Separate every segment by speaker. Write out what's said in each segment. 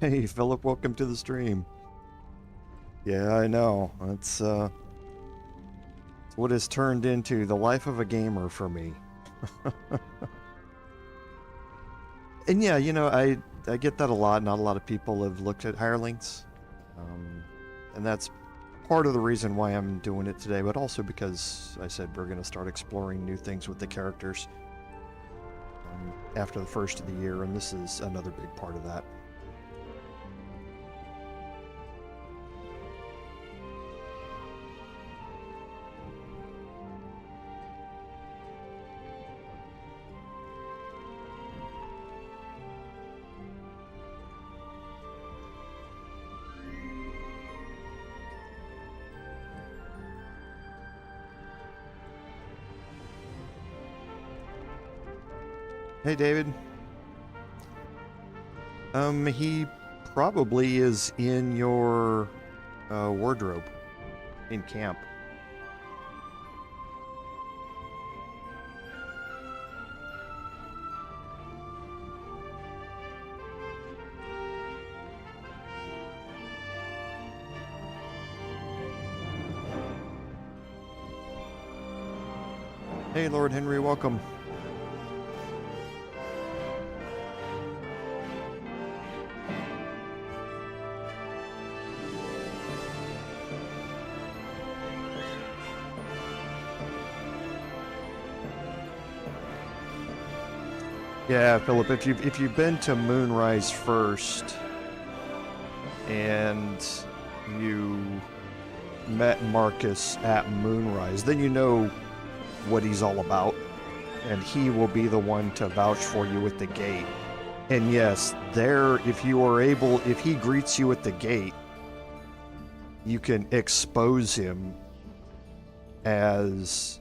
Speaker 1: Hey, Philip, welcome to the stream. Yeah, I know. It's what has turned into the life of a gamer for me. And yeah, you know, I get that a lot. Not a lot of people have looked at hirelings. And that's part of the reason why I'm doing it today, but also because I said we're going to start exploring new things with the characters after the first of the year, and this is another big part of that. Hey, David. He probably is in your wardrobe in camp. Hey, Lord Henry, welcome. Yeah, Philip, if you've been to Moonrise first and you met Marcus at Moonrise, then you know what he's all about, and he will be the one to vouch for you at the gate. And yes, there, if he greets you at the gate, you can expose him as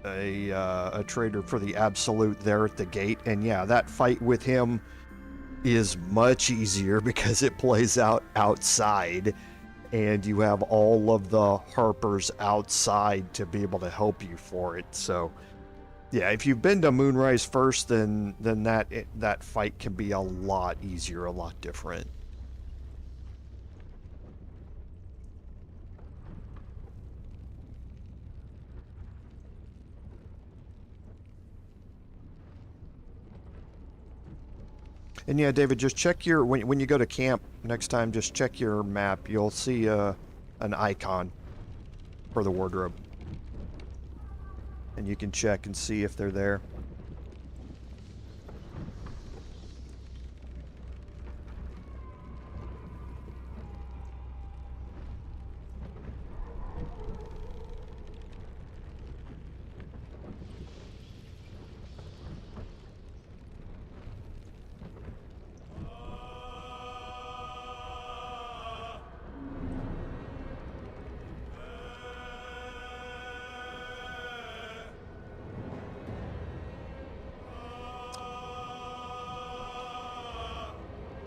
Speaker 1: a traitor for the absolute there at the gate. And yeah, that fight with him is much easier because it plays out outside and you have all of the harpers outside to be able to help you for it. So yeah, if you've been to Moonrise first, then that fight can be a lot easier, a lot different. And yeah, David, just check your when you go to camp next time. Just check your map. You'll see an icon for the wardrobe, and you can check and see if they're there.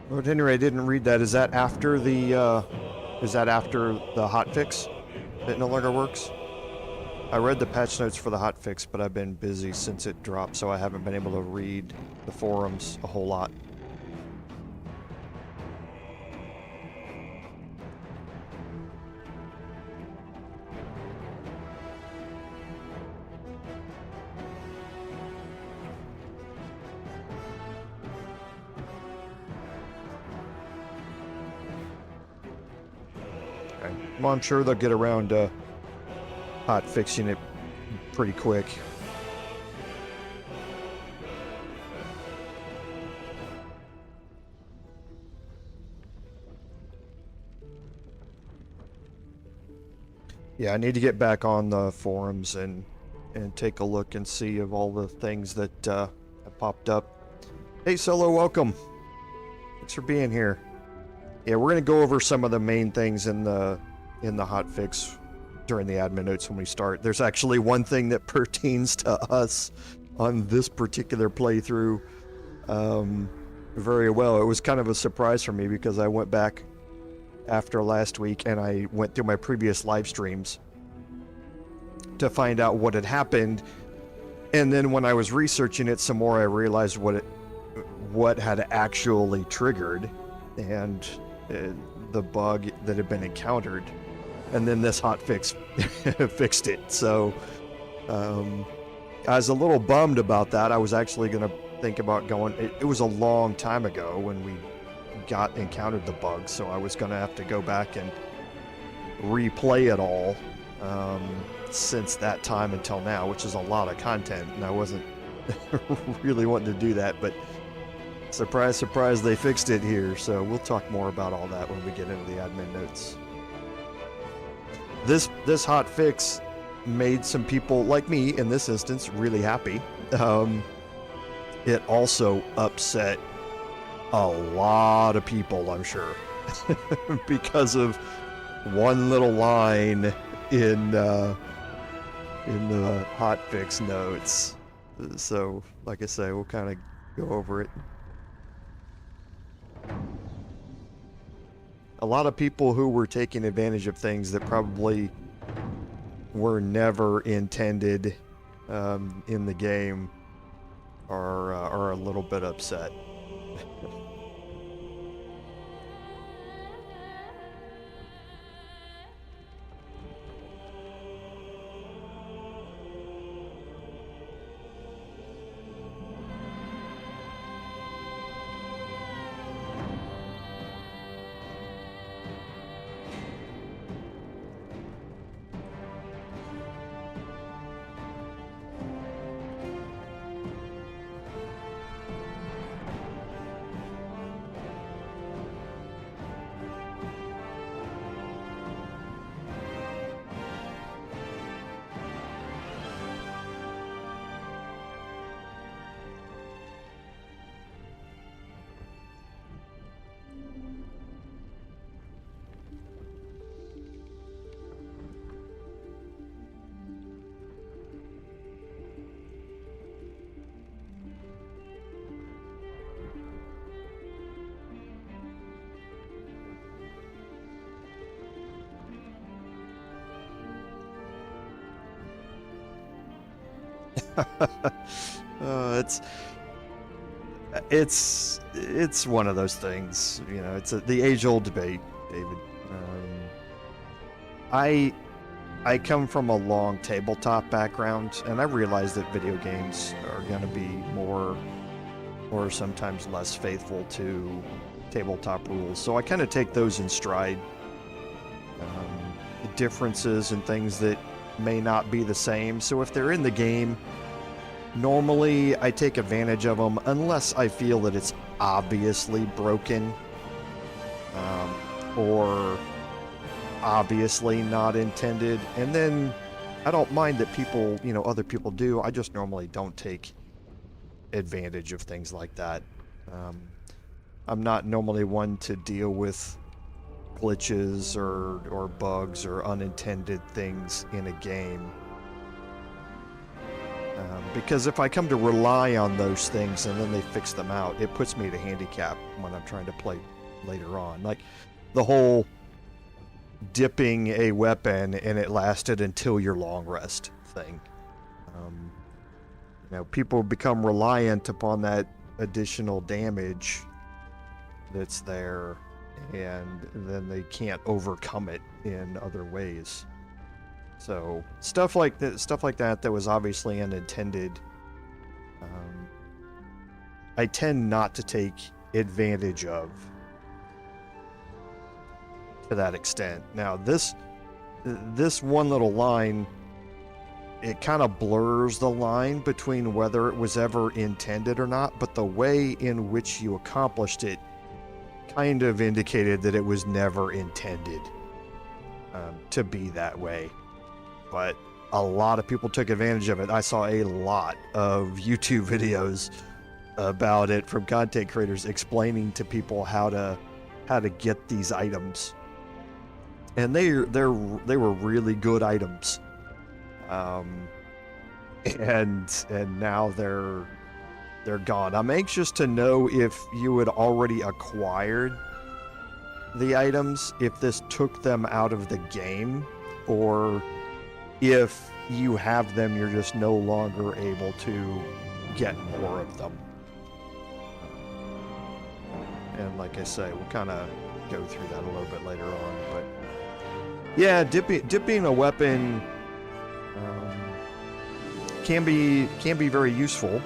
Speaker 1: Lord Henry, I didn't read that. Is that after the hotfix that no longer works? I read the patch notes for the hotfix, but I've been busy since it dropped, so I haven't been able to read the forums a whole lot. Well, I'm sure they'll get around to hot fixing it pretty quick. Yeah, I need to get back on the forums and take a look and see of all the things that have popped up. Hey, Solo, welcome. Thanks for being here. Yeah, we're gonna go over some of the main things in the hotfix during the admin notes when we start. There's actually one thing that pertains to us on this particular playthrough very well. It was kind of a surprise for me because I went back after last week and I went through my previous live streams to find out what had happened, and then when I was researching it some more, I realized what had actually triggered and the bug that had been encountered, and then this hotfix fixed it. So I was a little bummed about that. I was actually going to think about going. It was a long time ago when we encountered the bug, so I was going to have to go back and replay it all since that time until now, which is a lot of content, and I wasn't really wanting to do that, but surprise, surprise, they fixed it here. So we'll talk more about all that when we get into the admin notes. This hot fix made some people like me in this instance really happy. It also upset a lot of people, I'm sure, because of one little line in the hotfix notes. So, like I say, we'll kind of go over it. A lot of people who were taking advantage of things that probably were never intended in the game are a little bit upset. It's one of those things, you know. It's the age-old debate, David. I come from a long tabletop background, and I realize that video games are going to be more or sometimes less faithful to tabletop rules. So I kind of take those in stride. Differences and things that may not be the same. So if they're in the game, normally I take advantage of them unless I feel that it's obviously broken or obviously not intended. And then I don't mind that people, you know, other people do. I just normally don't take advantage of things like that. I'm not normally one to deal with glitches or bugs or unintended things in a game. Because if I come to rely on those things and then they fix them out, it puts me at a handicap when I'm trying to play later on. Like the whole dipping a weapon and it lasted until your long rest thing. You know, people become reliant upon that additional damage that's there, and then they can't overcome it in other ways. So stuff like that was obviously unintended. I tend not to take advantage of to that extent. Now this one little line, it kind of blurs the line between whether it was ever intended or not, but the way in which you accomplished it kind of indicated that it was never intended to be that way. But a lot of people took advantage of it. I saw a lot of YouTube videos about it from content creators explaining to people how to get these items, and they were really good items. And now they're gone. I'm anxious to know if you had already acquired the items, if this took them out of the game, or if you have them, you're just no longer able to get more of them. And like I say, we'll kind of go through that a little bit later on. But yeah, dipping a weapon can be very useful.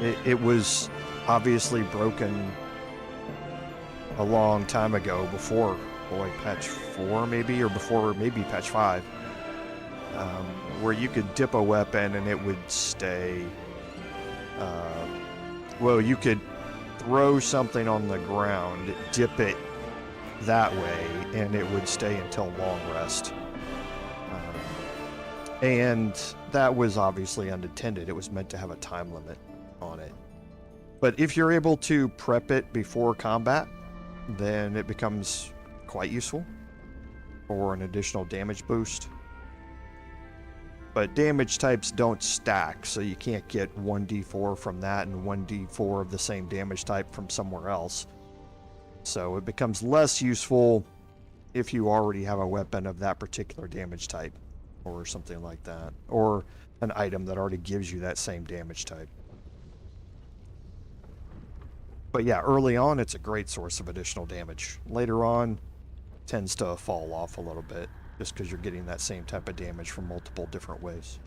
Speaker 1: It was obviously broken a long time ago, before patch 4 maybe, or before maybe patch 5, where you could dip a weapon and it would stay. Well, you could throw something on the ground, dip it that way, and it would stay until long rest. And that was obviously unintended. It was meant to have a time limit on it. But if you're able to prep it before combat, then it becomes quite useful for an additional damage boost. But damage types don't stack, so you can't get 1d4 from that and 1d4 of the same damage type from somewhere else. So it becomes less useful if you already have a weapon of that particular damage type, or something like that, or an item that already gives you that same damage type. But yeah, early on it's a great source of additional damage. Later on, tends to fall off a little bit, just because you're getting that same type of damage from multiple different ways.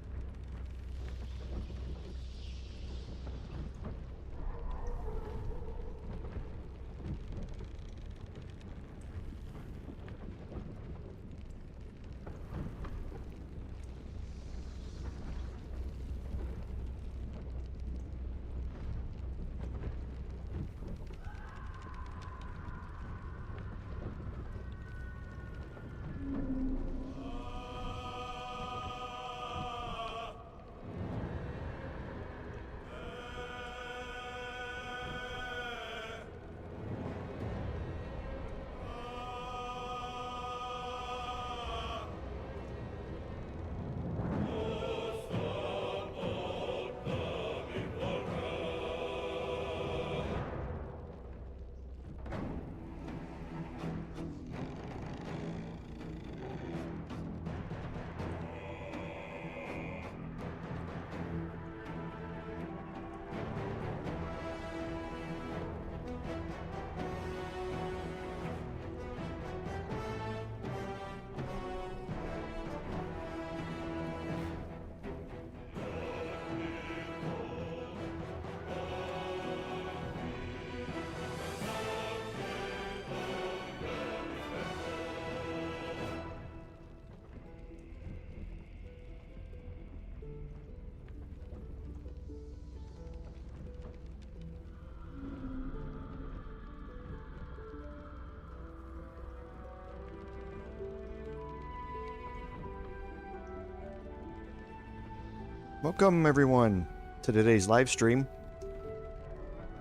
Speaker 1: Welcome everyone to today's live stream,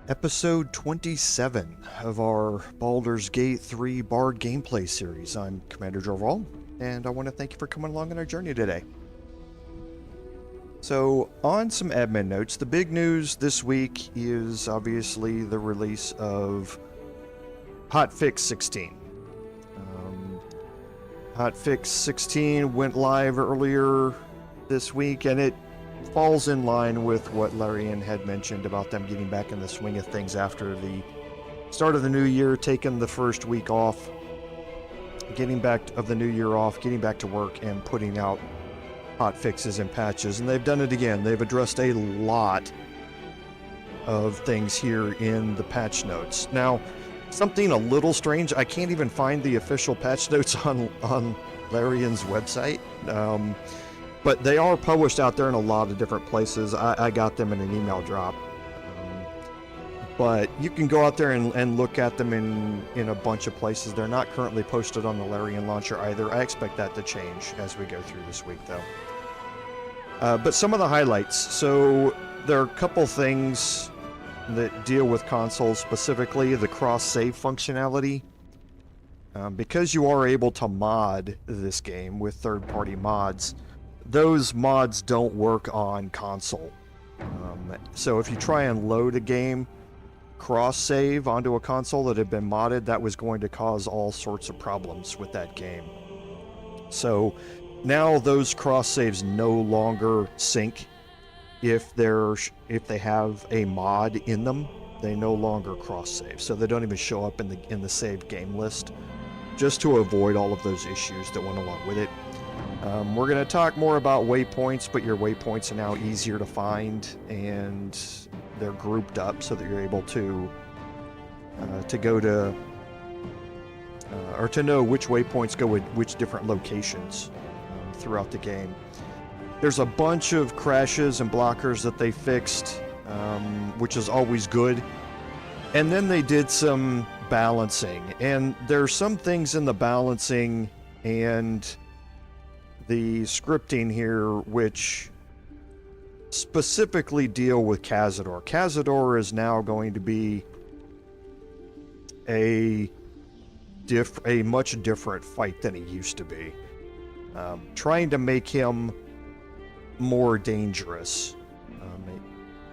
Speaker 1: episode 27 of our Baldur's Gate 3 Bard gameplay series. I'm Commander Jorval, and I want to thank you for coming along on our journey today. So, on some admin notes, the big news this week is obviously the release of Hotfix 16. Hotfix 16 went live earlier this week, and it falls in line with what Larian had mentioned about them getting back in the swing of things after the start of the new year, taking the first week off, getting back to work and putting out hot fixes and patches. And they've done it again. They've addressed a lot of things here in the patch notes. Now, something a little strange, I can't even find the official patch notes on Larian's website. But they are published out there in a lot of different places. I got them in an email drop. But you can go out there and look at them in a bunch of places. They're not currently posted on the Larian launcher either. I expect that to change as we go through this week, though. But some of the highlights. So there are a couple things that deal with consoles, specifically the cross-save functionality. Because you are able to mod this game with third-party mods, those mods don't work on console. So if you try and load a game cross-save onto a console that had been modded, that was going to cause all sorts of problems with that game. So now those cross-saves no longer sync if they have a mod in them. they no longer cross-save, so they don't even show up in the saved game list, just to avoid all of those issues that went along with it. We're going to talk more about waypoints, but your waypoints are now easier to find, and they're grouped up so that you're able to go to or to know which waypoints go with which different locations throughout the game. There's a bunch of crashes and blockers that they fixed, which is always good. And then they did some balancing, and there's some things in the balancing and the scripting here which specifically deal with Cazador. Cazador is now going to be a much different fight than he used to be. Trying to make him more dangerous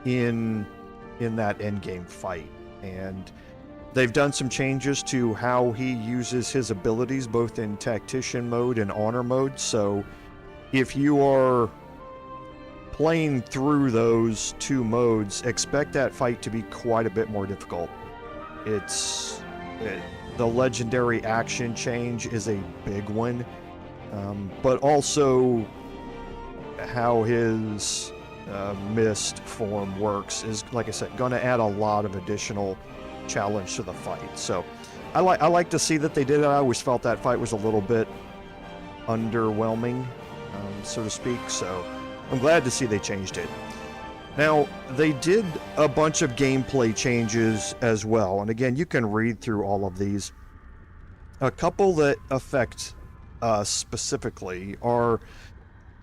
Speaker 1: in that endgame fight, and they've done some changes to how he uses his abilities both in tactician mode and honor mode. So if you are playing through those two modes, expect that fight to be quite a bit more difficult. The legendary action change is a big one, but also how his mist form works is, like I said, going to add a lot of additional challenge to the fight. So I like to see that they did it. I always felt that fight was a little bit underwhelming, so to speak, so I'm glad to see they changed it. Now, they did a bunch of gameplay changes as well, and again, you can read through all of these. A couple that affect us specifically are,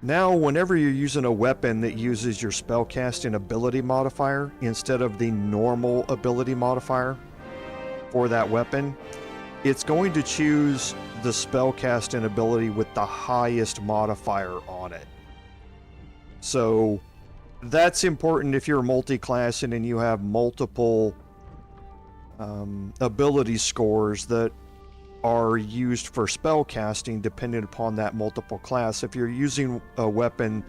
Speaker 1: now whenever you're using a weapon that uses your spellcasting ability modifier instead of the normal ability modifier for that weapon, it's going to choose the spellcasting ability with the highest modifier on it. So that's important if you're multi-classing and you have multiple ability scores that are used for spell casting depending upon that multiple class. If you're using a weapon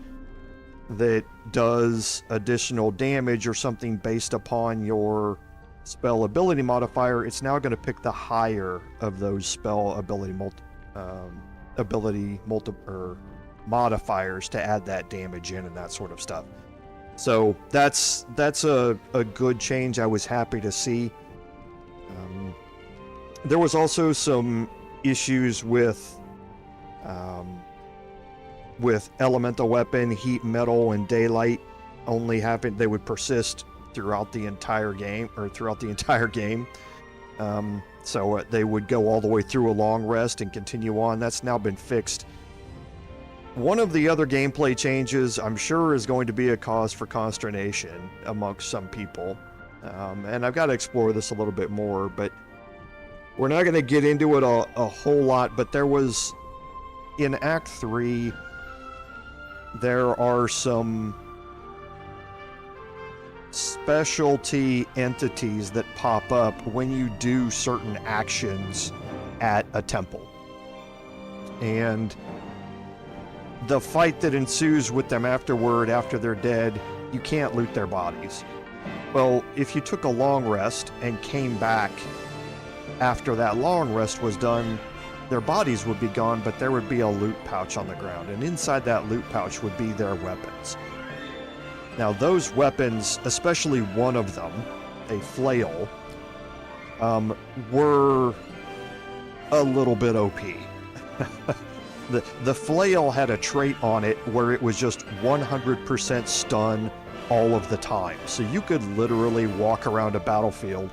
Speaker 1: that does additional damage or something based upon your spell ability modifier, it's now going to pick the higher of those spell ability modifiers to add that damage in and that sort of stuff. So that's a good change. I was happy to see. There was also some issues with elemental weapon, heat, metal, and daylight only happened. They would persist throughout the entire game, so they would go all the way through a long rest and continue on. That's now been fixed. One of the other gameplay changes, I'm sure, is going to be a cause for consternation amongst some people, and I've got to explore this a little bit more, but we're not going to get into it a whole lot. But there was, in Act 3, there are some specialty entities that pop up when you do certain actions at a temple. And the fight that ensues with them afterward, after they're dead, you can't loot their bodies. Well, if you took a long rest and came back after that long rest was done, their bodies would be gone, but there would be a loot pouch on the ground, and inside that loot pouch would be their weapons. Now, those weapons, especially one of them, a flail, were a little bit OP. The flail had a trait on it where it was just 100% stun all of the time. So you could literally walk around a battlefield,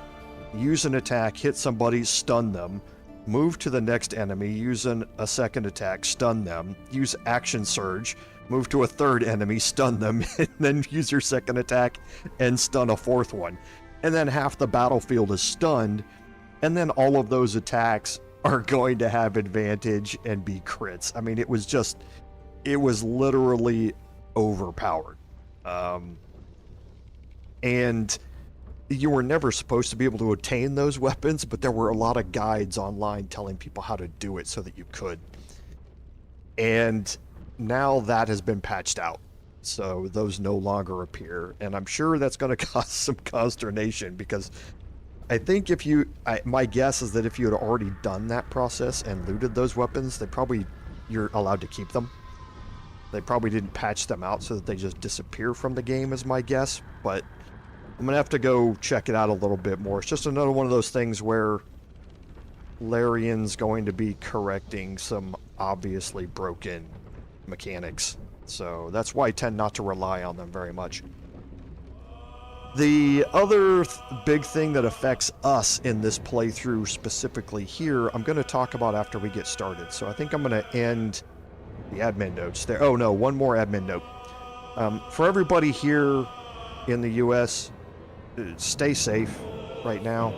Speaker 1: use an attack, hit somebody, stun them, move to the next enemy, use a second attack, stun them, use action surge, move to a third enemy, stun them, and then use your second attack and stun a fourth one. And then half the battlefield is stunned, and then all of those attacks are going to have advantage and be crits. I mean, it was literally overpowered. And you were never supposed to be able to attain those weapons, but there were a lot of guides online telling people how to do it so that you could. And now that has been patched out. So those no longer appear, and I'm sure that's going to cause some consternation because I think if you, my guess is that if you had already done that process and looted those weapons, you're allowed to keep them. They probably didn't patch them out so that they just disappear from the game is my guess, but I'm going to have to go check it out a little bit more. It's just another one of those things where Larian's going to be correcting some obviously broken mechanics. So that's why I tend not to rely on them very much. The other big thing that affects us in this playthrough specifically here, I'm going to talk about after we get started. So I think I'm going to end the admin notes there. Oh no, one more admin note. For everybody here in the US, stay safe right now.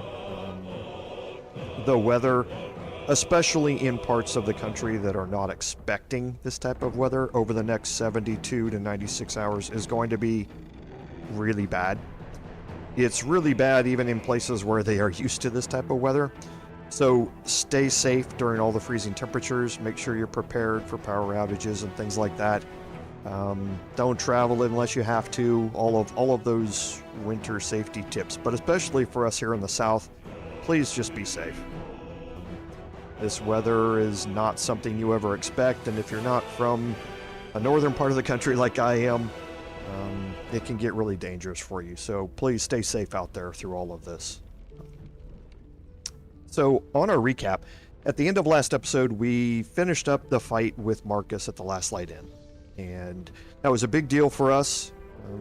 Speaker 1: The weather, especially in parts of the country that are not expecting this type of weather over the next 72 to 96 hours, is going to be really bad. It's really bad even in places where they are used to this type of weather. So stay safe during all the freezing temperatures. Make sure you're prepared for power outages and things like that. Don't travel unless you have to. All of those winter safety tips, but especially for us here in the South, please just be safe. This weather is not something you ever expect, and if you're not from a northern part of the country like I am, it can get really dangerous for you. So please stay safe out there through all of this. So on our recap, at the end of last episode, we finished up the fight with Barcus at the Last Light Inn. And that was a big deal for us.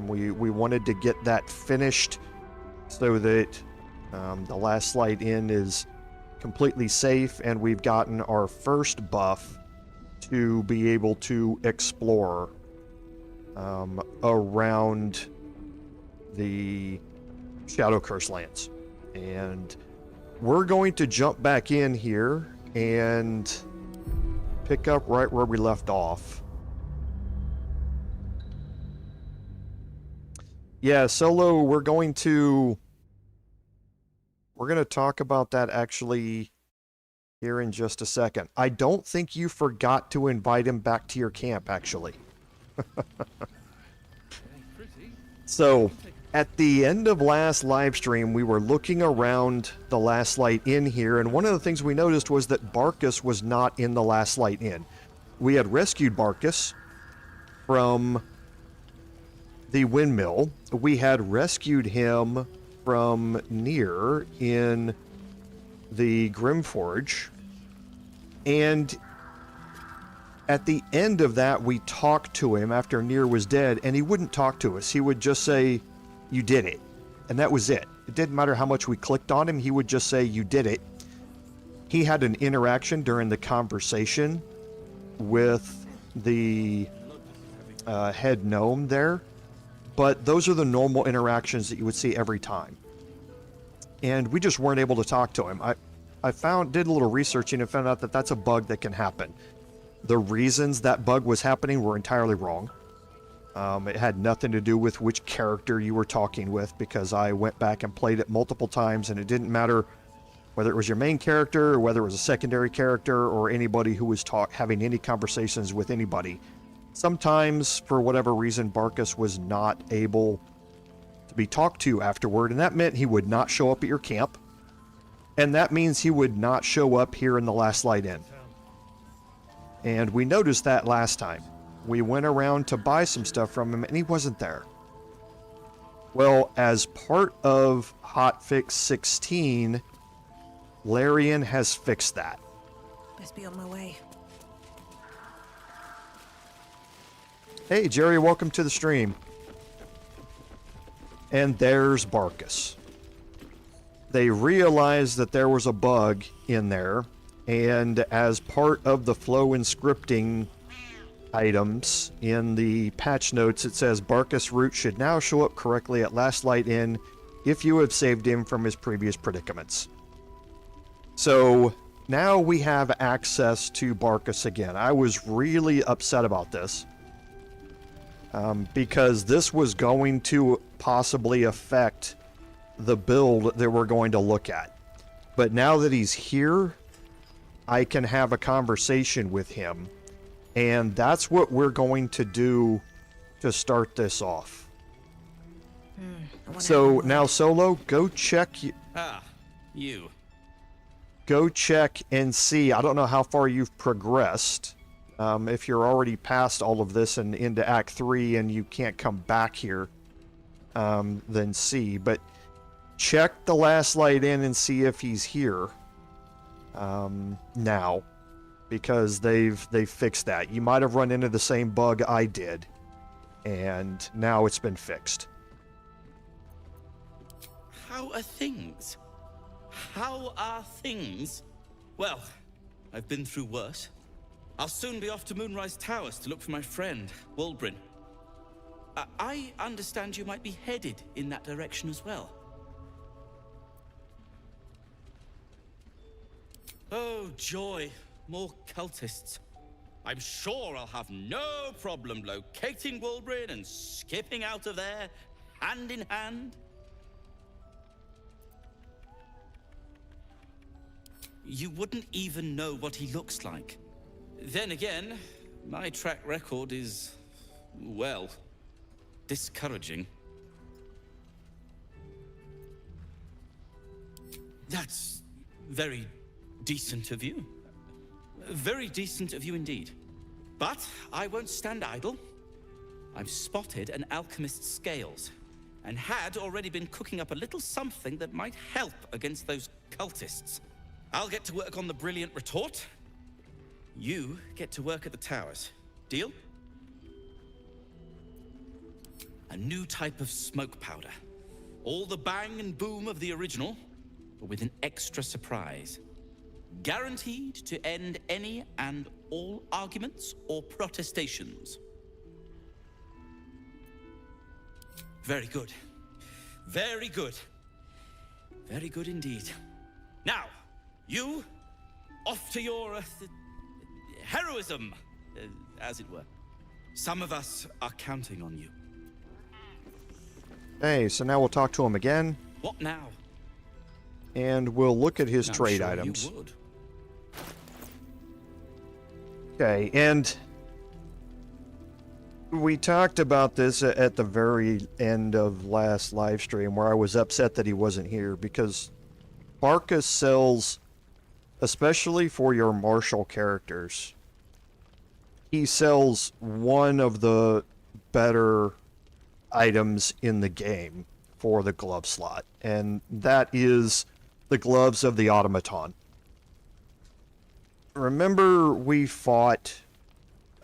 Speaker 1: We wanted to get that finished so that the Last Light Inn is completely safe, and we've gotten our first buff to be able to explore around the Shadow Curse lands. And we're going to jump back in here and pick up right where we left off. Yeah, Solo, we're going to talk about that actually here in just a second. I don't think you forgot to invite him back to your camp, actually. So, at the end of last live stream, we were looking around the Last Light Inn here, and one of the things we noticed was that Barcus was not in the Last Light Inn. We had rescued Barcus from the windmill. We had rescued him from Nier in the Grimforge, and at the end of that, we talked to him after Nier was dead, and he wouldn't talk to us. He would just say, "You did it," and that was it. It didn't matter how much we clicked on him, he would just say, "You did it." He had an interaction during the conversation with the head gnome there, but those are the normal interactions that you would see every time. And we just weren't able to talk to him. I did a little researching and found out that that's a bug that can happen. The reasons that bug was happening were entirely wrong. It had nothing to do with which character you were talking with, because I went back and played it multiple times, and it didn't matter whether it was your main character or whether it was a secondary character or anybody who was having any conversations with anybody. Sometimes, for whatever reason, Barcus was not able to be talked to afterward, and that meant he would not show up at your camp, and that means he would not show up here in the Last Light Inn. And we noticed that last time. We went around to buy some stuff from him, and he wasn't there. Well, as part of Hotfix 16, Larian has fixed that.
Speaker 2: Best be on my way.
Speaker 1: Hey, Jerry, welcome to the stream. And there's Barcus. They realized that there was a bug in there, and as part of the flow and scripting items in the patch notes, it says Barcus route should now show up correctly at Last Light Inn if you have saved him from his previous predicaments. So now we have access to Barcus again. I was really upset about this because this was going to possibly affect the build that we're going to look at. But now that he's here, I can have a conversation with him, and that's what we're going to do to start this off.
Speaker 2: I wonder
Speaker 1: So
Speaker 2: how
Speaker 1: now, Solo, go check.
Speaker 3: You.
Speaker 1: Go check and see. I don't know how far you've progressed. If you're already past all of this and into Act 3 and you can't come back here, then see. But check the last light in and see if he's here now, because they've fixed that. You might have run into the same bug I did, and now it's been fixed.
Speaker 3: How are things? How are things? Well, I've been through worse. I'll soon be off to Moonrise Towers to look for my friend, Wulbrin. I understand you might be headed in that direction as well. Oh, joy. More cultists. I'm sure I'll have no problem locating Wulbrin and skipping out of there, hand in hand. You wouldn't even know what he looks like. Then again, my track record is, well, discouraging. That's very decent of you. Very decent of you indeed. But I won't stand idle. I've spotted an alchemist's scales, and had already been cooking up a little something that might help against those cultists. I'll get to work on the brilliant retort. You get to work at the towers. Deal? A new type of smoke powder. All the bang and boom of the original, but with an extra surprise. Guaranteed to end any and all arguments or protestations. Very good. Very good. Very good indeed. Now, you, off to your heroism, as it were. Some of us are counting on you.
Speaker 1: Hey, so now we'll talk to him again,
Speaker 3: What now?
Speaker 1: and we'll look at his
Speaker 3: I'm
Speaker 1: trade
Speaker 3: sure
Speaker 1: items.
Speaker 3: You would.
Speaker 1: Okay, and we talked about this at the very end of last live stream, where I was upset that he wasn't here, because Barcus sells, especially for your martial characters, he sells one of the better items in the game for the glove slot, and that is the gloves of the automaton. Remember, we fought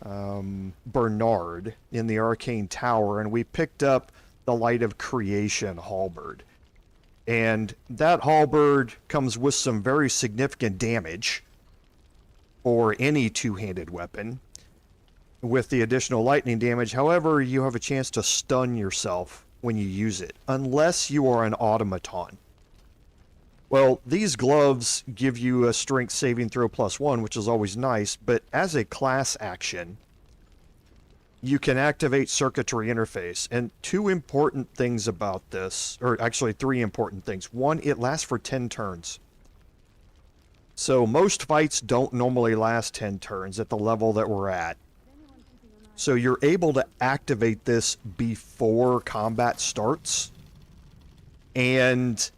Speaker 1: Bernard in the Arcane Tower, and we picked up the Light of Creation halberd. And that halberd comes with some very significant damage for any two-handed weapon, with the additional lightning damage. However, you have a chance to stun yourself when you use it, unless you are an automaton. Well, these gloves give you a strength saving throw +1, which is always nice, but as a class action, you can activate circuitry interface. And two important things about this, or actually three important things. One, it lasts for 10 turns. So most fights don't normally last 10 turns at the level that we're at. So you're able to activate this before combat starts, and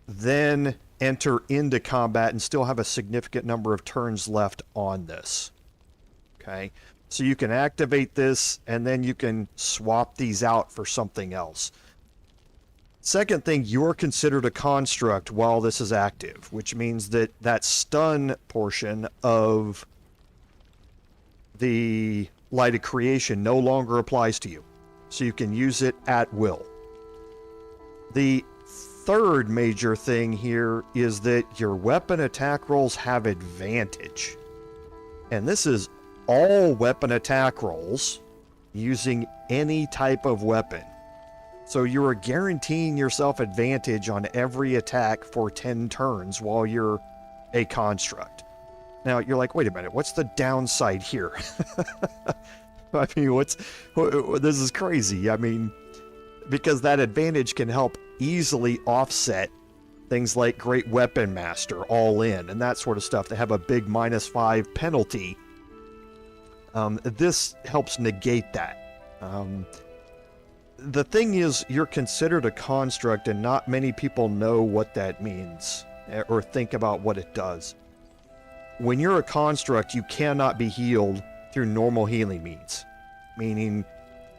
Speaker 1: then enter into combat and still have a significant number of turns left on this. Okay, so you can activate this, and then you can swap these out for something else. Second thing, you're considered a construct while this is active, which means that that stun portion of the Light of Creation no longer applies to you, so you can use it at will. The third major thing here is that your weapon attack rolls have advantage, and this is all weapon attack rolls using any type of weapon. So you are guaranteeing yourself advantage on every attack for 10 turns while you're a construct. Now you're like, wait a minute, what's the downside here? I mean, this is crazy. I mean, because that advantage can help easily offset things like Great Weapon Master, All In, and that sort of stuff that have a big -5 penalty. This helps negate that. the thing is, you're considered a construct, and not many people know what that means or think about what it does. When you're a construct, you cannot be healed through normal healing means, meaning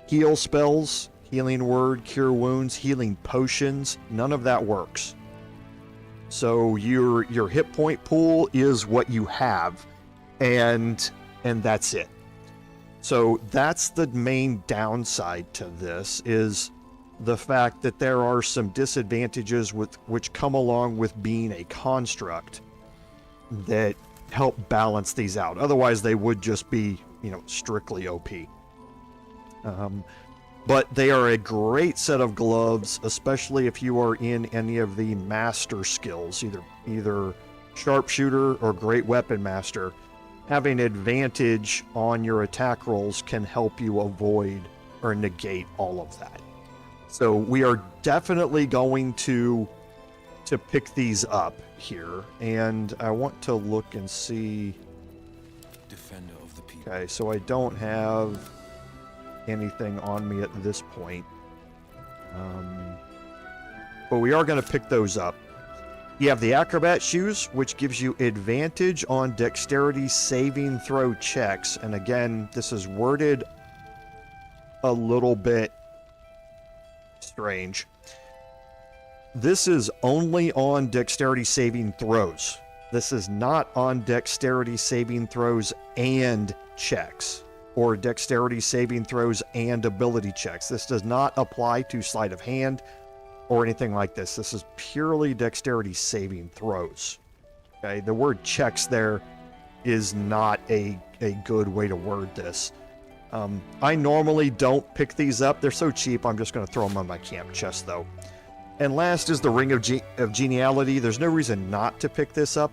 Speaker 1: heal spells, healing word, cure wounds, healing potions. None of that works. So your hit point pool is what you have, and that's it. So that's the main downside to this, is the fact that there are some disadvantages which come along with being a construct that help balance these out. Otherwise, they would just be, strictly OP. But they are a great set of gloves, especially if you are in any of the master skills, either sharpshooter or great weapon master. Having advantage on your attack rolls can help you avoid or negate all of that. So we are definitely going to pick these up here, and I want to look and see.
Speaker 4: Defender of the people.
Speaker 1: Okay, so I don't have anything on me at this point, but we are going to pick those up. You have the acrobat shoes, which gives you advantage on dexterity saving throw checks, and again, this is worded a little bit strange. This is only on dexterity saving throws. This is not on dexterity saving throws and checks, or dexterity saving throws and ability checks. This does not apply to sleight of hand or anything like this. This is purely dexterity saving throws. Okay, the word checks there is not a good way to word this. I normally don't pick these up. They're so cheap, I'm just going to throw them on my camp chest, though. And last is the Ring of Geniality. There's no reason not to pick this up.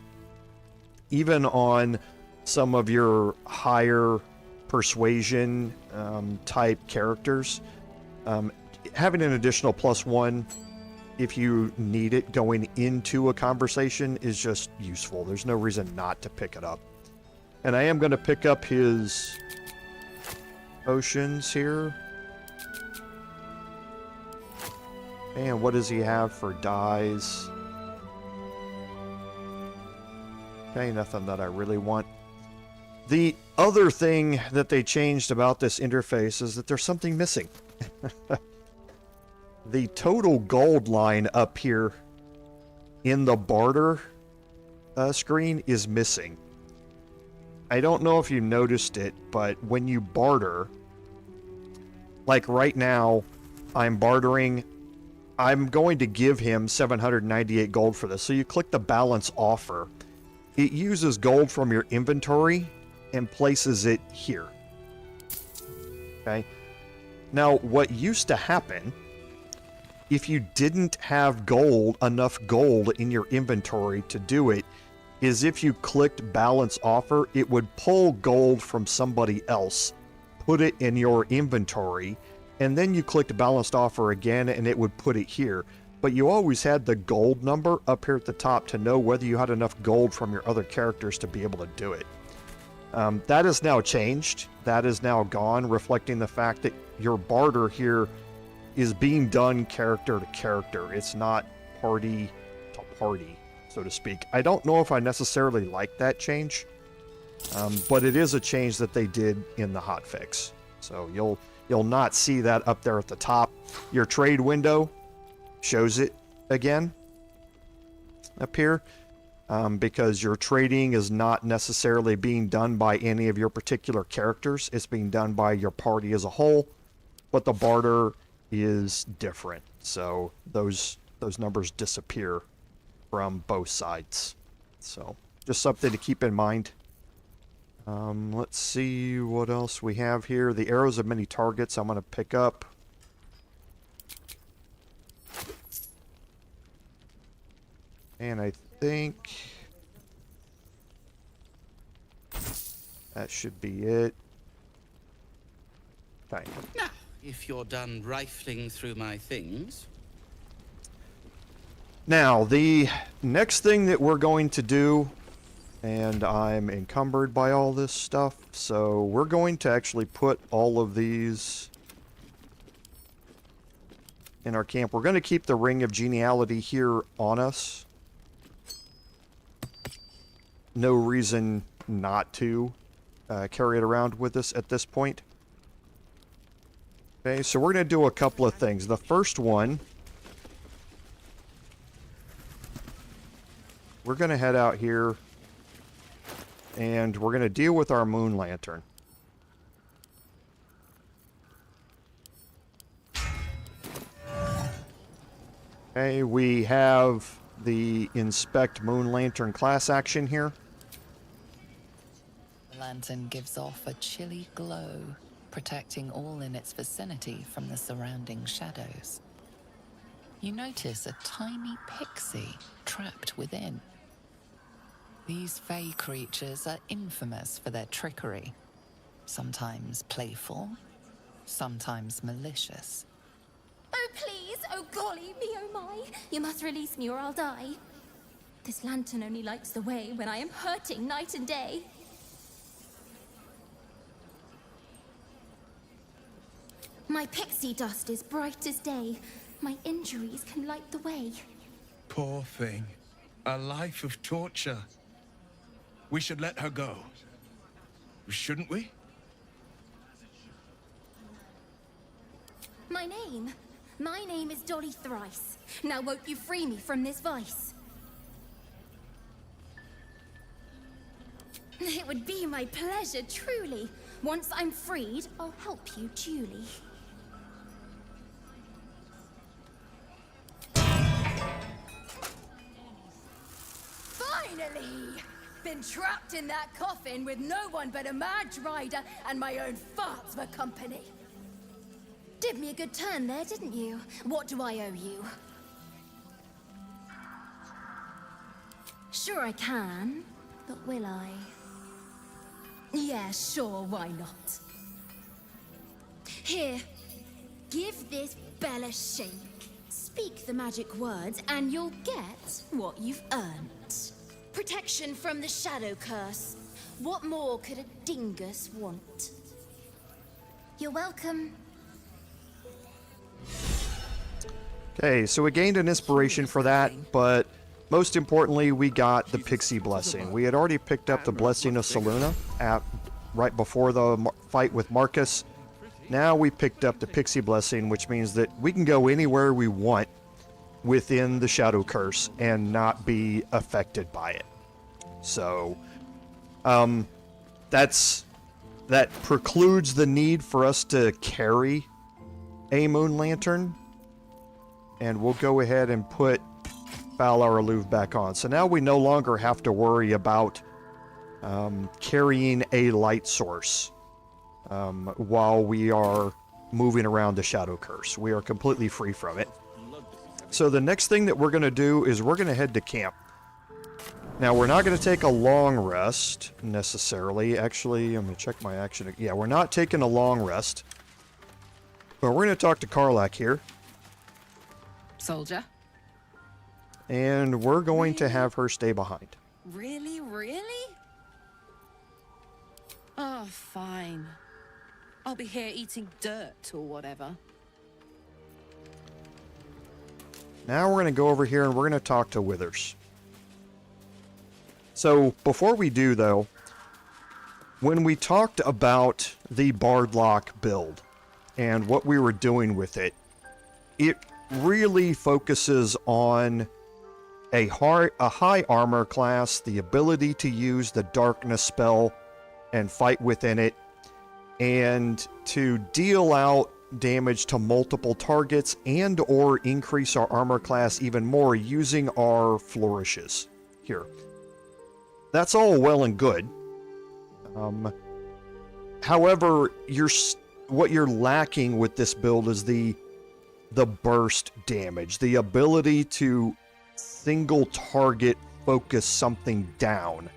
Speaker 1: Even on some of your higher persuasion type characters, having an additional +1 if you need it going into a conversation is just useful. There's no reason not to pick it up. And I am going to pick up his potions here. And what does he have for dyes? Okay, nothing that I really want. The other thing that they changed about this interface is that there's something missing. The total gold line up here in the barter screen is missing. I don't know if you noticed it, but when you barter, like right now, I'm bartering. I'm going to give him 798 gold for this. So you click the balance offer. It uses gold from your inventory and places it here. Okay. Now, what used to happen, if you didn't have enough gold in your inventory to do it, is if you clicked balance offer, it would pull gold from somebody else, put it in your inventory, and then you clicked balanced offer again and it would put it here. But you always had the gold number up here at the top to know whether you had enough gold from your other characters to be able to do it. That is now changed. That is now gone, reflecting the fact that your barter here is being done character to character. It's not party to party, so to speak. I don't know if I necessarily like that change, but it is a change that they did in the hotfix. So you'll not see that up there at the top. Your trade window shows it again up here, because your trading is not necessarily being done by any of your particular characters. It's being done by your party as a whole, but the barter is different. So those numbers disappear from both sides. So just something to keep in mind. Let's see what else we have here. The arrows of many targets I'm going to pick up. And I think that should be it. Okay.
Speaker 3: Now, if you're done rifling through my things.
Speaker 1: Now, the next thing that we're going to do, and I'm encumbered by all this stuff, so we're going to actually put all of these in our camp. We're going to keep the Ring of Geniality here on us. No reason not to carry it around with us at this point. Okay, so we're going to do a couple of things. The first one, we're going to head out here and we're going to deal with our moon lantern. Okay, we have the Inspect Moon Lantern class action here.
Speaker 2: The lantern gives off a chilly glow, protecting all in its vicinity from the surrounding shadows. You notice a tiny pixie trapped within. These fey creatures are infamous for their trickery. Sometimes playful, sometimes malicious.
Speaker 5: Oh, please! Oh, golly me, oh my! You must release me or I'll die. This lantern only lights the way when I am hurting night and day. My pixie dust is bright as day. My injuries can light the way.
Speaker 4: Poor thing. A life of torture. We should let her go. Shouldn't we?
Speaker 5: My name is Dolly Thrice. Now won't you free me from this vice? It would be my pleasure, truly. Once I'm freed, I'll help you duly.
Speaker 6: Finally! Been trapped in that coffin with no one but a Mad Rider and my own farts for company.
Speaker 5: Did me a good turn there, didn't you? What do I owe you? Sure I can, but will I? Yeah, sure, why not? Here, give this bell a shake. Speak the magic words and you'll get what you've earned. Protection from the shadow curse. What more could a dingus want? You're welcome.
Speaker 1: Okay, so we gained an inspiration for that, but most importantly, we got the Pixie Blessing. We had already picked up the Blessing of Saluna right before the fight with Marcus. Now we picked up the Pixie Blessing, which means that we can go anywhere we want within the Shadow Curse and not be affected by it. So, that precludes the need for us to carry a Moon Lantern. And we'll go ahead and put Valar Aloof back on. So now we no longer have to worry about carrying a light source while we are moving around the Shadow Curse. We are completely free from it. So the next thing that we're going to do is we're going to head to camp. Now, we're not going to take a long rest, necessarily. Actually, I'm going to check my action. Yeah, we're not taking a long rest. But we're going to talk to Karlach here.
Speaker 2: Soldier?
Speaker 1: And we're going to have her stay behind.
Speaker 7: Really? Really? Oh, fine. I'll be here eating dirt or whatever.
Speaker 1: Now we're going to go over here and we're going to talk to Withers. So, before we do, though, when we talked about the Bardlock build and what we were doing with it, it really focuses on a high armor class, the ability to use the darkness spell and fight within it, and to deal out damage to multiple targets and or increase our armor class even more using our flourishes here. That's all well and good. However, what you're lacking with this build is the burst damage, the ability to single target focus something down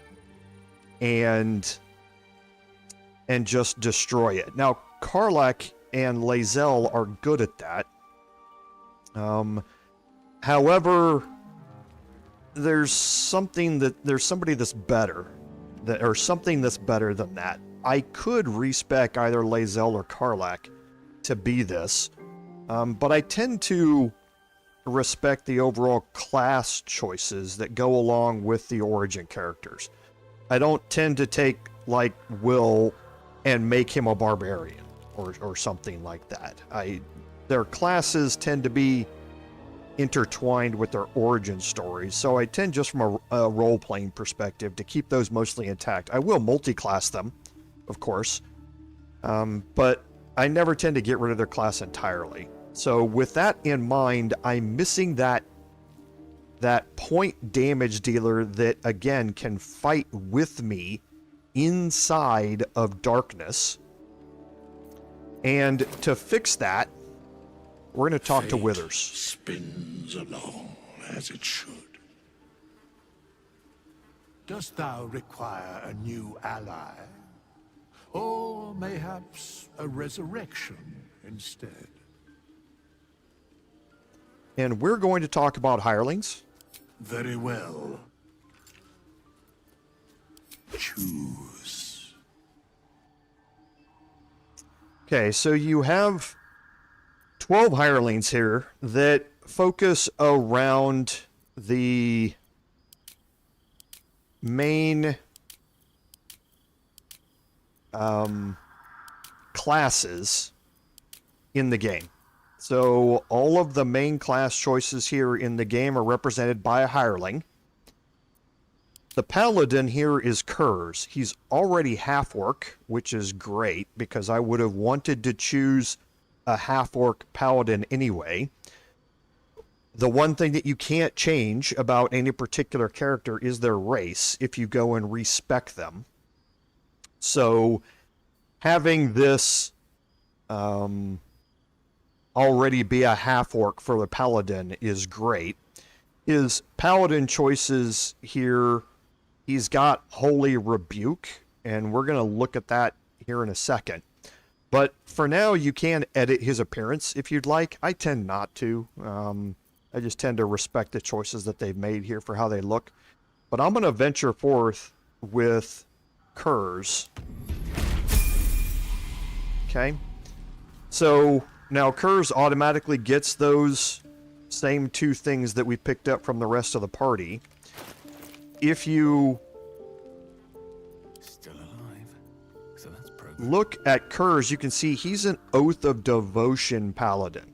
Speaker 1: and just destroy it. Now, Karlach and Lae'zel are good at that. However, there's somebody that's better, or something that's better than that. I could respec either Lae'zel or Karlach to be this, But I tend to respect the overall class choices that go along with the origin characters. I don't tend to take, like, Will and make him a barbarian or something like that. Their classes tend to be intertwined with their origin stories, so I tend, just from a role-playing perspective, to keep those mostly intact. I will multi-class them, of course, but I never tend to get rid of their class entirely. So with that in mind, I'm missing that point damage dealer that, again, can fight with me inside of darkness. And to fix that, we're going to talk to Withers.
Speaker 8: Spins along as it should. Dost thou require a new ally? Or mayhaps a resurrection instead?
Speaker 1: And we're going to talk about hirelings.
Speaker 8: Very well. Choose.
Speaker 1: Okay, so you have 12 hirelings here that focus around the main classes in the game. So all of the main class choices here in the game are represented by a hireling. The Paladin here is Kurz. He's already half-orc, which is great, because I would have wanted to choose a half-orc Paladin anyway. The one thing that you can't change about any particular character is their race if you go and respec them. So having this already be a half-orc for the Paladin is great. His Paladin choices here, he's got Holy Rebuke, and we're going to look at that here in a second. But for now, you can edit his appearance if you'd like. I tend not to. I just tend to respect the choices that they've made here for how they look. But I'm going to venture forth with Kurz. Okay. So now Kurz automatically gets those same two things that we picked up from the rest of the party. If you
Speaker 3: Still alive. So that's progress.
Speaker 1: look at Kurz, you can see he's an Oath of Devotion Paladin.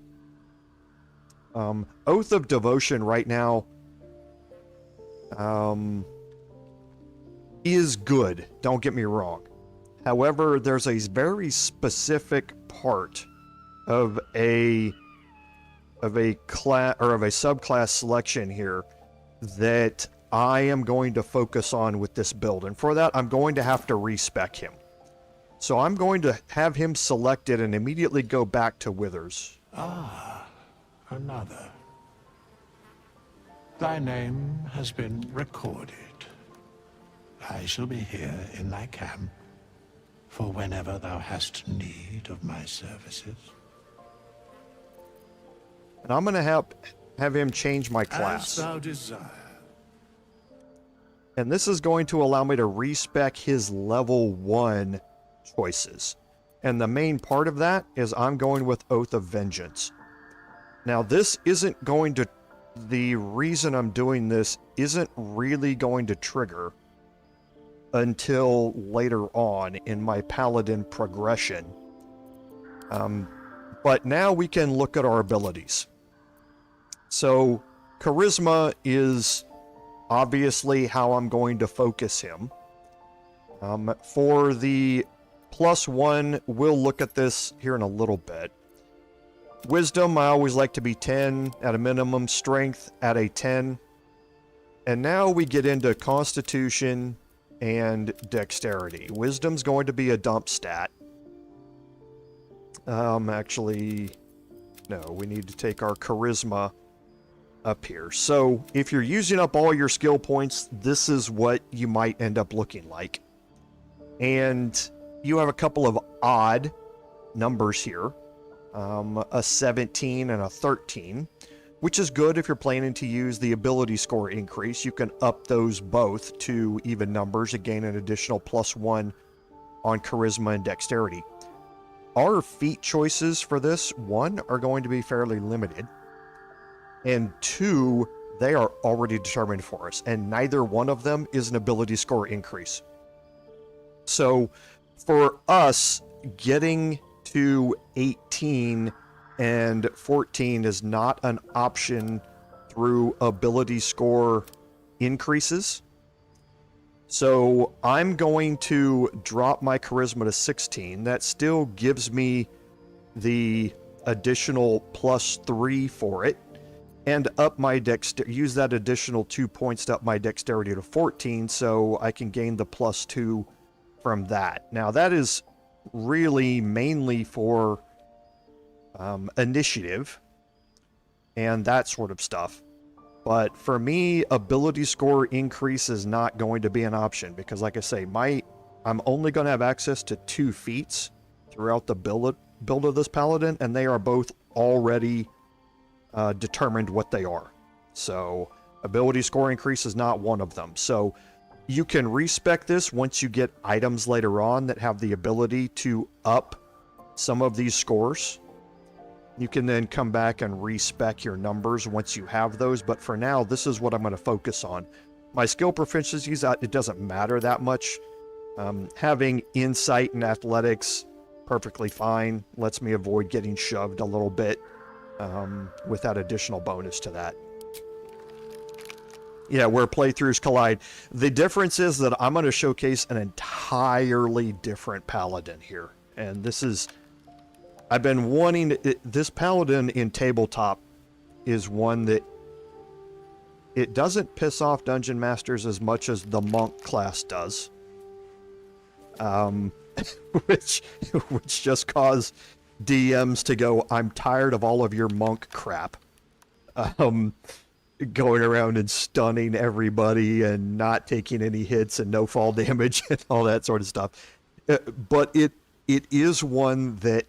Speaker 1: Oath of Devotion right now is good, don't get me wrong. However, there's a very specific part of a class or of a subclass selection here that I am going to focus on with this build, and for that I'm going to have to respec him. So I'm going to have him selected and immediately go back to Withers.
Speaker 8: Ah, another. Thy name has been recorded. I shall be here in thy camp for whenever thou hast need of my services.
Speaker 1: And I'm going to have him change my class.
Speaker 8: As thou desire.
Speaker 1: And this is going to allow me to respec his level 1 choices. And the main part of that is I'm going with Oath of Vengeance. Now this isn't going to... The reason I'm doing this isn't really going to trigger until later on in my Paladin progression. But now we can look at our abilities. So Charisma is obviously how I'm going to focus him. For the +1, we'll look at this here in a little bit. Wisdom, I always like to be 10 at a minimum. Strength at a 10. And now we get into Constitution and Dexterity. Wisdom's going to be a dump stat. Actually, no, we need to take our Charisma up here. So if you're using up all your skill points, this is what you might end up looking like. And you have a couple of odd numbers here. A 17 and a 13, which is good if you're planning to use the ability score increase. You can up those both to even numbers and gain an additional +1 on Charisma and Dexterity. our feat choices for this, one, are going to be fairly limited, and two, they are already determined for us, and neither one of them is an ability score increase. So for us, getting to 18 and 14 is not an option through ability score increases. So I'm going to drop my charisma to 16. That still gives me the additional +3 for it, and up my use that additional 2 points to up my dexterity to 14, so I can gain the +2 from that. Now that is really mainly for initiative and that sort of stuff. But for me, ability score increase is not going to be an option because, like I say, I'm only going to have access to 2 feats throughout the build of this paladin, and they are both already determined what they are. So ability score increase is not one of them. So you can respec this once you get items later on that have the ability to up some of these scores. You can then come back and respec your numbers once you have those, but for now, this is what I'm going to focus on. My skill proficiencies, it doesn't matter that much. Having insight and athletics, perfectly fine. Lets me avoid getting shoved a little bit with that additional bonus to that. Yeah, where playthroughs collide. The difference is that I'm going to showcase an entirely different paladin here. And this is... I've been wanting... This paladin in tabletop is one that... It doesn't piss off dungeon masters as much as the monk class does. Which just cause DMs to go, I'm tired of all of your monk crap. Going around and stunning everybody and not taking any hits and no fall damage and all that sort of stuff. But it is one that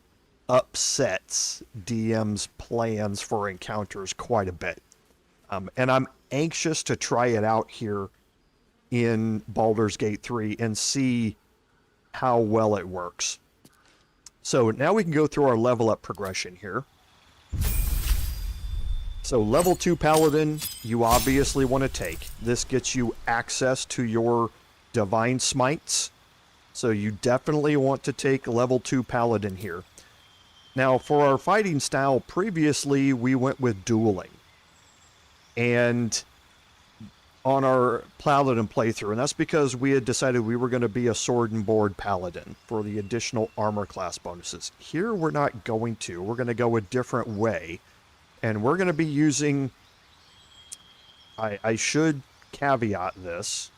Speaker 1: upsets DM's plans for encounters quite a bit. And I'm anxious to try it out here in Baldur's Gate 3 and see how well it works. So now we can go through our level up progression here. So level 2 Paladin, you obviously want to take. This gets you access to your Divine Smites. So you definitely want to take level 2 Paladin here. Now for our fighting style, previously we went with dueling. And on our Paladin playthrough, and that's because we had decided we were going to be a sword and board Paladin for the additional armor class bonuses. Here we're not going to. We're going to go a different way. And we're going to be using, I should caveat this,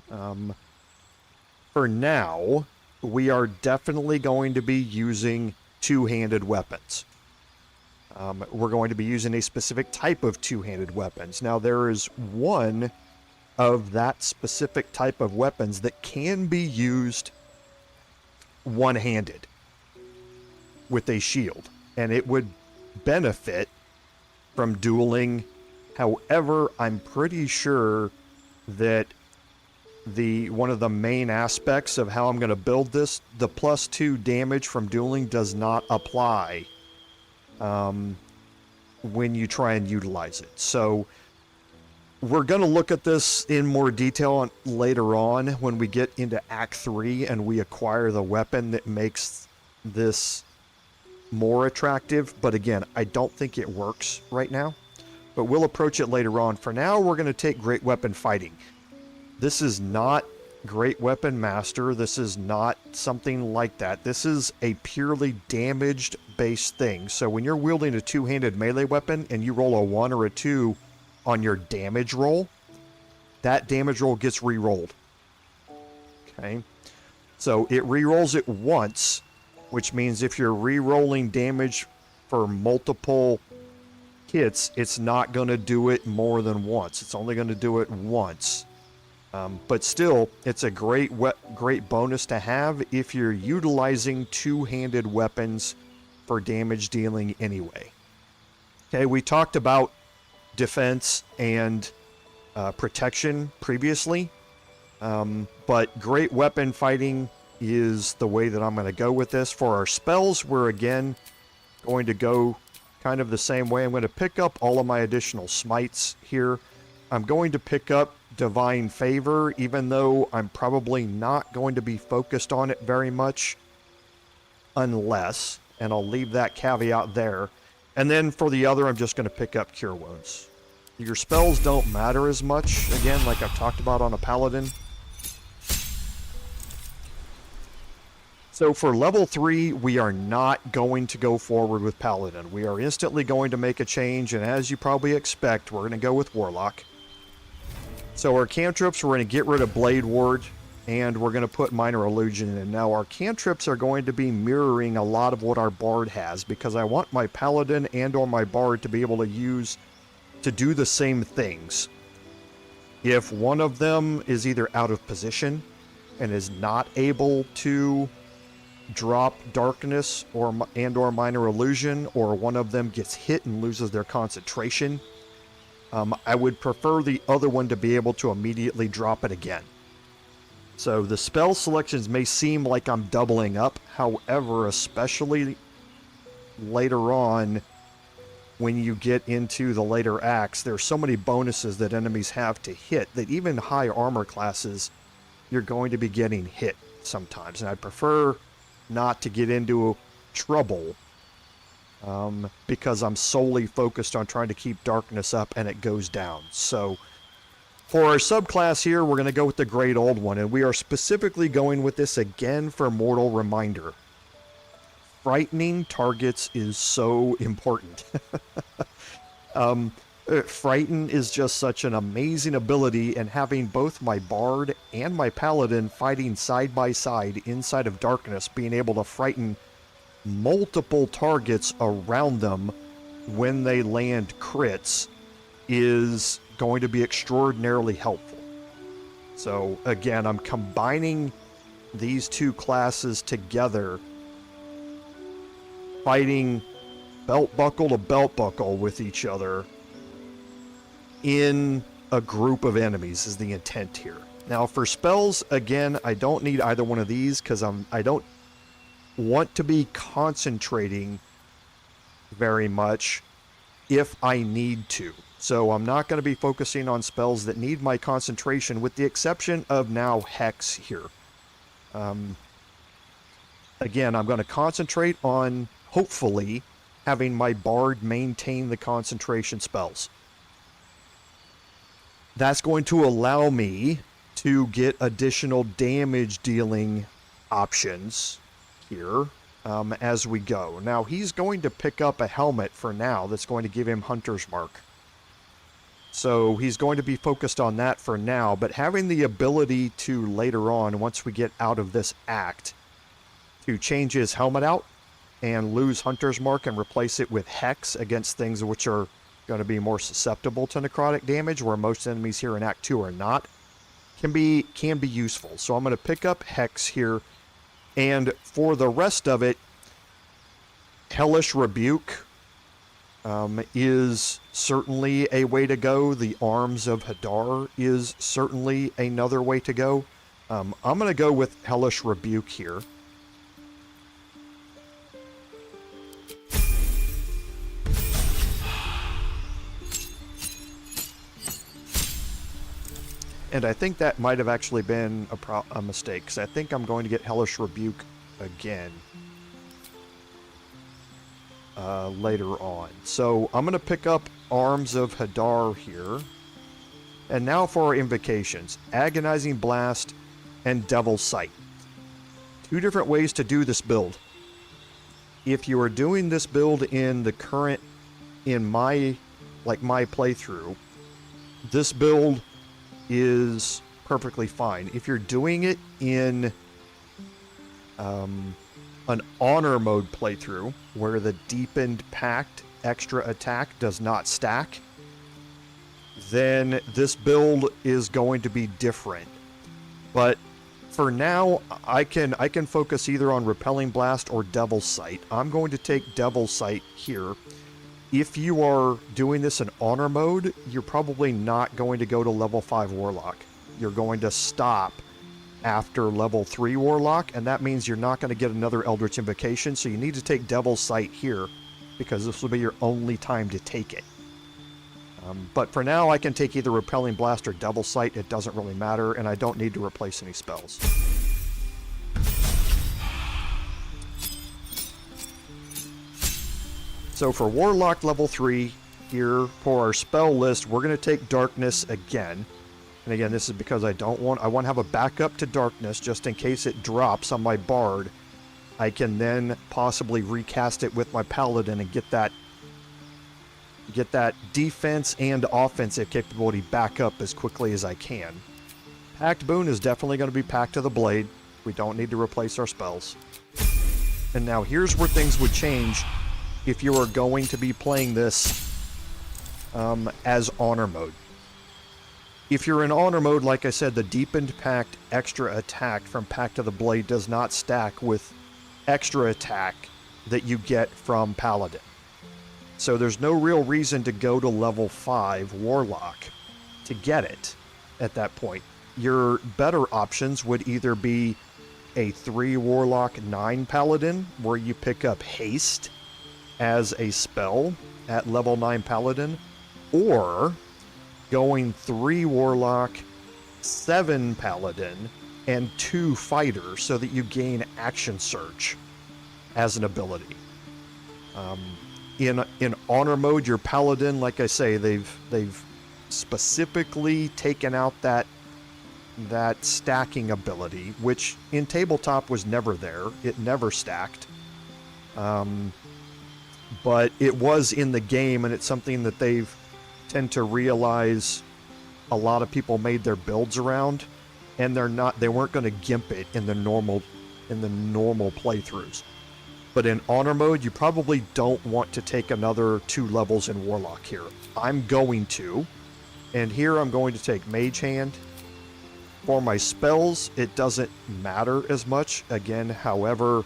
Speaker 1: for now, we are definitely going to be using two-handed weapons. We're going to be using a specific type of two-handed weapons. Now, there is one of that specific type of weapons that can be used one-handed with a shield, and it would benefit from dueling. However, I'm pretty sure that one of the main aspects of how I'm going to build this, the +2 damage from dueling does not apply when you try and utilize it. So we're going to look at this in more detail later on when we get into Act 3 and we acquire the weapon that makes this more attractive. But again, I don't think it works right now, but we'll approach it later on. For now, we're going to take Great Weapon Fighting. This is not Great Weapon Master. This is not something like that. This is a purely damaged based thing. So when you're wielding a two-handed melee weapon and you roll a 1 or a 2 on your damage roll, that damage roll gets re-rolled. Okay, so it re-rolls it once, which means if you're re-rolling damage for multiple hits, it's not going to do it more than once. It's only going to do it once. But still, it's a great bonus to have if you're utilizing two-handed weapons for damage dealing anyway. Okay, we talked about defense and protection previously, but Great Weapon Fighting is the way that I'm going to go with this. For our spells, we're again going to go kind of the same way. I'm going to pick up all of my additional smites here. I'm going to pick up Divine Favor, even though I'm probably not going to be focused on it very much, unless, and I'll leave that caveat there. And then for the other, I'm just going to pick up Cure Wounds. Your spells don't matter as much, again, like I've talked about on a Paladin. So for level 3, we are not going to go forward with Paladin. We are instantly going to make a change, and as you probably expect, we're going to go with Warlock. So our cantrips, we're going to get rid of Blade Ward, and we're going to put Minor Illusion in. Now our cantrips are going to be mirroring a lot of what our Bard has, because I want my Paladin and or my Bard to be able to use to do the same things. If one of them is either out of position and is not able to drop Darkness or Minor Illusion, or one of them gets hit and loses their concentration, I would prefer the other one to be able to immediately drop it again. So the spell selections may seem like I'm doubling up, however, especially later on when you get into the later acts, there's so many bonuses that enemies have to hit that even high armor classes, you're going to be getting hit sometimes. And I'd prefer not to get into trouble because I'm solely focused on trying to keep Darkness up and it goes down. So for our subclass here, we're going to go with the Great Old One, and we are specifically going with this again for Mortal Reminder. Frightening targets is so important. Frighten is just such an amazing ability, and having both my Bard and my Paladin fighting side by side inside of Darkness, being able to frighten multiple targets around them when they land crits is going to be extraordinarily helpful. So again, I'm combining these two classes together, fighting belt buckle to belt buckle with each other in a group of enemies is the intent here. Now for spells, again, I don't need either one of these because I don't want to be concentrating very much if I need to. So I'm not going to be focusing on spells that need my concentration, with the exception of now Hex here. Again, I'm going to concentrate on, hopefully, having my Bard maintain the concentration spells. That's going to allow me to get additional damage dealing options here as we go. Now, he's going to pick up a helmet for now that's going to give him Hunter's Mark. So he's going to be focused on that for now, but having the ability to later on, once we get out of this act, to change his helmet out and lose Hunter's Mark and replace it with Hex against things which are going to be more susceptible to necrotic damage, where most enemies here in Act 2 are not, can be useful. So I'm going to pick up Hex here, and for the rest of it, Hellish Rebuke is certainly a way to go. The Arms of Hadar is certainly another way to go. I'm going to go with Hellish Rebuke here. And I think that might have actually been a mistake, because I think I'm going to get Hellish Rebuke again later on. So I'm going to pick up Arms of Hadar here. And now for our invocations. Agonizing Blast and Devil's Sight. Two different ways to do this build. If you are doing this build in the current, in my playthrough, this build is perfectly fine. If you're doing it in an honor mode playthrough, where the deepened pact extra attack does not stack, then this build is going to be different. But for now, I can focus either on Repelling Blast or Devil's Sight. I'm going to take Devil's Sight here. If you are doing this in honor mode, you're probably not going to go to level 5 Warlock. You're going to stop after level 3 Warlock, and that means you're not going to get another Eldritch Invocation, so you need to take Devil's Sight here, because this will be your only time to take it. But for now, I can take either Repelling Blast or Devil's Sight. It doesn't really matter, and I don't need to replace any spells. So for Warlock level 3, here for our spell list, we're going to take Darkness again. And again, this is because I want to have a backup to Darkness just in case it drops on my Bard. I can then possibly recast it with my Paladin and get that defense and offensive capability back up as quickly as I can. Pact Boon is definitely going to be Pact to the Blade. We don't need to replace our spells. And now here's where things would change if you are going to be playing this as Honor Mode. If you're in Honor Mode, like I said, the Deepened Pact extra attack from Pact to the Blade does not stack with extra attack that you get from Paladin. So there's no real reason to go to level 5 Warlock to get it at that point. Your better options would either be a 3 Warlock 9 Paladin, where you pick up Haste as a spell at level 9 Paladin, or going 3 Warlock 7 Paladin and 2 Fighter so that you gain Action Surge as an ability. In Honor Mode, your Paladin, like I say, they've specifically taken out that stacking ability, which in tabletop was never there. It never stacked. But it was in the game, and it's something that they've tend to realize a lot of people made their builds around, and they weren't going to gimp it in the normal playthroughs. But in Honor Mode, you probably don't want to take another 2 levels in Warlock here. I'm going to, and here I'm going to take Mage Hand. For my spells, it doesn't matter as much. Again, however,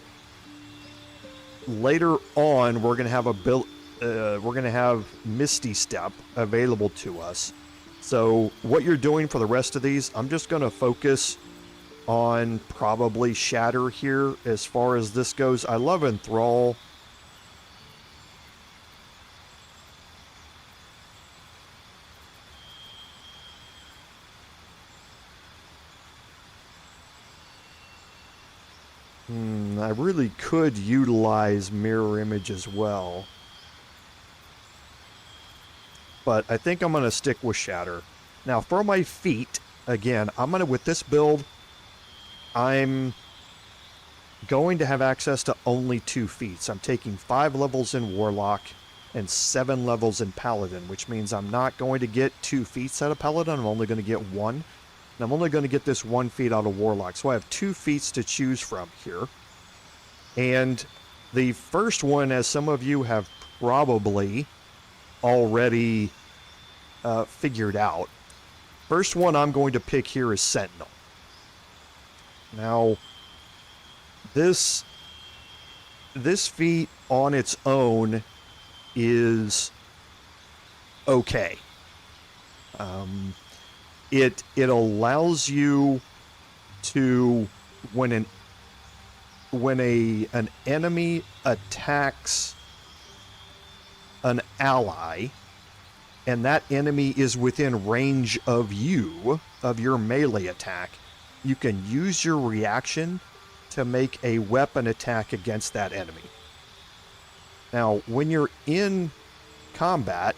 Speaker 1: later on we're going to have Misty Step available to us. So what you're doing for the rest of these, I'm just going to focus on probably Shatter here as far as this goes. I love Enthrall. I really could utilize Mirror Image as well, but I think I'm going to stick with Shatter. Now for my feet, again, with this build, I'm going to have access to only 2 feats. I'm taking 5 levels in Warlock and 7 levels in Paladin, which means I'm not going to get 2 feats out of Paladin. I'm only going to get 1. And I'm only going to get this 1 feat out of Warlock. So I have 2 feats to choose from here. And the first one, as some of you have probably already figured out, first one I'm going to pick here is Sentinel. Now, this feat on its own is okay. It allows you to, when an enemy attacks an ally, and that enemy is within range of your melee attack, you can use your reaction to make a weapon attack against that enemy. Now, when you're in combat,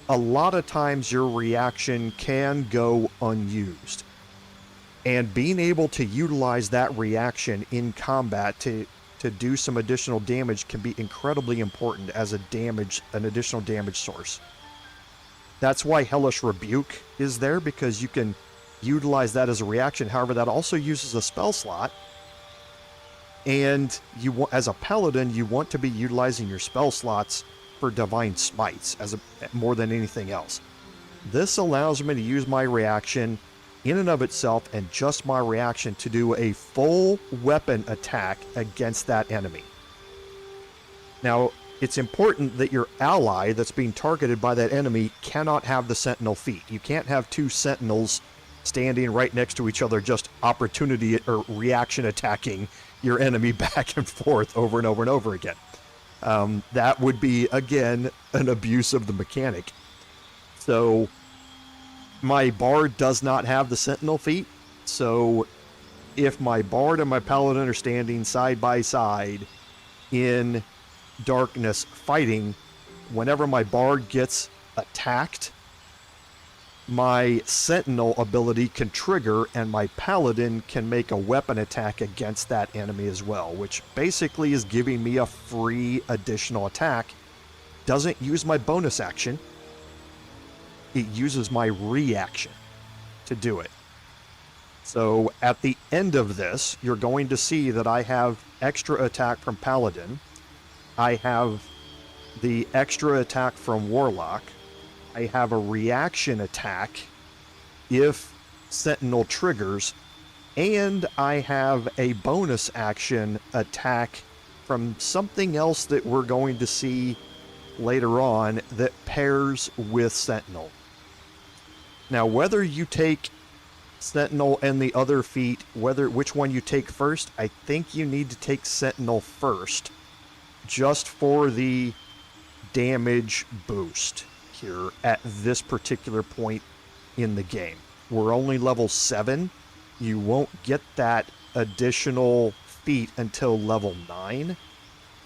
Speaker 1: a lot of times your reaction can go unused. And being able to utilize that reaction in combat to do some additional damage can be incredibly important as an additional damage source. That's why Hellish Rebuke is there, because you can utilize that as a reaction. However, that also uses a spell slot. And as a Paladin, you want to be utilizing your spell slots for Divine Smites more than anything else. This allows me to use my reaction in and of itself, and just my reaction, to do a full weapon attack against that enemy. Now, it's important that your ally that's being targeted by that enemy cannot have the Sentinel feat. You can't have 2 Sentinels standing right next to each other, just opportunity or reaction attacking your enemy back and forth over and over and over again. That would be, again, an abuse of the mechanic. So my Bard does not have the Sentinel feat, so if my Bard and my Paladin are standing side by side in darkness fighting, whenever my Bard gets attacked, my Sentinel ability can trigger and my Paladin can make a weapon attack against that enemy as well, which basically is giving me a free additional attack. Doesn't use my bonus action. It uses my reaction to do it. So at the end of this, you're going to see that I have extra attack from Paladin. I have the extra attack from Warlock. I have a reaction attack if Sentinel triggers, and I have a bonus action attack from something else that we're going to see later on that pairs with Sentinel. Now, whether you take Sentinel and the other feat, which one you take first, I think you need to take Sentinel first, just for the damage boost here at this particular point in the game. We're only level 7. You won't get that additional feat until level 9.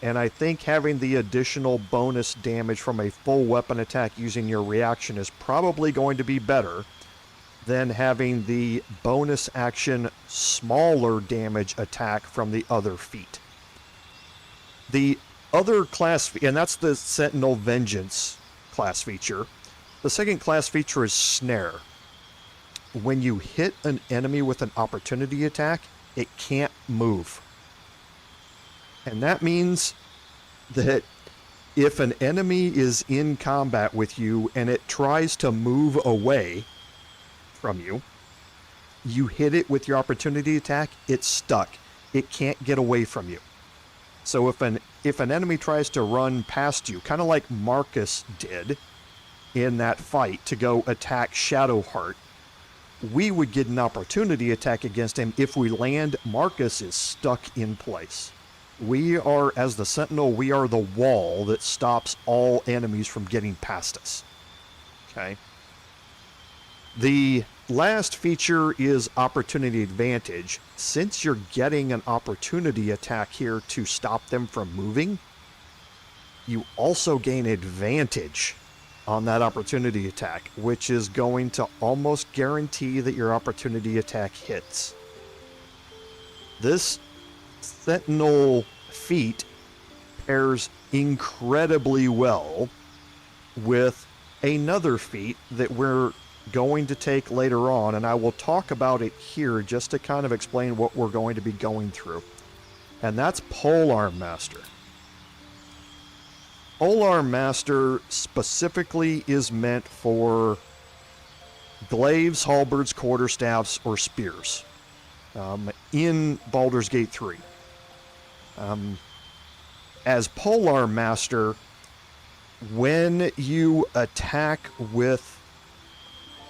Speaker 1: And I think having the additional bonus damage from a full weapon attack using your reaction is probably going to be better than having the bonus action smaller damage attack from the other feat. The other class, and that's the Sentinel Vengeance class feature. The second class feature is Snare. When you hit an enemy with an opportunity attack, it can't move. And that means that if an enemy is in combat with you and it tries to move away from you, you hit it with your opportunity attack, it's stuck. It can't get away from you. So if an enemy tries to run past you, kind of like Marcus did in that fight to go attack Shadowheart, we would get an opportunity attack against him. If we land, Marcus is stuck in place. We are, as the Sentinel, we are the wall that stops all enemies from getting past us. Okay. The last feature is Opportunity Advantage. Since you're getting an opportunity attack here to stop them from moving, you also gain advantage on that opportunity attack, which is going to almost guarantee that your opportunity attack hits. This Sentinel feat pairs incredibly well with another feat that we're going to take later on, and I will talk about it here just to kind of explain what we're going to be going through. And that's Polearm Master. Polearm Master specifically is meant for glaives, halberds, quarterstaffs, or spears in Baldur's Gate 3. As Polearm Master, when you attack with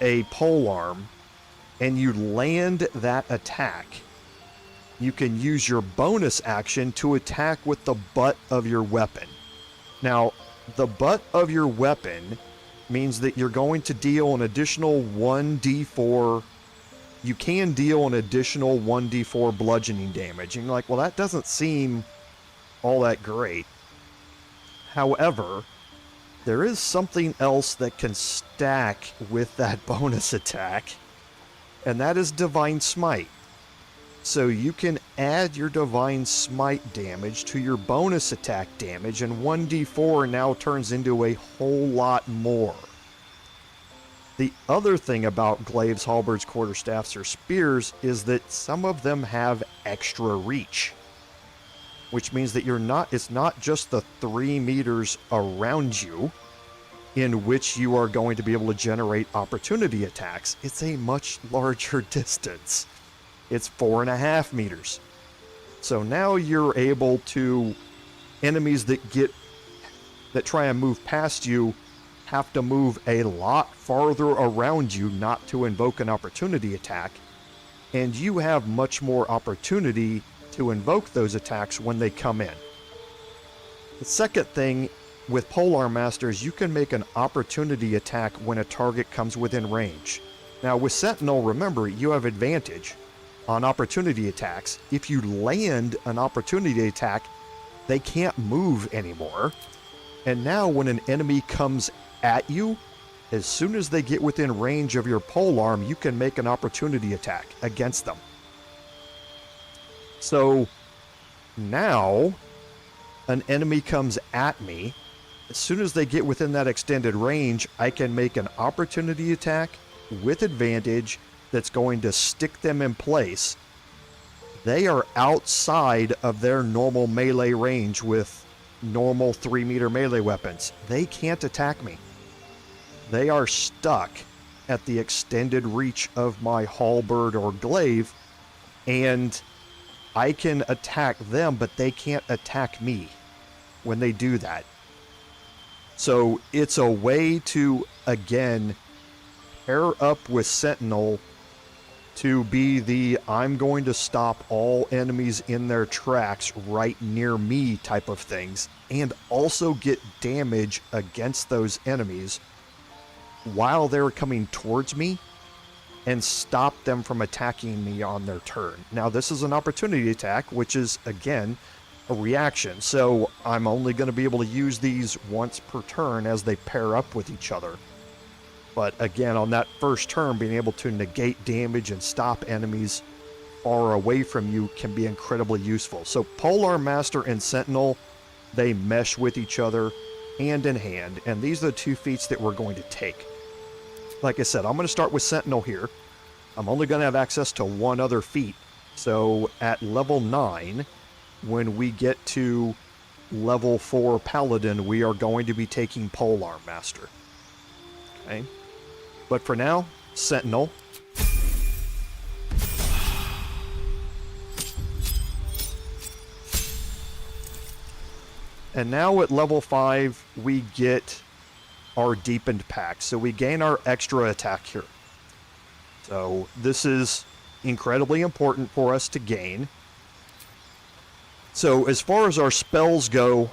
Speaker 1: a polearm and you land that attack, you can use your bonus action to attack with the butt of your weapon. Now, the butt of your weapon means that you're going to deal an additional 1d4. You can deal an additional 1d4 bludgeoning damage. And you're like, well, that doesn't seem all that great. However, there is something else that can stack with that bonus attack, and that is Divine Smite. So you can add your Divine Smite damage to your bonus attack damage, and 1d4 now turns into a whole lot more. The other thing about glaives, halberds, quarterstaffs, or spears is that some of them have extra reach, which means that it's not just the 3 meters around you in which you are going to be able to generate opportunity attacks. It's a much larger distance. It's 4.5 meters. So now you're able to, enemies that try and move past you have to move a lot farther around you not to invoke an opportunity attack, and you have much more opportunity to invoke those attacks when they come in. The second thing with Polearm Masters, you can make an opportunity attack when a target comes within range. Now with Sentinel, remember, you have advantage on opportunity attacks. If you land an opportunity attack, they can't move anymore. And now when an enemy comes at you, as soon as they get within range of your polearm, you can make an opportunity attack against them. So now an enemy comes at me, as soon as they get within that extended range, I can make an opportunity attack with advantage that's going to stick them in place. They are outside of their normal melee range with normal 3-meter melee weapons. They can't attack me. They are stuck at the extended reach of my halberd or glaive, and I can attack them, but they can't attack me when they do that. So it's a way to, again, pair up with Sentinel to be the I'm going to stop all enemies in their tracks right near me type of things, and also get damage against those enemies while they're coming towards me and stop them from attacking me on their turn. Now this is an opportunity attack, which is again a reaction, so I'm only going to be able to use these once per turn as they pair up with each other. But again, on that first turn, being able to negate damage and stop enemies far away from you can be incredibly useful. So Polearm Master and Sentinel, they mesh with each other hand in hand, and these are the two feats that we're going to take. Like I said, I'm going to start with Sentinel here. I'm only going to have access to one other feat. So at level 9, when we get to level 4 Paladin, we are going to be taking Polearm Master. Okay. But for now, Sentinel. And now at level 5, we get our deepened pack. So we gain our extra attack here. So this is incredibly important for us to gain. So as far as our spells go,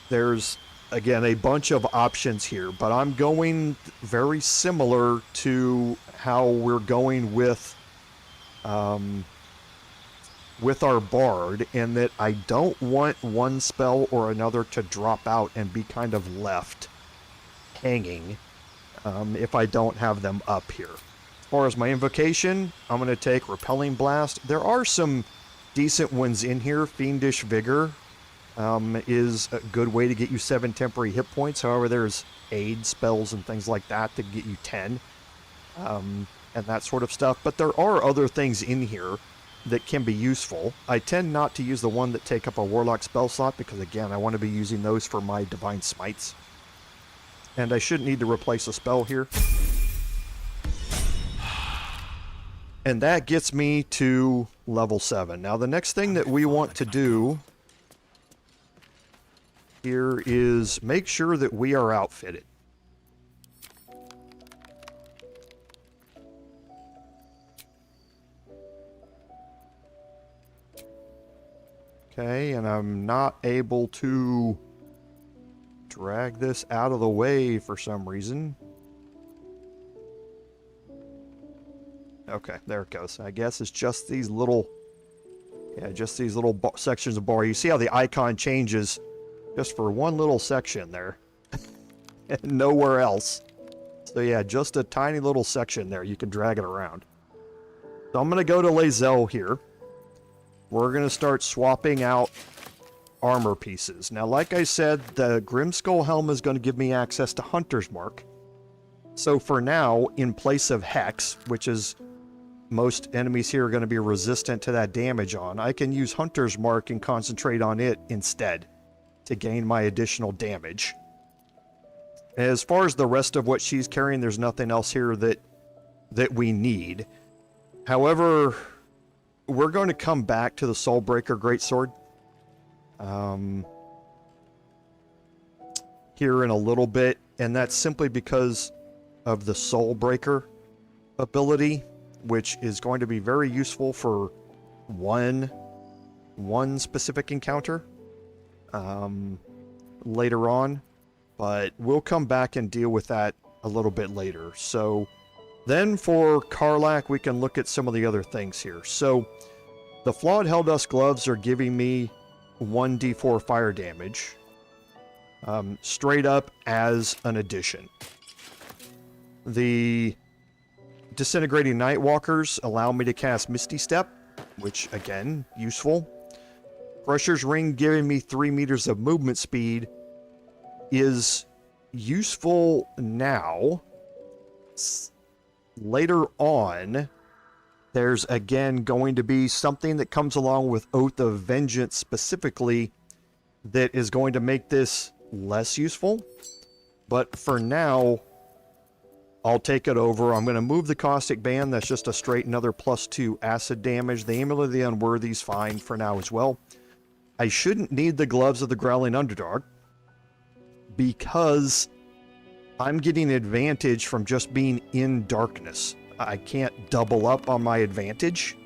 Speaker 1: there's again a bunch of options here, but I'm going very similar to how we're going with our Bard, in that I don't want one spell or another to drop out and be kind of left hanging if I don't have them up here. As far as my invocation, I'm going to take Repelling Blast. There are some decent ones in here. Fiendish Vigor is a good way to get you 7 temporary hit points. However, there's aid spells and things like that to get you 10 and that sort of stuff. But there are other things in here that can be useful. I tend not to use the one that take up a Warlock spell slot because, again, I want to be using those for my Divine Smites. And I shouldn't need to replace a spell here. And that gets me to level 7. Now, the next thing that we want to do here is make sure that we are outfitted. Okay, and I'm not able to drag this out of the way for some reason. Okay, there it goes. I guess it's just these little, just these little sections of bar. You see how the icon changes just for one little section there and nowhere else. So yeah, just a tiny little section there. You can drag it around. So I'm going to go to Lae'zel here. We're going to start swapping out armor pieces. Now, like I said, the Grimskull Helm is going to give me access to Hunter's Mark. So for now, in place of Hex, which is most enemies here are going to be resistant to that damage on, I can use Hunter's Mark and concentrate on it instead to gain my additional damage. As far as the rest of what she's carrying, there's nothing else here that we need. However, we're going to come back to the Soulbreaker Greatsword here in a little bit. and that's simply because of the Soul Breaker ability, which is going to be very useful for one specific encounter later on, but we'll come back and deal with that a little bit later. So then for Karlach, we can look at some of the other things here. So the Flawed Helldust Gloves are giving me 1d4 fire damage, straight up as an addition. The Disintegrating Nightwalkers allow me to cast Misty Step, which, again, useful. Crusher's Ring giving me 3 meters of movement speed is useful now. Later on, there's again going to be something that comes along with Oath of Vengeance specifically that is going to make this less useful. But for now, I'll take it over. I'm going to move the Caustic Band. That's just a straight another +2 acid damage. The Amulet of the Unworthy is fine for now as well. I shouldn't need the Gloves of the Growling Underdark because I'm getting advantage from just being in darkness. I can't double up on my advantage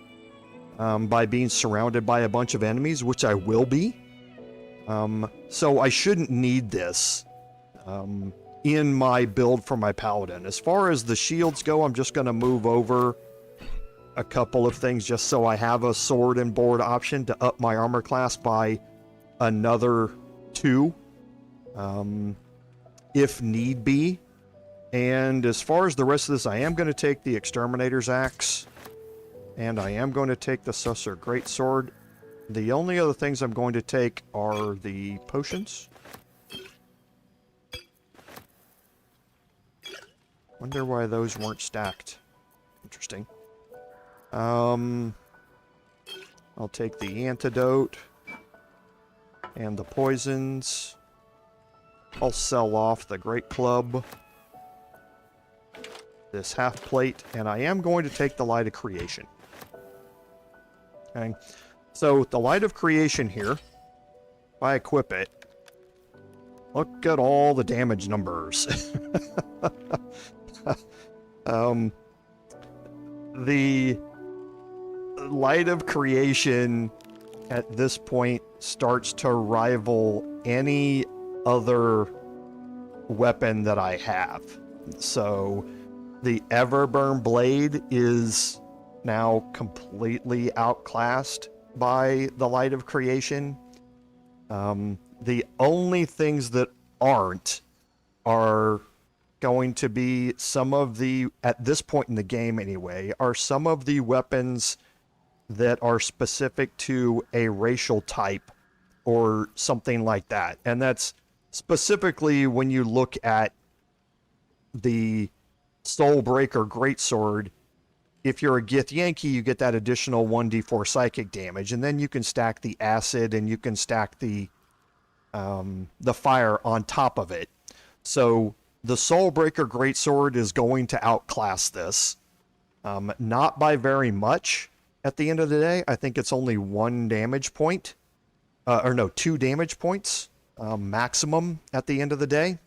Speaker 1: by being surrounded by a bunch of enemies, which I will be. So I shouldn't need this in my build for my Paladin. As far as the shields go, I'm just going to move over a couple of things just so I have a sword and board option to up my armor class by another 2 if need be. And as far as the rest of this, I am going to take the Exterminator's Axe, and I am going to take the Susser Greatsword. The only other things I'm going to take are the potions. Wonder why those weren't stacked. Interesting. I'll take the antidote and the poisons. I'll sell off the Great Club, this half plate, and I am going to take the Light of Creation. Okay, so the Light of Creation here, if I equip it, look at all the damage numbers. The Light of Creation at this point starts to rival any other weapon that I have. So the Everburn Blade is now completely outclassed by the Light of Creation. The only things that aren't are going to be some of the, at this point in the game anyway, are some of the weapons that are specific to a racial type or something like that. And that's specifically when you look at the Soulbreaker Greatsword. If you're a Githyanki, you get that additional 1d4 psychic damage, and then you can stack the acid and you can stack the fire on top of it. So the Soulbreaker Greatsword is going to outclass this, not by very much. At the end of the day, I think it's only 1 damage point, or no, 2 damage points maximum at the end of the day.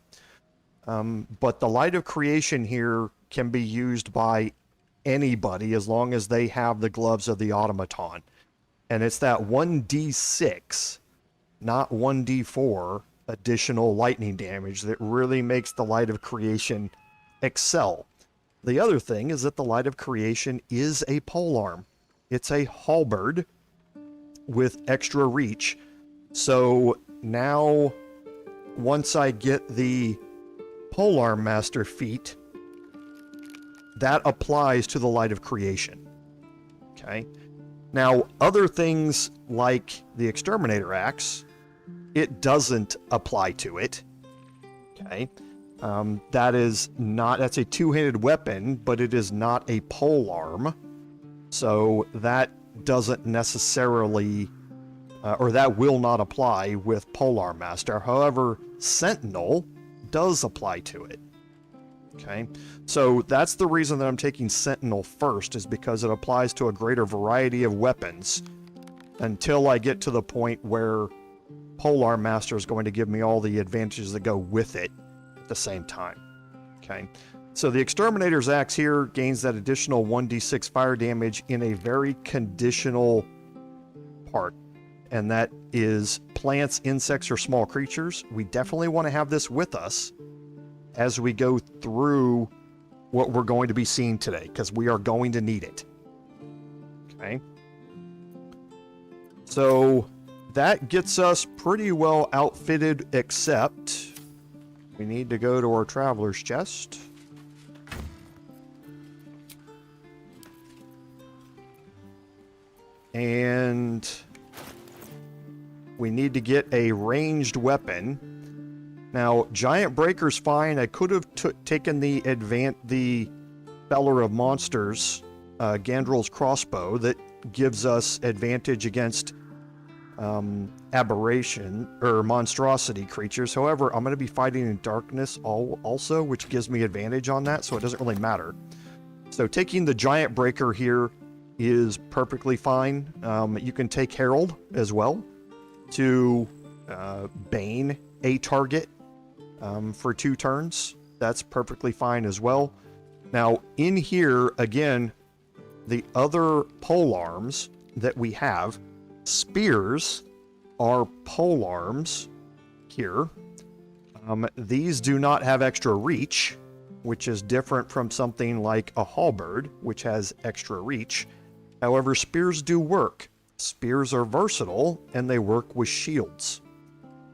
Speaker 1: But the Light of Creation here can be used by anybody as long as they have the Gloves of the Automaton. And it's that 1d6, not 1d4 additional lightning damage that really makes the Light of Creation excel. The other thing is that the Light of Creation is a polearm. It's a halberd with extra reach. So now, once I get the Polearm Master feat, that applies to the Light of Creation. Okay. Now, other things like the Exterminator Axe, it doesn't apply to it. Okay. That's a two-handed weapon, but it is not a polearm. So that doesn't necessarily, or that will not apply with Polearm Master. However, Sentinel does apply to it. Okay, so that's the reason that I'm taking Sentinel first, is because it applies to a greater variety of weapons until I get to the point where Polearm Master is going to give me all the advantages that go with it. at the same time. Okay, so the Exterminator's Axe here gains that additional 1d6 fire damage in a very conditional part, and that is plants, insects, or small creatures. We definitely want to have this with us as we go through what we're going to be seeing today, because we are going to need it. Okay. So that gets us pretty well outfitted, except we need to go to our traveler's chest. And we need to get a ranged weapon. Now, Giant Breaker's fine. I could have taken the Cellar of Monsters, Gandrel's crossbow, that gives us advantage against aberration or monstrosity creatures. However, I'm going to be fighting in darkness also, which gives me advantage on that, so it doesn't really matter. So taking the Giant Breaker here is perfectly fine. You can take Herald as well to bane a target for 2 turns. That's perfectly fine as well. Now, in here, again, the other polearms that we have, spears are polearms here. These do not have extra reach, which is different from something like a halberd, which has extra reach. However, spears do work. Spears are versatile, and they work with shields.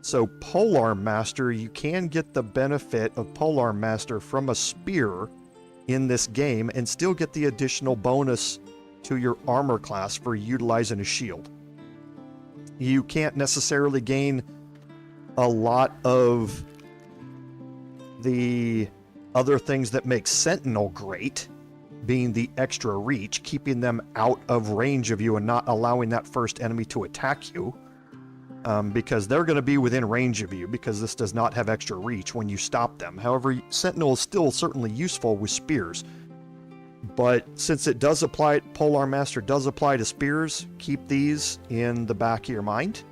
Speaker 1: So Polearm Master, you can get the benefit of Polearm Master from a spear in this game and still get the additional bonus to your armor class for utilizing a shield. You can't necessarily gain a lot of the other things that make Sentinel great, being the extra reach, keeping them out of range of you and not allowing that first enemy to attack you. Because they're going to be within range of you, because this does not have extra reach when you stop them. However, Sentinel is still certainly useful with spears. But since it does apply, Polearm Master does apply to spears, keep these in the back of your mind,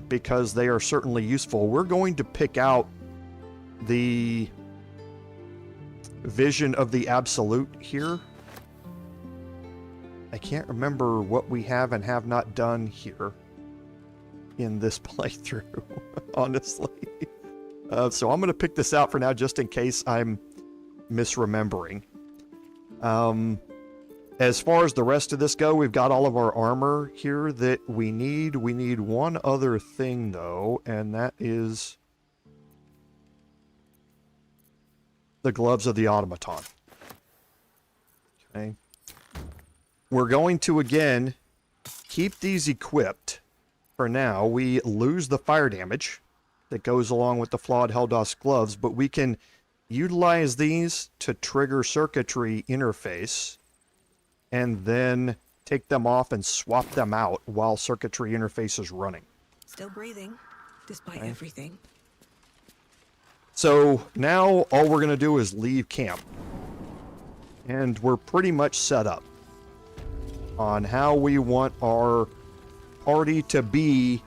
Speaker 1: because they are certainly useful. We're going to pick out the Vision of the Absolute here. I can't remember what we have and have not done here in this playthrough, honestly. So I'm going to pick this out for now, just in case I'm misremembering. As far as the rest of this go, we've got all of our armor here that we need. We need one other thing, though, and that is the gloves of the automaton. Okay. We're going to, again, keep these equipped. For now, we lose the fire damage that goes along with the flawed Helldos gloves, but we can utilize these to trigger circuitry interface and then take them off and swap them out while circuitry interface is running.
Speaker 9: Still breathing, despite everything.
Speaker 1: So now all we're going to do is leave camp. And we're pretty much set up on how we want our party to be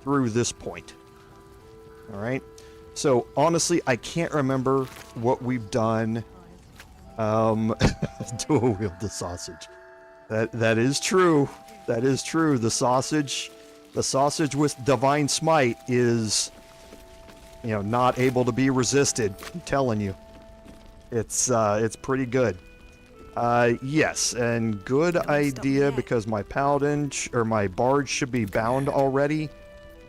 Speaker 1: through this point. All right. So honestly, I can't remember what we've done. Dual wield the sausage. That is true. That is true. The sausage with divine smite is, not able to be resisted. I'm telling you, it's pretty good. Yes, and good idea, because my paladin or my bard should be bound already.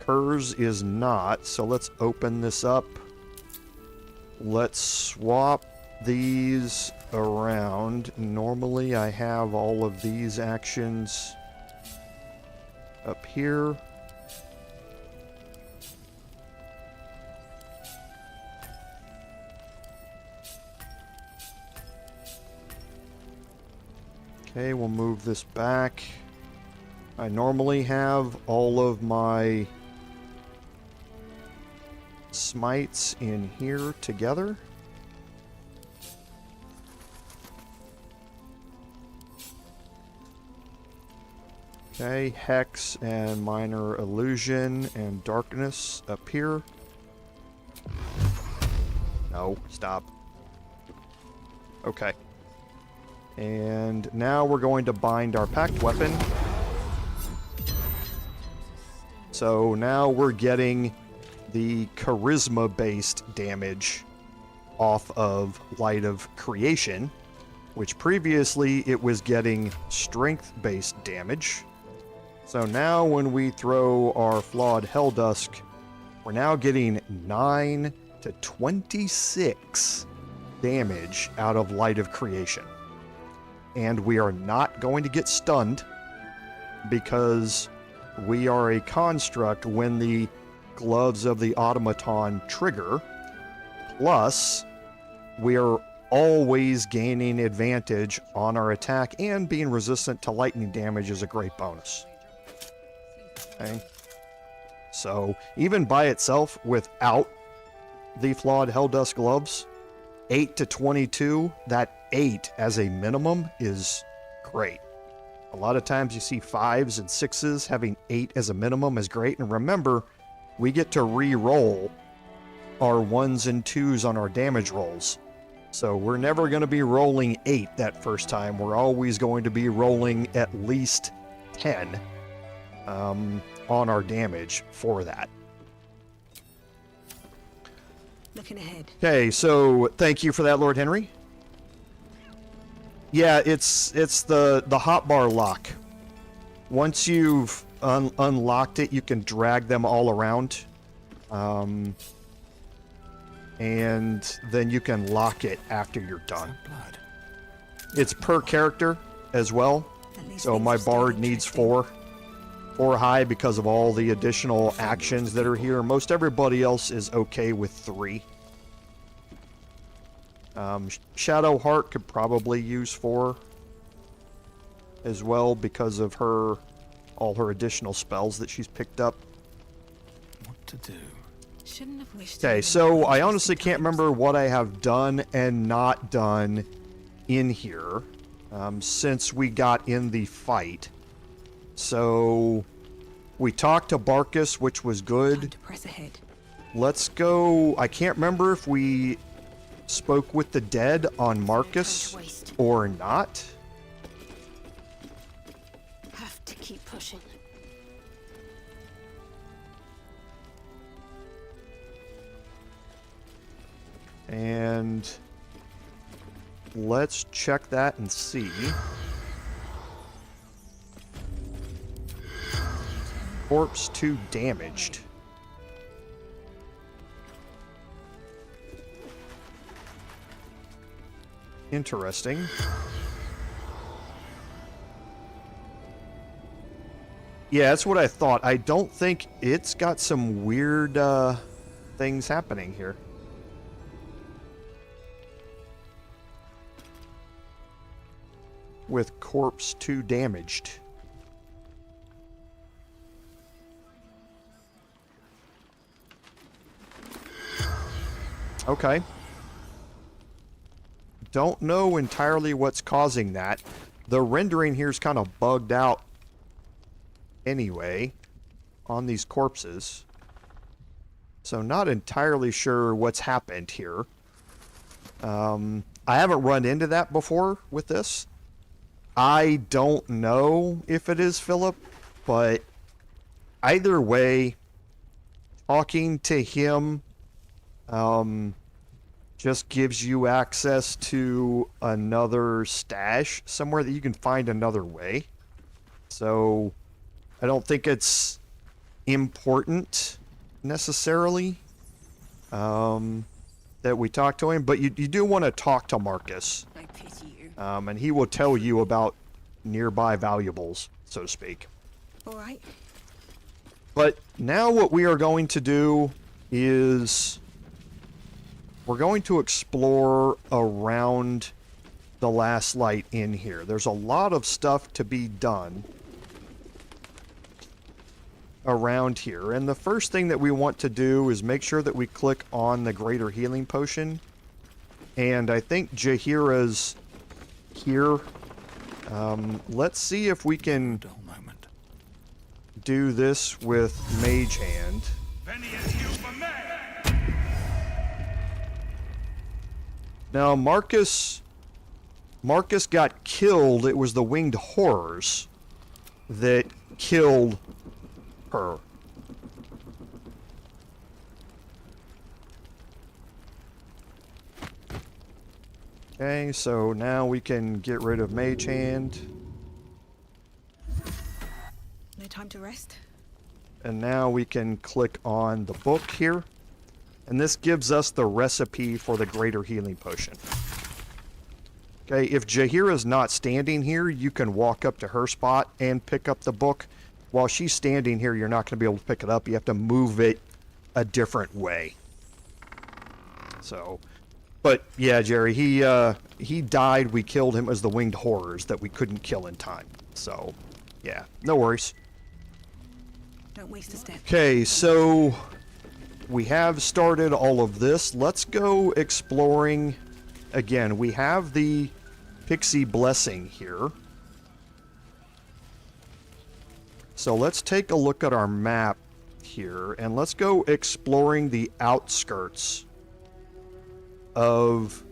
Speaker 1: Hers is not, so let's open this up. Let's swap these around. Normally I have all of these actions up here. Okay, we'll move this back. I normally have all of my smites in here together. Okay, Hex and Minor Illusion and Darkness up here. No, stop. Okay. And now we're going to bind our packed weapon. So now we're getting the charisma-based damage off of Light of Creation, which previously it was getting strength-based damage. So now when we throw our Flawed Helldusk, we're now getting 9 to 26 damage out of Light of Creation. And we are not going to get stunned because we are a construct when the Gloves of the Automaton trigger. Plus, we are always gaining advantage on our attack, and being resistant to lightning damage is a great bonus. Okay. So, even by itself, without the Flawed Helldusk gloves, 8 to 22, that 8 as a minimum is great. A lot of times you see 5s and 6s, having 8 as a minimum is great. And remember, we get to re-roll our 1s and 2s on our damage rolls. So we're never going to be rolling 8 that first time. We're always going to be rolling at least 10 on our damage for that.
Speaker 9: Looking ahead.
Speaker 1: Okay, so thank you for that, Lord Henry. Yeah, it's the hotbar lock. Once you've unlocked it, you can drag them all around. And then you can lock it after you're done. It's per character as well. So my bard needs 4 high because of all the additional actions that are here. Most everybody else is okay with 3. Shadowheart could probably use 4 as well because of all her additional spells that she's picked up.
Speaker 8: What to do?
Speaker 9: Shouldn't have wished.
Speaker 1: Okay, so I honestly can't remember what I have done and not done in here since we got in the fight. So we talked to Barcus, which was good.
Speaker 9: Time to press ahead.
Speaker 1: Let's go. I can't remember if we spoke with the dead on Marcus or not.
Speaker 9: Have to keep pushing.
Speaker 1: And let's check that and see. Corpse 2 damaged. Interesting. Yeah, that's what I thought. I don't think it's got some weird things happening here. With Corpse 2 damaged. Okay. Don't know entirely what's causing that. The rendering here is kind of bugged out anyway on these corpses. So not entirely sure what's happened here. I haven't run into that before with this. I don't know if it is Philip, but either way, talking to him just gives you access to another stash somewhere that you can find another way. So I don't think it's important necessarily that we talk to him, but you do want to talk to Marcus.
Speaker 9: I pity you.
Speaker 1: And he will tell you about nearby valuables, so to speak.
Speaker 9: All right.
Speaker 1: But now what we are going to do is we're going to explore around the last light in here. There's a lot of stuff to be done around here. And the first thing that we want to do is make sure that we click on the Greater Healing Potion. And I think Jaheira's here. Let's see if we can do this with Mage Hand. Now, Marcus got killed. It was the winged horrors that killed her. Okay, so now we can get rid of Mage Hand.
Speaker 9: No time to rest.
Speaker 1: And now we can click on the book here. And this gives us the recipe for the Greater Healing Potion. Okay, if Jaheira's not standing here, you can walk up to her spot and pick up the book. While she's standing here, you're not going to be able to pick it up. You have to move it a different way. So, but yeah, Jerry, he died. We killed him as the winged horrors that we couldn't kill in time. So, yeah, no worries.
Speaker 9: Don't waste a step.
Speaker 1: Okay, so we have started all of this. Let's go exploring. Again, we have the Pixie Blessing here. So let's take a look at our map here, and let's go exploring the outskirts of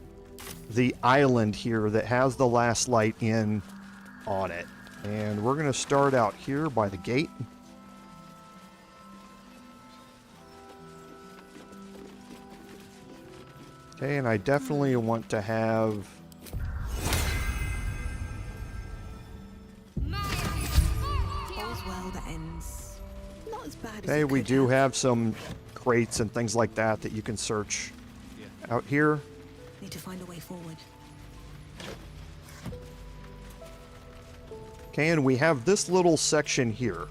Speaker 1: the island here that has the Last Light Inn on it. And we're going to start out here by the gate. Okay, and I definitely want to have...
Speaker 9: All's well that ends. Not as bad as
Speaker 1: Okay,
Speaker 9: it
Speaker 1: we
Speaker 9: could
Speaker 1: do
Speaker 9: have.
Speaker 1: have some crates and things like that that you can search out here.
Speaker 9: Need to find a way forward.
Speaker 1: Okay, and we have this little section here.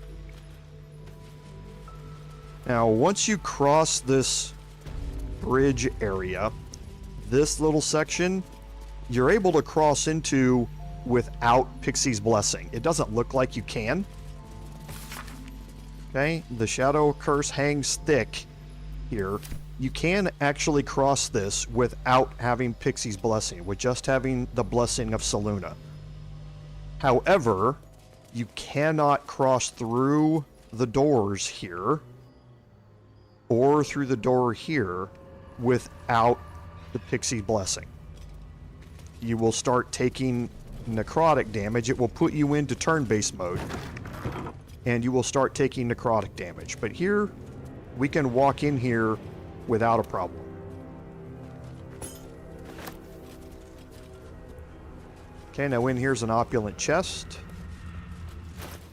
Speaker 1: Now, once you cross this bridge area, this little section, you're able to cross into without Pixie's Blessing. It doesn't look like you can. Okay, the Shadow Curse hangs thick here. You can actually cross this without having Pixie's Blessing, with just having the Blessing of Selûne. However, you cannot cross through the doors here or through the door here without the Pixie Blessing. You will start taking necrotic damage. It will put you into turn-based mode, and you will start taking necrotic damage. But here, we can walk in here without a problem. Okay, now in here's an opulent chest.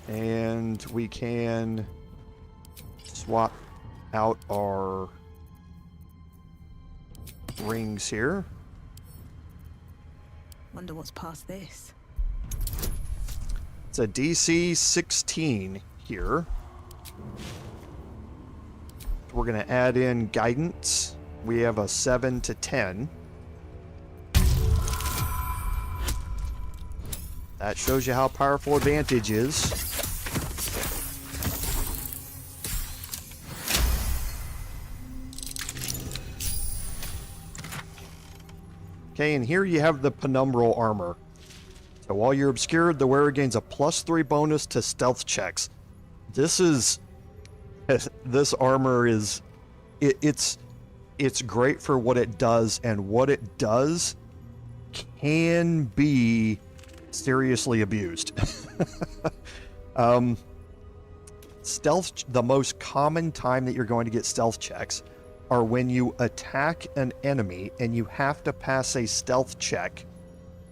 Speaker 1: And we can swap out our rings here.
Speaker 9: Wonder what's past this.
Speaker 1: It's a DC 16 here. We're going to add in guidance. We have a 7 to 10. That shows you how powerful advantage is. Okay, and here you have the penumbral armor. So while you're obscured, the wearer gains a +3 bonus to stealth checks. This armor is, it's great for what it does, and what it does can be seriously abused. Stealth, the most common time that you're going to get stealth checks are when you attack an enemy and you have to pass a stealth check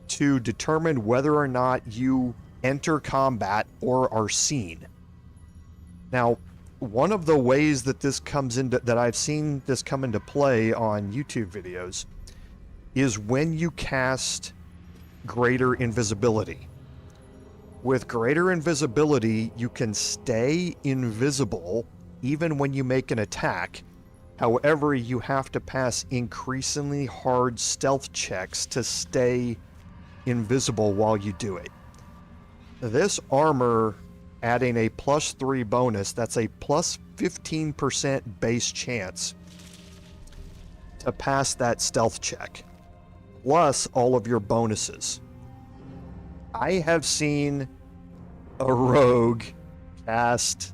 Speaker 1: to determine whether or not you enter combat or are seen. Now, one of the ways that this comes into, that I've seen this come into play on YouTube videos, is when you cast Greater Invisibility. With Greater Invisibility, you can stay invisible even when you make an attack. However, you have to pass increasingly hard stealth checks to stay invisible while you do it. This armor, adding a +3 bonus, that's a +15% base chance to pass that stealth check, plus all of your bonuses. I have seen a rogue cast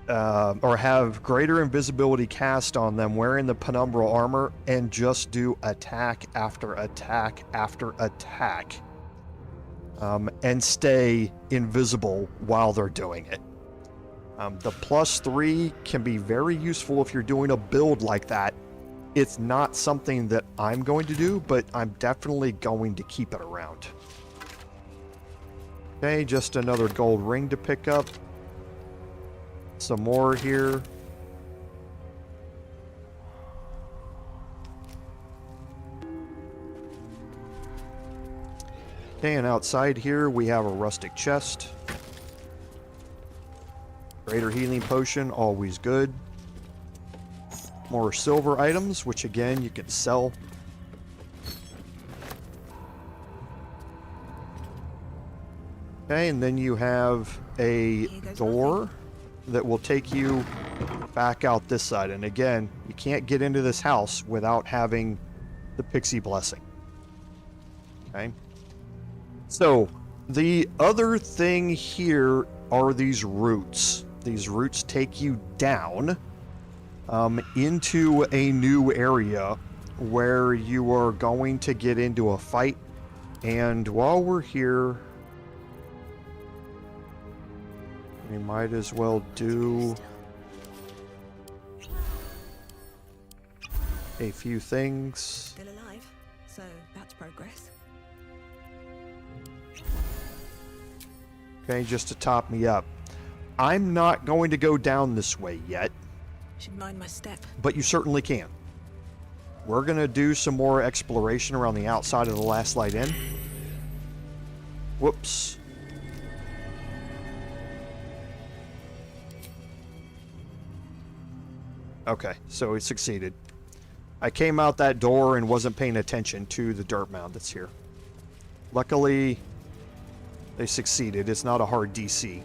Speaker 1: or have greater invisibility cast on them wearing the penumbral armor and just do attack after attack after attack. And stay invisible while they're doing it. The +3 can be very useful if you're doing a build like that. It's not something that I'm going to do, but I'm definitely going to keep it around. Okay, just another gold ring to pick up. Some more here. Okay, and outside here we have a rustic chest. Greater healing potion, always good. More silver items, which again you can sell. Okay, and then you have a door that will take you back out this side. And again, you can't get into this house without having the pixie blessing. Okay. So, the other thing here are these roots. These roots take you down into a new area where you are going to get into a fight. And while we're here, we might as well do a few things.
Speaker 9: Still alive, so that's progress.
Speaker 1: Okay, just to top me up. I'm not going to go down this way yet.
Speaker 9: Should mind my step.
Speaker 1: But you certainly can. We're going to do some more exploration around the outside of the Last Light Inn. Whoops. Okay, so we succeeded. I came out that door and wasn't paying attention to the dirt mound that's here. Luckily, they succeeded. It's not a hard DC.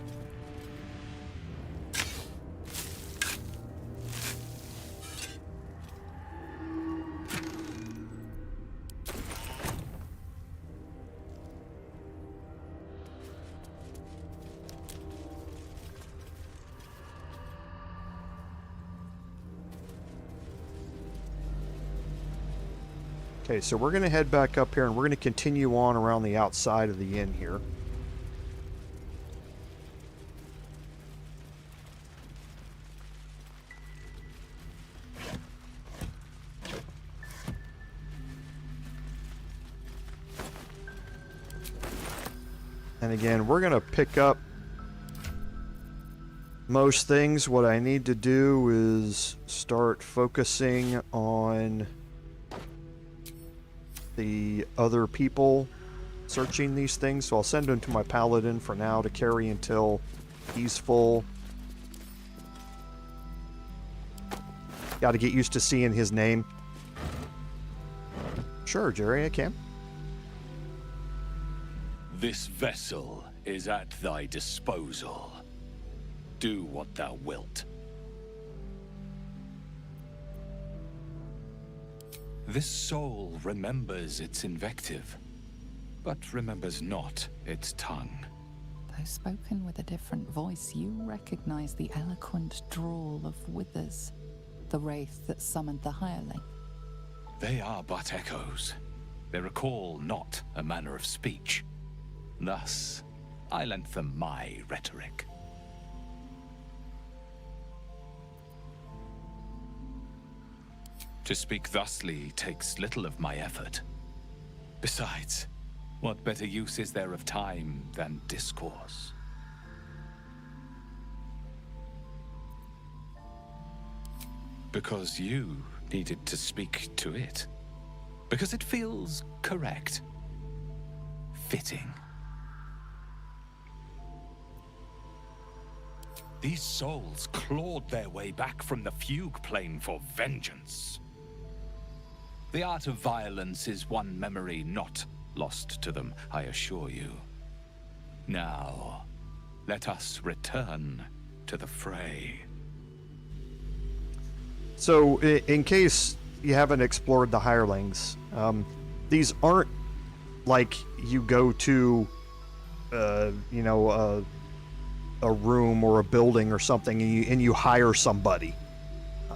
Speaker 1: Okay, so we're going to head back up here and we're going to continue on around the outside of the inn here. And again, we're going to pick up most things. What I need to do is start focusing on the other people searching these things. So I'll send them to my Paladin for now to carry until he's full. Got to get used to seeing his name. Sure, Jerry, I can.
Speaker 10: This vessel is at thy disposal. Do what thou wilt. This soul remembers its invective, but remembers not its tongue.
Speaker 2: Though spoken with a different voice, you recognize the eloquent drawl of Withers, the wraith that summoned the Hireling.
Speaker 10: They are but echoes. They recall not a manner of speech. Thus, I lent them my rhetoric. To speak thusly takes little of my effort. Besides, what better use is there of time than discourse? Because you needed to speak to it. Because it feels correct. Fitting. These souls clawed their way back from the fugue plane for vengeance. The art of violence is one memory not lost to them, I assure you. Now, let us return to the fray.
Speaker 1: So, in case you haven't explored the Hirelings, these aren't like you go to, a room or a building or something, and you hire somebody,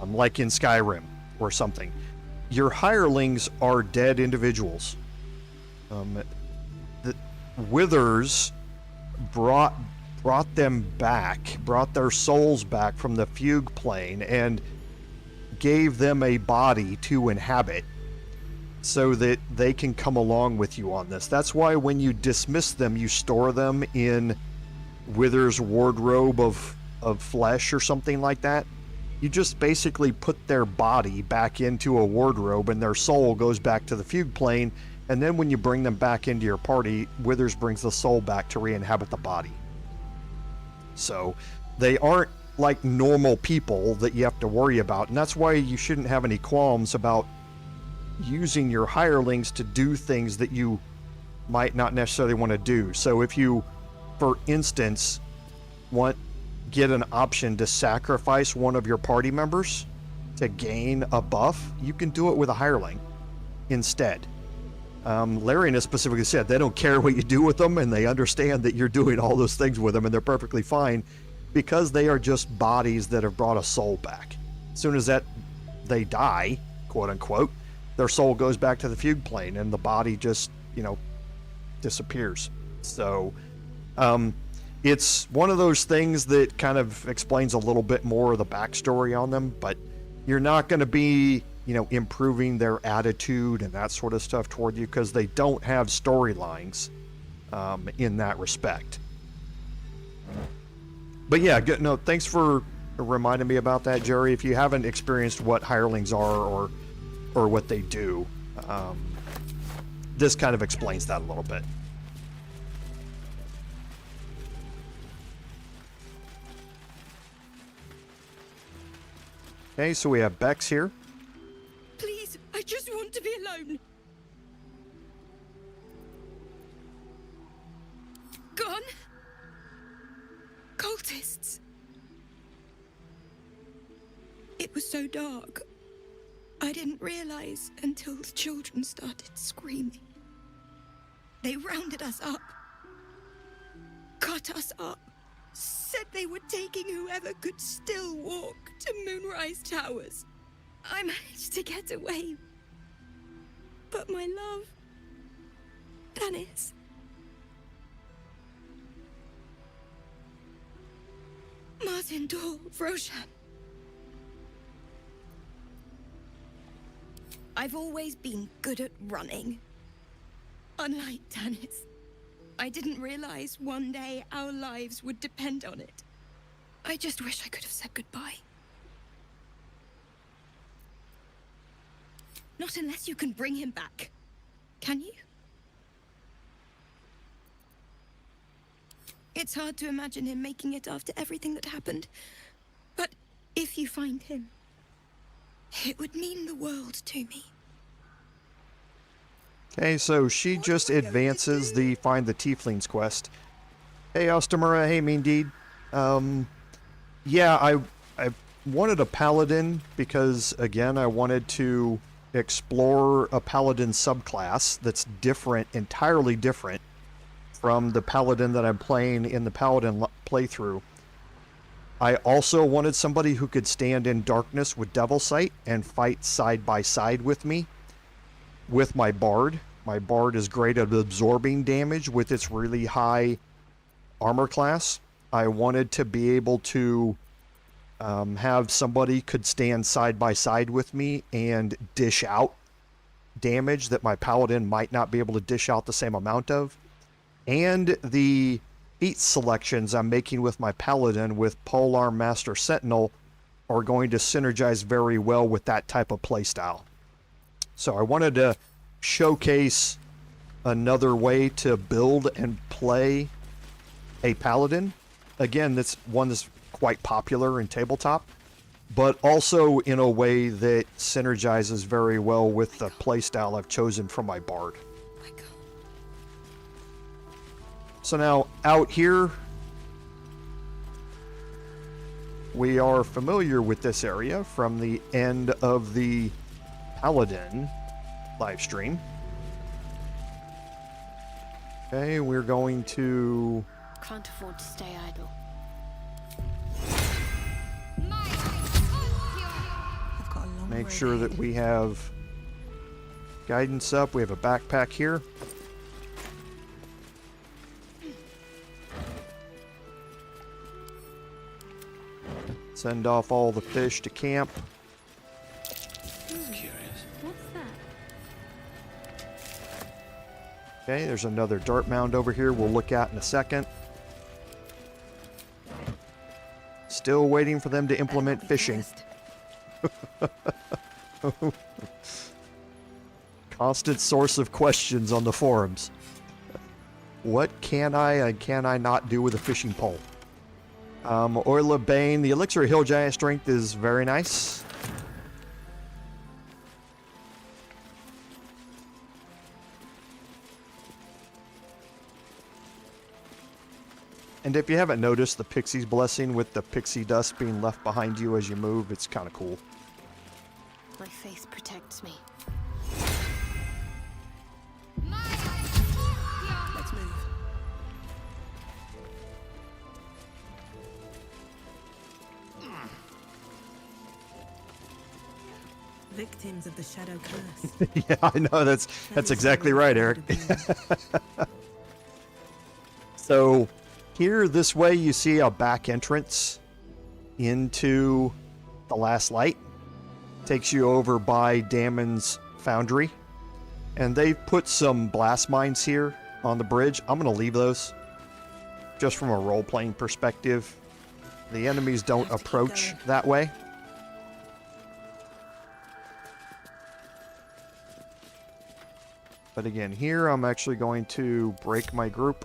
Speaker 1: like in Skyrim or something. Your hirelings are dead individuals. The Withers brought them back, brought their souls back from the fugue plane, and gave them a body to inhabit so that they can come along with you on this. That's why when you dismiss them, you store them in Wither's wardrobe of flesh or something like that. You just basically put their body back into a wardrobe and their soul goes back to the fugue plane, and then when you bring them back into your party, Withers brings the soul back to re-inhabit the body. So they aren't like normal people that you have to worry about, and that's why you shouldn't have any qualms about using your hirelings to do things that you might not necessarily want to do. So if you, for instance, get an option to sacrifice one of your party members to gain a buff, you can do it with a hireling instead. Larian has specifically said they don't care what you do with them, and they understand that you're doing all those things with them, and they're perfectly fine because they are just bodies that have brought a soul back. As soon as they die, quote unquote, their soul goes back to the fugue plane and the body just, disappears. So it's one of those things that kind of explains a little bit more of the backstory on them, but you're not going to be improving their attitude and that sort of stuff toward you because they don't have storylines in that respect. But yeah, good. No, thanks for reminding me about that, Jerry. If you haven't experienced what hirelings are or what they do, this kind of explains that a little bit. Okay, so we have Bex here.
Speaker 7: Please, I just want to be alone. Gone? Cultists. It was so dark. I didn't realize until the children started screaming. They rounded us up. Cut us up. Said they were taking whoever could still walk to Moonrise Towers. I managed to get away. But my love, Dennis. Martin Dor, Roshan. I've always been good at running. Unlike Dennis, I didn't realize one day our lives would depend on it. I just wish I could have said goodbye. Not unless you can bring him back. Can you? It's hard to imagine him making it after everything that happened. But if you find him, it would mean the world to me.
Speaker 1: Okay, so she just advances the Find the Tieflings quest. Hey, Ostamura. Hey, Mean Deed. Yeah, I wanted a Paladin because, again, I wanted to explore a Paladin subclass that's different, entirely different from the Paladin that I'm playing in the Paladin playthrough. I also wanted somebody who could stand in darkness with Devil Sight and fight side by side with me with my Bard. My Bard is great at absorbing damage with its really high armor class. I wanted to be able to have somebody could stand side by side with me and dish out damage that my Paladin might not be able to dish out the same amount of. And the feat selections I'm making with my Paladin with Polearm Master Sentinel are going to synergize very well with that type of playstyle. So I wanted to showcase another way to build and play a Paladin. Again, that's one that's quite popular in tabletop, but also in a way that synergizes very well with the playstyle I've chosen for my Bard. So now, out here, we are familiar with this area from the end of the Paladin live stream. Okay, we're going to...
Speaker 11: Can't afford to stay idle.
Speaker 1: Make sure that we have guidance up. We have a backpack here. Send off all the fish to camp.
Speaker 3: Curious.
Speaker 5: What's that?
Speaker 1: Okay, there's another dirt mound over here we'll look at in a second. Still waiting for them to implement fishing. Constant source of questions on the forums. What can I and can I not do with a fishing pole? Oil of Bane, the Elixir of Hill Giant Strength is very nice. And if you haven't noticed the Pixie's Blessing with the pixie dust being left behind you as you move, it's kind of cool.
Speaker 5: My faith protects me.
Speaker 9: Let's move. Victims of the shadow curse.
Speaker 1: Yeah, I know, that's exactly right, Eric. So here, this way, you see a back entrance into the Last Light. Takes you over by Damon's Foundry. And they've put some blast mines here on the bridge. I'm going to leave those. Just from a role-playing perspective. The enemies don't approach that way. But again, here I'm actually going to break my group.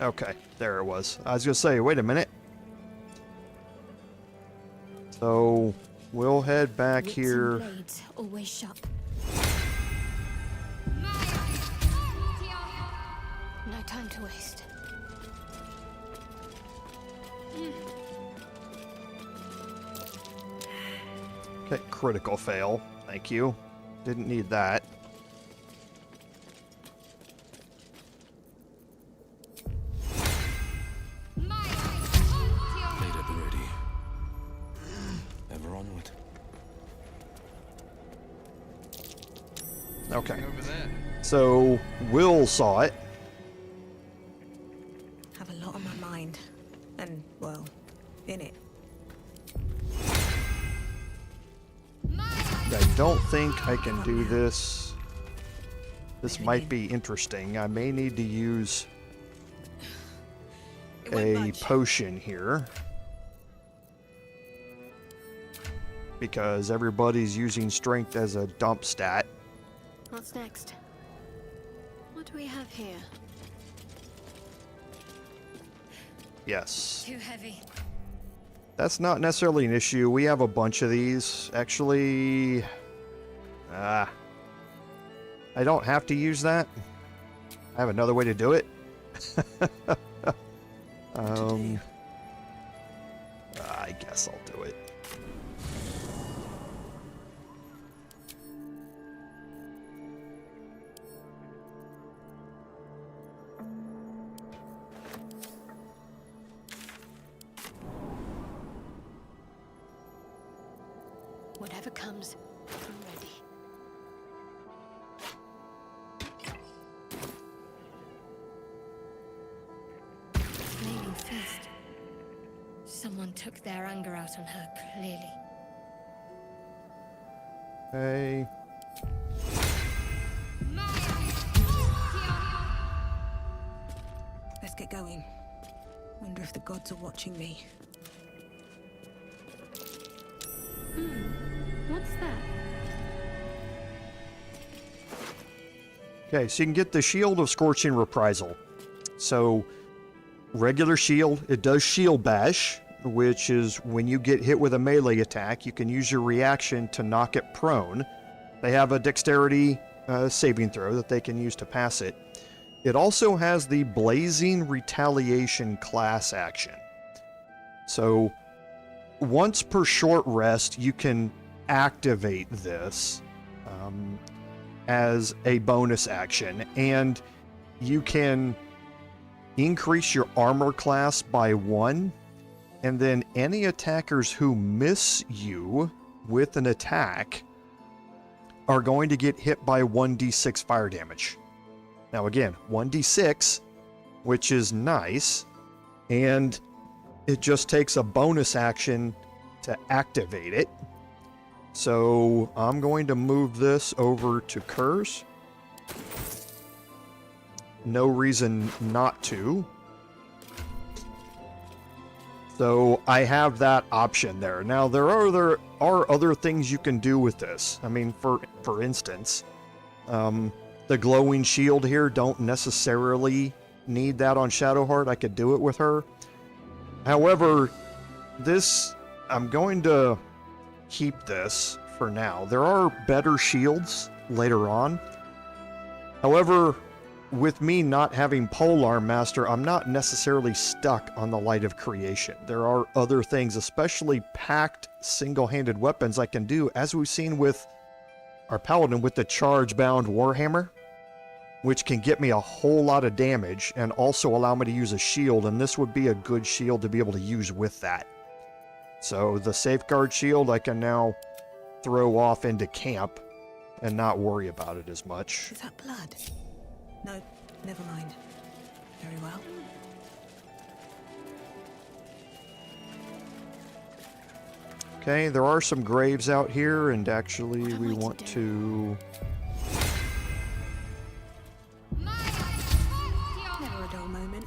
Speaker 1: Okay, there it was. I was going to say, wait a minute. So, we'll head back
Speaker 5: Wits
Speaker 1: here.
Speaker 5: and blades always sharp. No time to waste.
Speaker 1: Okay, critical fail. Thank you. Didn't need that.
Speaker 11: Made up already. Ever onward.
Speaker 1: Okay. So, Will saw it.
Speaker 9: Have a lot on my mind. And, well, in it.
Speaker 1: I don't think I can do this. This might be interesting. I may need to use a potion here. Because everybody's using strength as a dump stat.
Speaker 5: What's next? What do we have here?
Speaker 1: Yes.
Speaker 5: Too heavy.
Speaker 1: That's not necessarily an issue. We have a bunch of these. Actually, I don't have to use that. I have another way to do it. I guess I'll do it.
Speaker 5: Whatever comes, I'm ready. Flaming fist. Someone took their anger out on her, clearly.
Speaker 1: Hey.
Speaker 9: Let's get going. Wonder if the gods are watching me.
Speaker 5: What's that?
Speaker 1: Okay, so you can get the Shield of Scorching Reprisal. So, regular shield, it does shield bash, which is when you get hit with a melee attack, you can use your reaction to knock it prone. They have a dexterity saving throw that they can use to pass it. It also has the Blazing Retaliation class action. So, once per short rest, you can activate this as a bonus action, and you can increase your armor class by 1, and then any attackers who miss you with an attack are going to get hit by 1d6 fire damage. Now again, 1d6, which is nice, and it just takes a bonus action to activate it. So I'm going to move this over to Curse. No reason not to. So I have that option there. Now there are other things you can do with this. I mean, for instance, the glowing shield here, don't necessarily need that on Shadowheart. I could do it with her. However, this, I'm going to keep this for now. There are better shields later on. However, with me not having Polearm Master, I'm not necessarily stuck on the Light of Creation. There are other things, especially packed single-handed weapons I can do, as we've seen with our Paladin with the Charge-Bound Warhammer, which can get me a whole lot of damage and also allow me to use a shield, and this would be a good shield to be able to use with that. So the Safeguard Shield I can now throw off into camp and not worry about it as much.
Speaker 9: Is that blood? No, never mind. Very well.
Speaker 1: Okay, there are some graves out here, and actually we want to...
Speaker 9: Never a dull moment.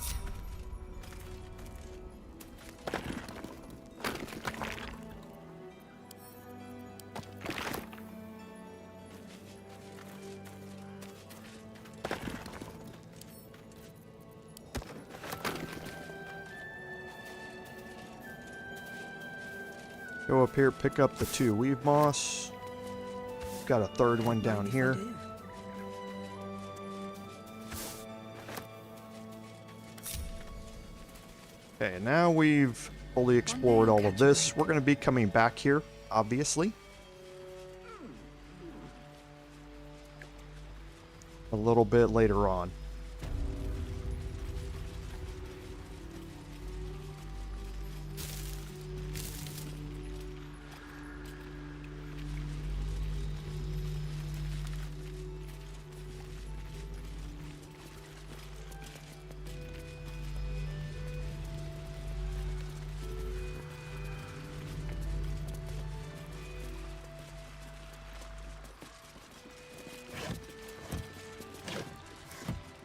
Speaker 1: Go up here, pick up the 2 weave moss. Got a third one down here. Okay, now we've fully explored all of this. We're going to be coming back here, obviously. A little bit later on.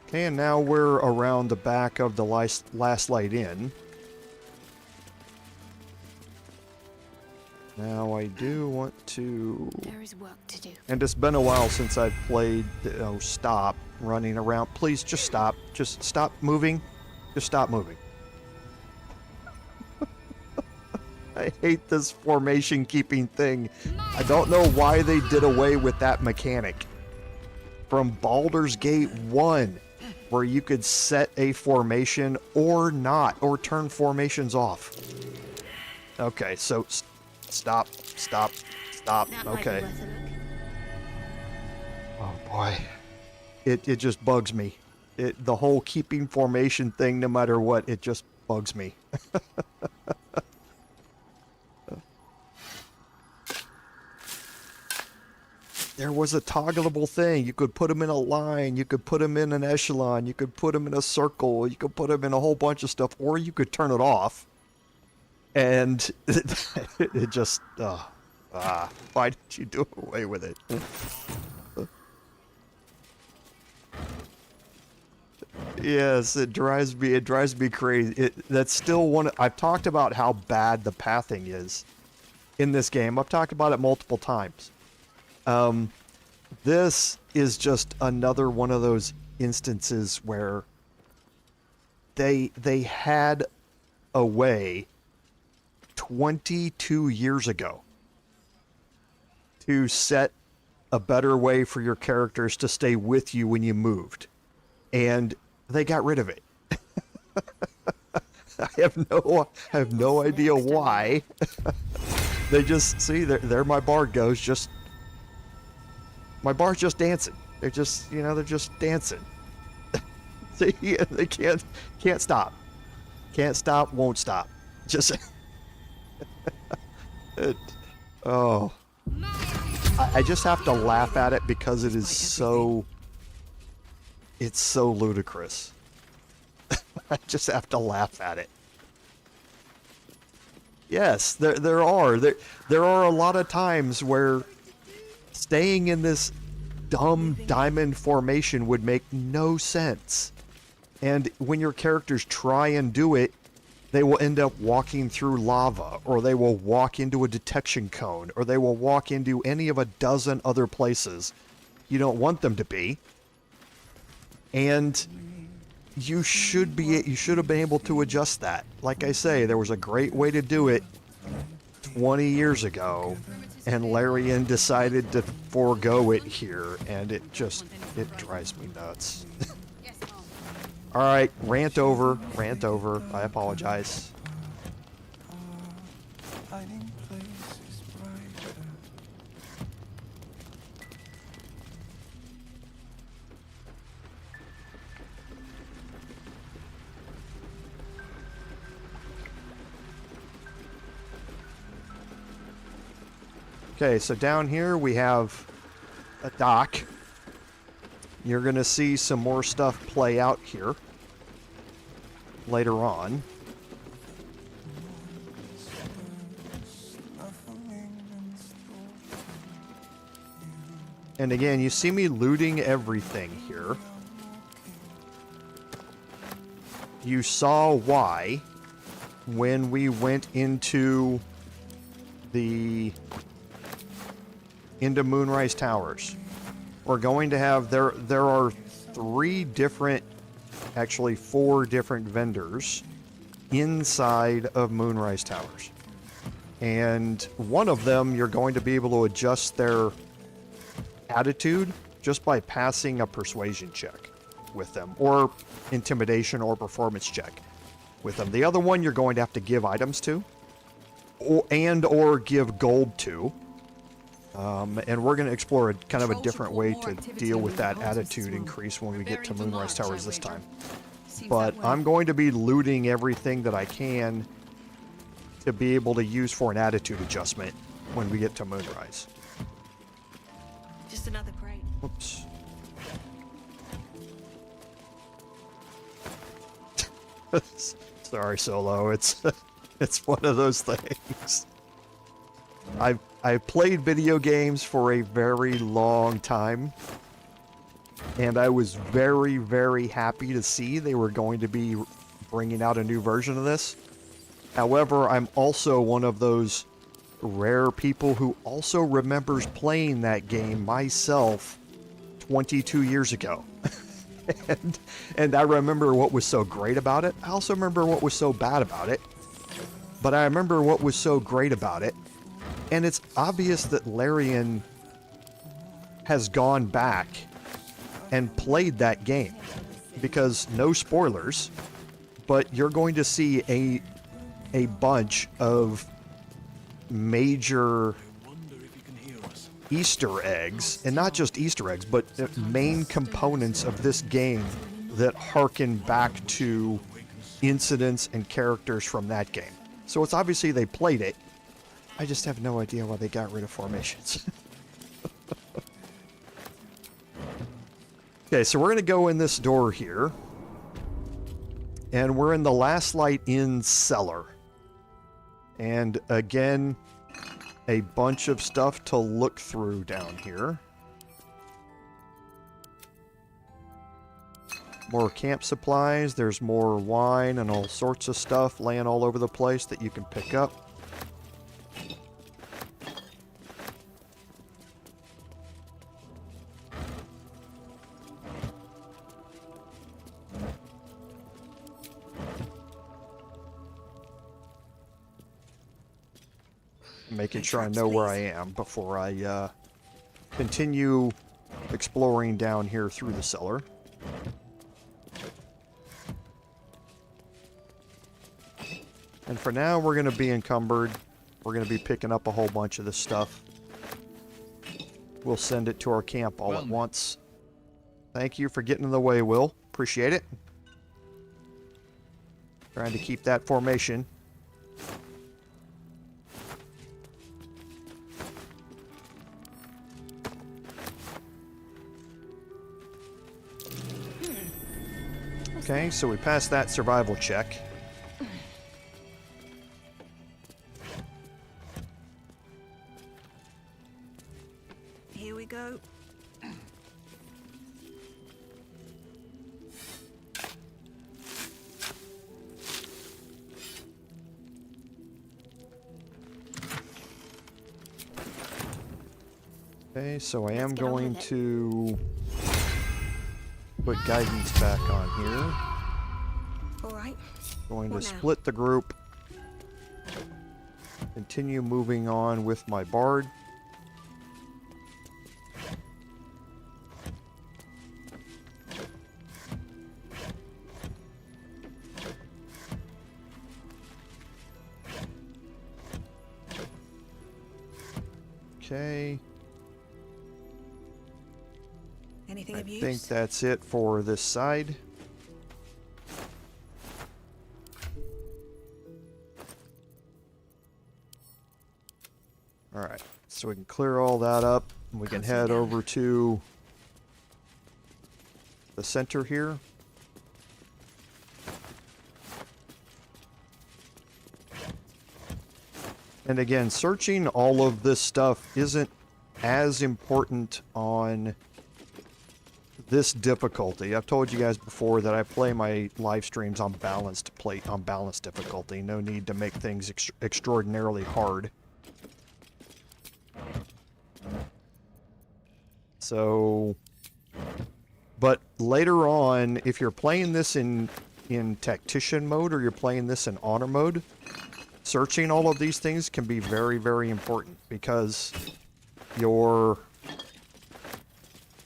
Speaker 1: Okay, and now we're around the back of the last light inn. Now I do want to...
Speaker 5: There is work to do.
Speaker 1: And it's been a while since I've played... Oh, stop running around. Please, just stop. Just stop moving. Just stop moving. I hate this formation keeping thing. I don't know why they did away with that mechanic. From Baldur's Gate 1, where you could set a formation or not, or turn formations off. Okay, so stop. Okay. Oh boy. It just bugs me. The whole keeping formation thing, no matter what, it just bugs me. There was a toggleable thing. You could put them in a line, you could put them in an echelon, you could put them in a circle, you could put them in a whole bunch of stuff, or you could turn it off. And it just, why did you do away with it? Yes, it drives me crazy. That's still one. I've talked about how bad the pathing is in this game. I've talked about it multiple times. This is just another one of those instances where they had a way 22 years ago to set a better way for your characters to stay with you when you moved, and they got rid of it. I have no idea why. They just see there my bard goes. Just my bard's just dancing. They're just they're just dancing. See, they can't stop. Can't stop, won't stop. Just oh. I just have to laugh at it because it is so... It's so ludicrous. I just have to laugh at it. Yes, there are a lot of times where staying in this dumb diamond formation would make no sense. And when your characters try and do it, they will end up walking through lava, or they will walk into a detection cone, or they will walk into any of a dozen other places you don't want them to be. And you should have been able to adjust that. Like I say, there was a great way to do it 20 years ago, and Larian decided to forego it here, and it drives me nuts. Alright, rant over. I apologize. Okay, so down here we have a dock. You're going to see some more stuff play out here later on. And again, you see me looting everything here. You saw why when we went into Moonrise Towers. We're going to have, there are four different vendors inside of Moonrise Towers. And one of them, you're going to be able to adjust their attitude just by passing a persuasion check with them, or intimidation or performance check with them. The other one, you're going to have to give items to, or give gold to. And we're going to explore kind of a different way to deal with that attitude increase when we get to Moonrise Towers this time. But I'm going to be looting everything that I can to be able to use for an attitude adjustment when we get to Moonrise.
Speaker 9: Just another crate.
Speaker 1: Whoops. Sorry, Solo. It's one of those things. I've played video games for a very long time, and I was very, very happy to see they were going to be bringing out a new version of this. However, I'm also one of those rare people who also remembers playing that game myself 22 years ago. and I remember what was so great about it. I also remember what was so bad about it. But I remember what was so great about it. And it's obvious that Larian has gone back and played that game. Because, no spoilers, but you're going to see a bunch of major Easter eggs, and not just Easter eggs, but main components of this game that harken back to incidents and characters from that game. So it's obviously they played it. I just have no idea why they got rid of formations. Okay, so we're going to go in this door here. And we're in the Last Light Inn Cellar. And again, a bunch of stuff to look through down here. More camp supplies. There's more wine and all sorts of stuff laying all over the place that you can pick up. making sure I know where I am before I continue exploring down here through the cellar. And for now, we're going to be encumbered. We're going to be picking up a whole bunch of this stuff. We'll send it to our camp all at once. Thank you for getting in the way, Will. Appreciate it. Trying to keep that formation. Okay, so we passed that survival check.
Speaker 9: Here we go.
Speaker 1: Okay, so I am going to put guidance back on here.
Speaker 9: All right.
Speaker 1: Going to
Speaker 9: What now?
Speaker 1: split the group. Continue moving on with my bard. Okay.
Speaker 9: Anything
Speaker 1: I
Speaker 9: of use?
Speaker 1: think that's it for this side. Alright, so we can clear all that up. And we can head over to the center here. And again, searching all of this stuff isn't as important on this difficulty. I've told you guys before that I play my live streams on balanced difficulty. No need to make things extraordinarily hard. So, but later on, if you're playing this in tactician mode or you're playing this in honor mode, searching all of these things can be very, very important because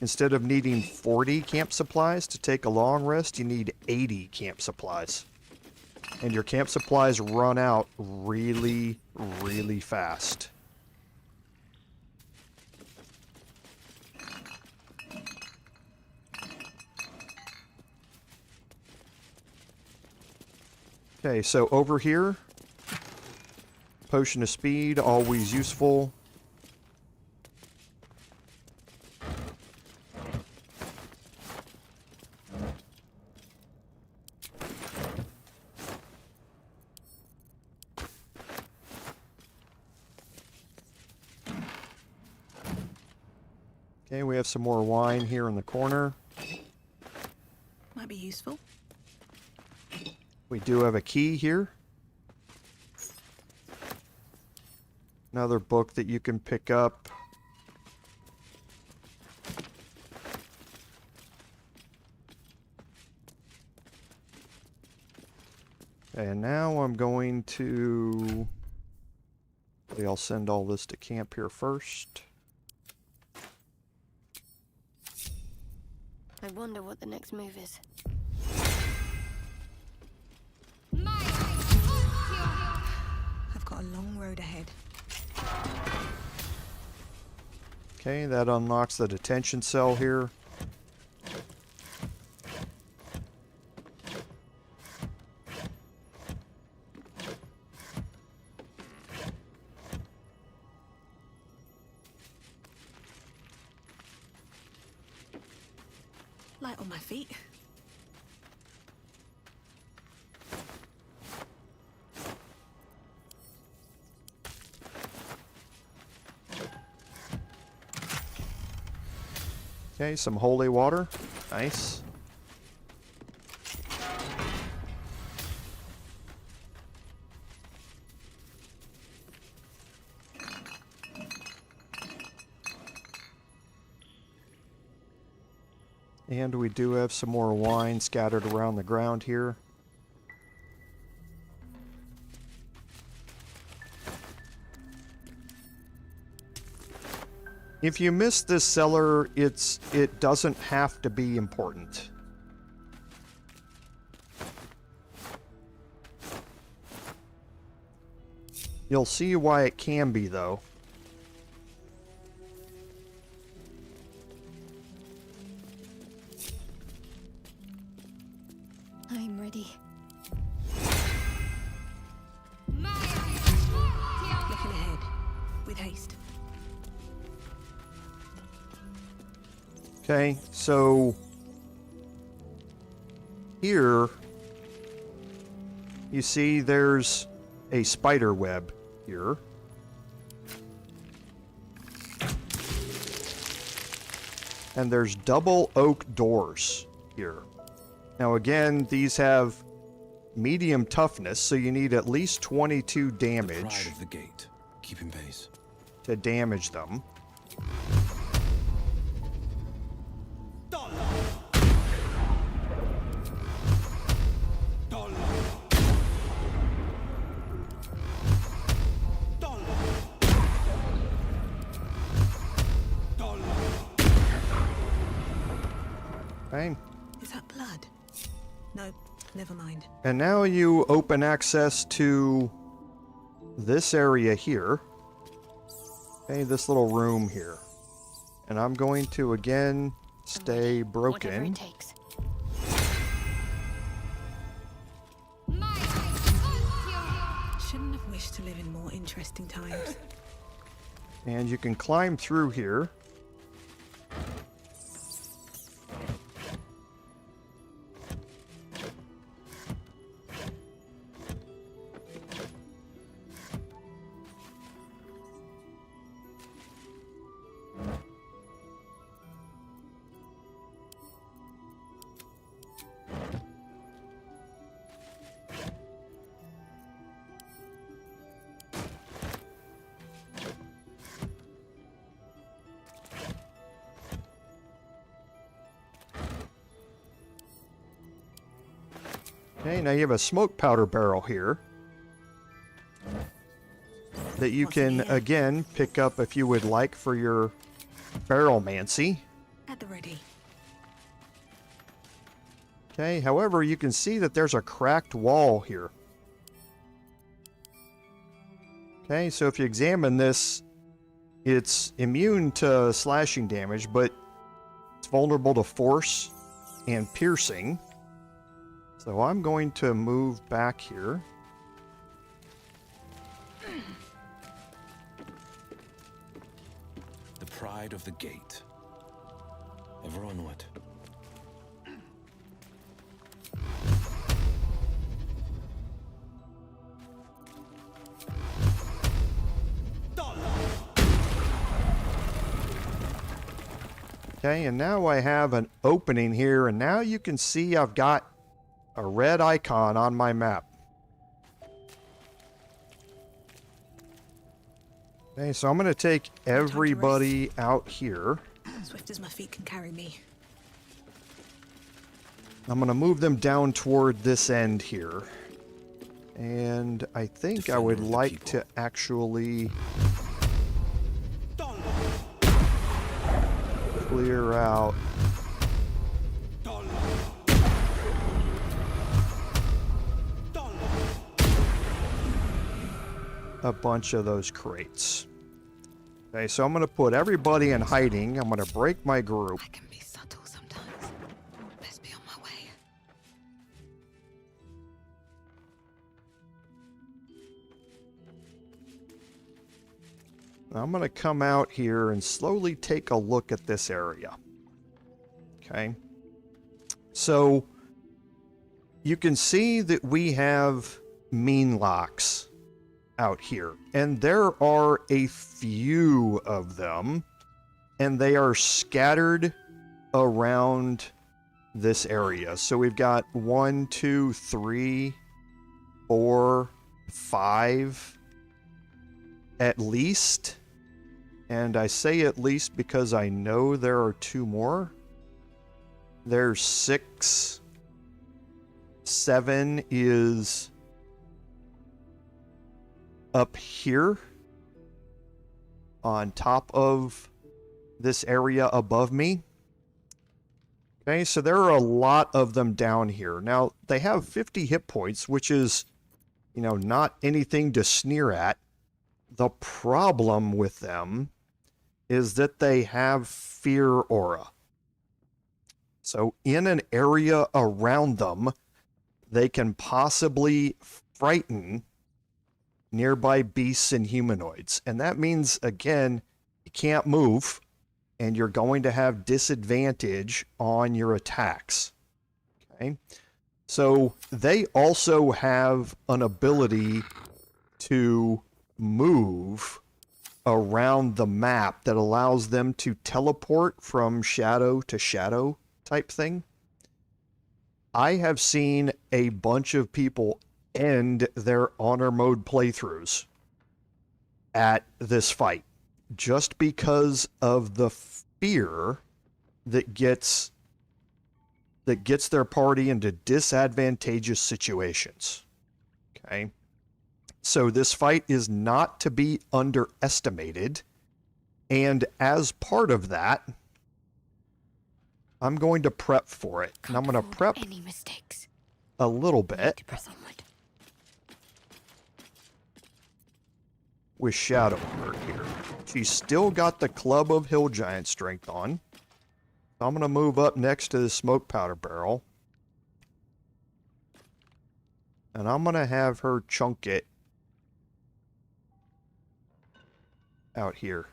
Speaker 1: instead of needing 40 camp supplies to take a long rest, you need 80 camp supplies. And your camp supplies run out really, really fast. Okay, so over here, potion of speed, always useful. Okay, we have some more wine here in the corner.
Speaker 9: Might be useful.
Speaker 1: We do have a key here. Another book that you can pick up. And now I'm going to... I'll send all this to camp here first.
Speaker 11: I wonder what the next move is.
Speaker 9: I've got a long road ahead.
Speaker 1: Okay, that unlocks the detention cell here.
Speaker 9: Light on my feet.
Speaker 1: Okay, some holy water. Nice. And we do have some more wine scattered around the ground here. If you miss this cellar, it doesn't have to be important. You'll see why it can be, though.
Speaker 7: I'm ready.
Speaker 9: Looking ahead, with haste.
Speaker 1: Okay, so here you see there's a spider web here. And there's double oak doors here. Now again, these have medium toughness, so you need at least 22 damage.
Speaker 12: The pride of the gate, keeping pace.
Speaker 1: To damage them. Okay.
Speaker 9: Is that blood? No, never mind.
Speaker 1: And now you open access to this area here. Okay, this little room here. And I'm going to again stay broken.
Speaker 11: Whatever it takes.
Speaker 9: Shouldn't have wished to live in more interesting times.
Speaker 1: And you can climb through here. Okay, now you have a smoke powder barrel here that you can, again, pick up if you would like for your barrelmancy.
Speaker 9: At the ready.
Speaker 1: Okay, however, you can see that there's a cracked wall here. Okay, so if you examine this, it's immune to slashing damage, but it's vulnerable to force and piercing. So I'm going to move back here.
Speaker 12: The pride of the gate. Ever onward.
Speaker 1: Okay, and now I have an opening here, and now you can see I've got a red icon on my map. Okay, so I'm going to take everybody out here.
Speaker 9: Swift as my feet can carry me.
Speaker 1: I'm going to move them down toward this end here. And I think I would like to actually clear out a bunch of those crates. Okay, so I'm going to put everybody in hiding. I'm going to break my group.
Speaker 9: I can be subtle sometimes. Best be on my way.
Speaker 1: I'm going to come out here and slowly take a look at this area. Okay. So you can see that we have Meenlocks out here, and there are a few of them, and they are scattered around this area. So we've got 1, 2, 3, 4, 5 at least, and I say at least because I know there are 2 more. There's 6. 7 is up here on top of this area above me. Okay, so there are a lot of them down here. Now, they have 50 hit points, which is, you know, not anything to sneer at. The problem with them is that they have fear aura. So in an area around them, they can possibly frighten nearby beasts and humanoids. And that means, again, you can't move, and you're going to have disadvantage on your attacks. Okay? So they also have an ability to move around the map that allows them to teleport from shadow to shadow type thing. I have seen a bunch of people end their honor mode playthroughs at this fight just because of the fear that gets their party into disadvantageous situations. Okay? So this fight is not to be underestimated, and as part of that, I'm going to prep for it. And I'm going to prep
Speaker 11: any mistakes.
Speaker 1: A little bit with Shadow Heart here. She's still got the Club of Hill Giant strength on. So I'm going to move up next to the smoke powder barrel. And I'm going to have her chunk it out here.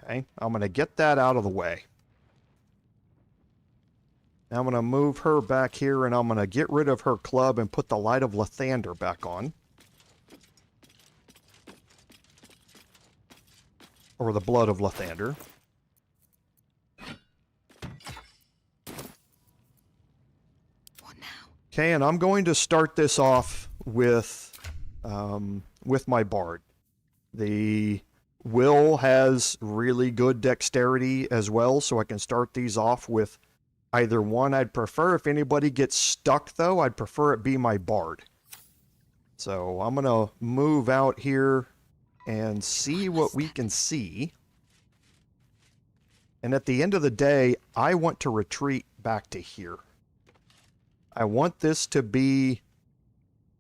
Speaker 1: Okay, I'm going to get that out of the way. Now I'm going to move her back here, and I'm going to get rid of her club and put the Light of Lathander back on. Or the Blood of Lathander.
Speaker 11: What now?
Speaker 1: Okay, and I'm going to start this off with my Bard. The Will has really good dexterity as well, so I can start these off with either one. I'd prefer, if anybody gets stuck though, I'd prefer it be my Bard. So I'm going to move out here and see what we can see. And at the end of the day, I want to retreat back to here. I want this to be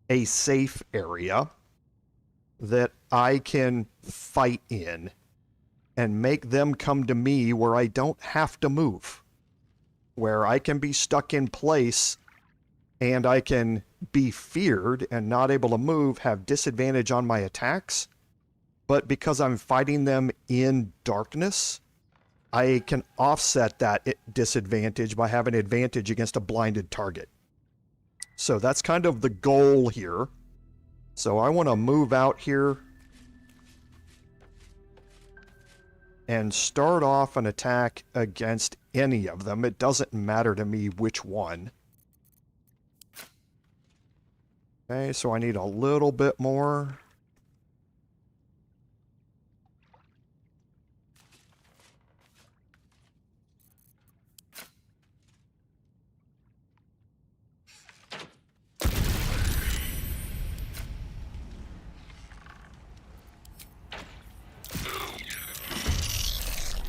Speaker 1: a safe area that I can fight in and make them come to me where I don't have to move. Where I can be stuck in place and I can be feared and not able to move, have disadvantage on my attacks. But because I'm fighting them in darkness, I can offset that disadvantage by having advantage against a blinded target. So that's kind of the goal here. So I want to move out here and start off an attack against any of them. It doesn't matter to me which one. Okay, so I need a little bit more.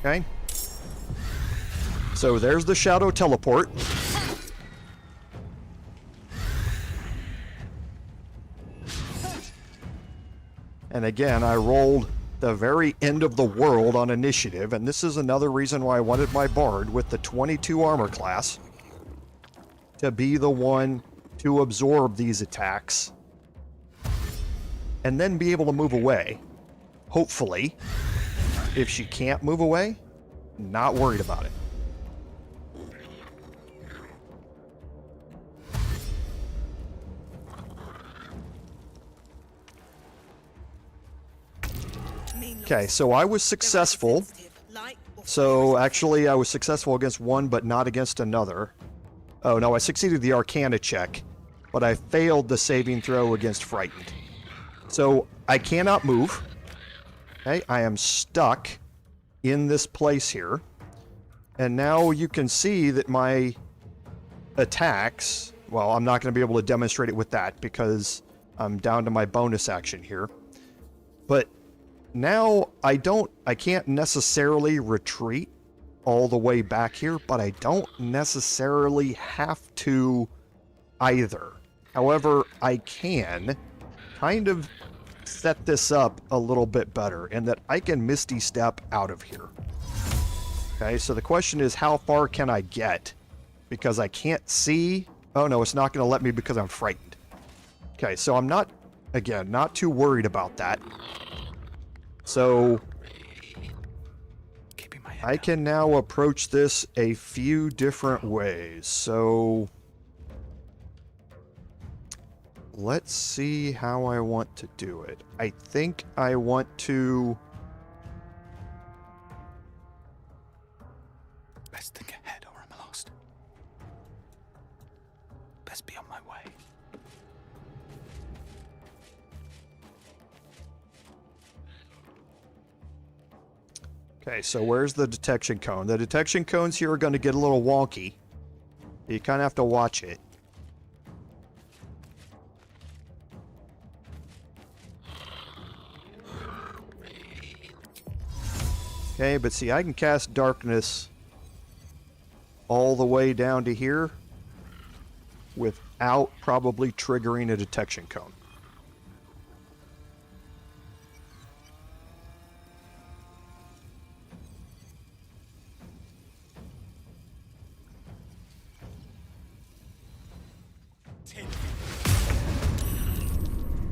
Speaker 1: Okay. So there's the shadow teleport. And again, I rolled the very end of the world on initiative, and this is another reason why I wanted my Bard with the 22 armor class to be the one to absorb these attacks and then be able to move away. Hopefully. If she can't move away, not worried about it. Okay, so I was successful. So actually I was successful against one, but not against another. Oh no, I succeeded the Arcana check, but I failed the saving throw against Frightened. So I cannot move. Okay, I am stuck in this place here. And now you can see that my attacks, well, I'm not going to be able to demonstrate it with that because I'm down to my bonus action here. But now I can't necessarily retreat all the way back here, but I don't necessarily have to either. However, I can kind of set this up a little bit better in that I can Misty Step out of here. Okay, so the question is, how far can I get? Because I can't see. Oh no, it's not going to let me because I'm frightened. Okay, so I'm not, again, not too worried about that. So I can now approach this a few different ways. So let's see how I want to do it. I think I want to...
Speaker 10: Best think ahead or I'm lost. Best be on my way.
Speaker 1: Okay, so where's the detection cone? The detection cones here are going to get a little wonky. You kind of have to watch it. Okay, but see, I can cast darkness all the way down to here without probably triggering a detection cone.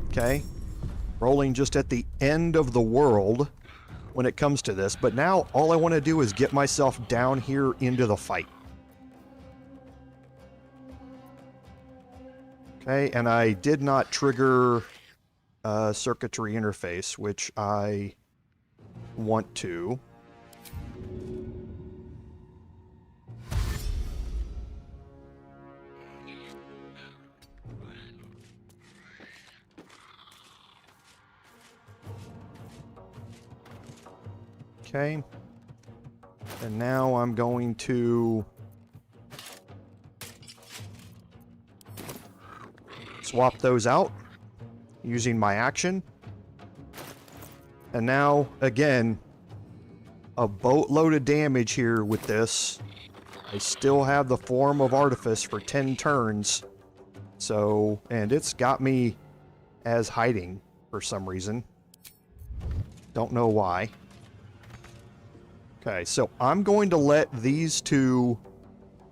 Speaker 1: Okay, rolling just at the end of the world when it comes to this, but now all I want to do is get myself down here into the fight. Okay, and I did not trigger circuitry interface, which I want to. Okay, and now I'm going to swap those out using my action. And now, again, a boatload of damage here with this. I still have the Form of Artifice for 10 turns. So, and it's got me as hiding for some reason. Don't know why. Okay, so I'm going to let these two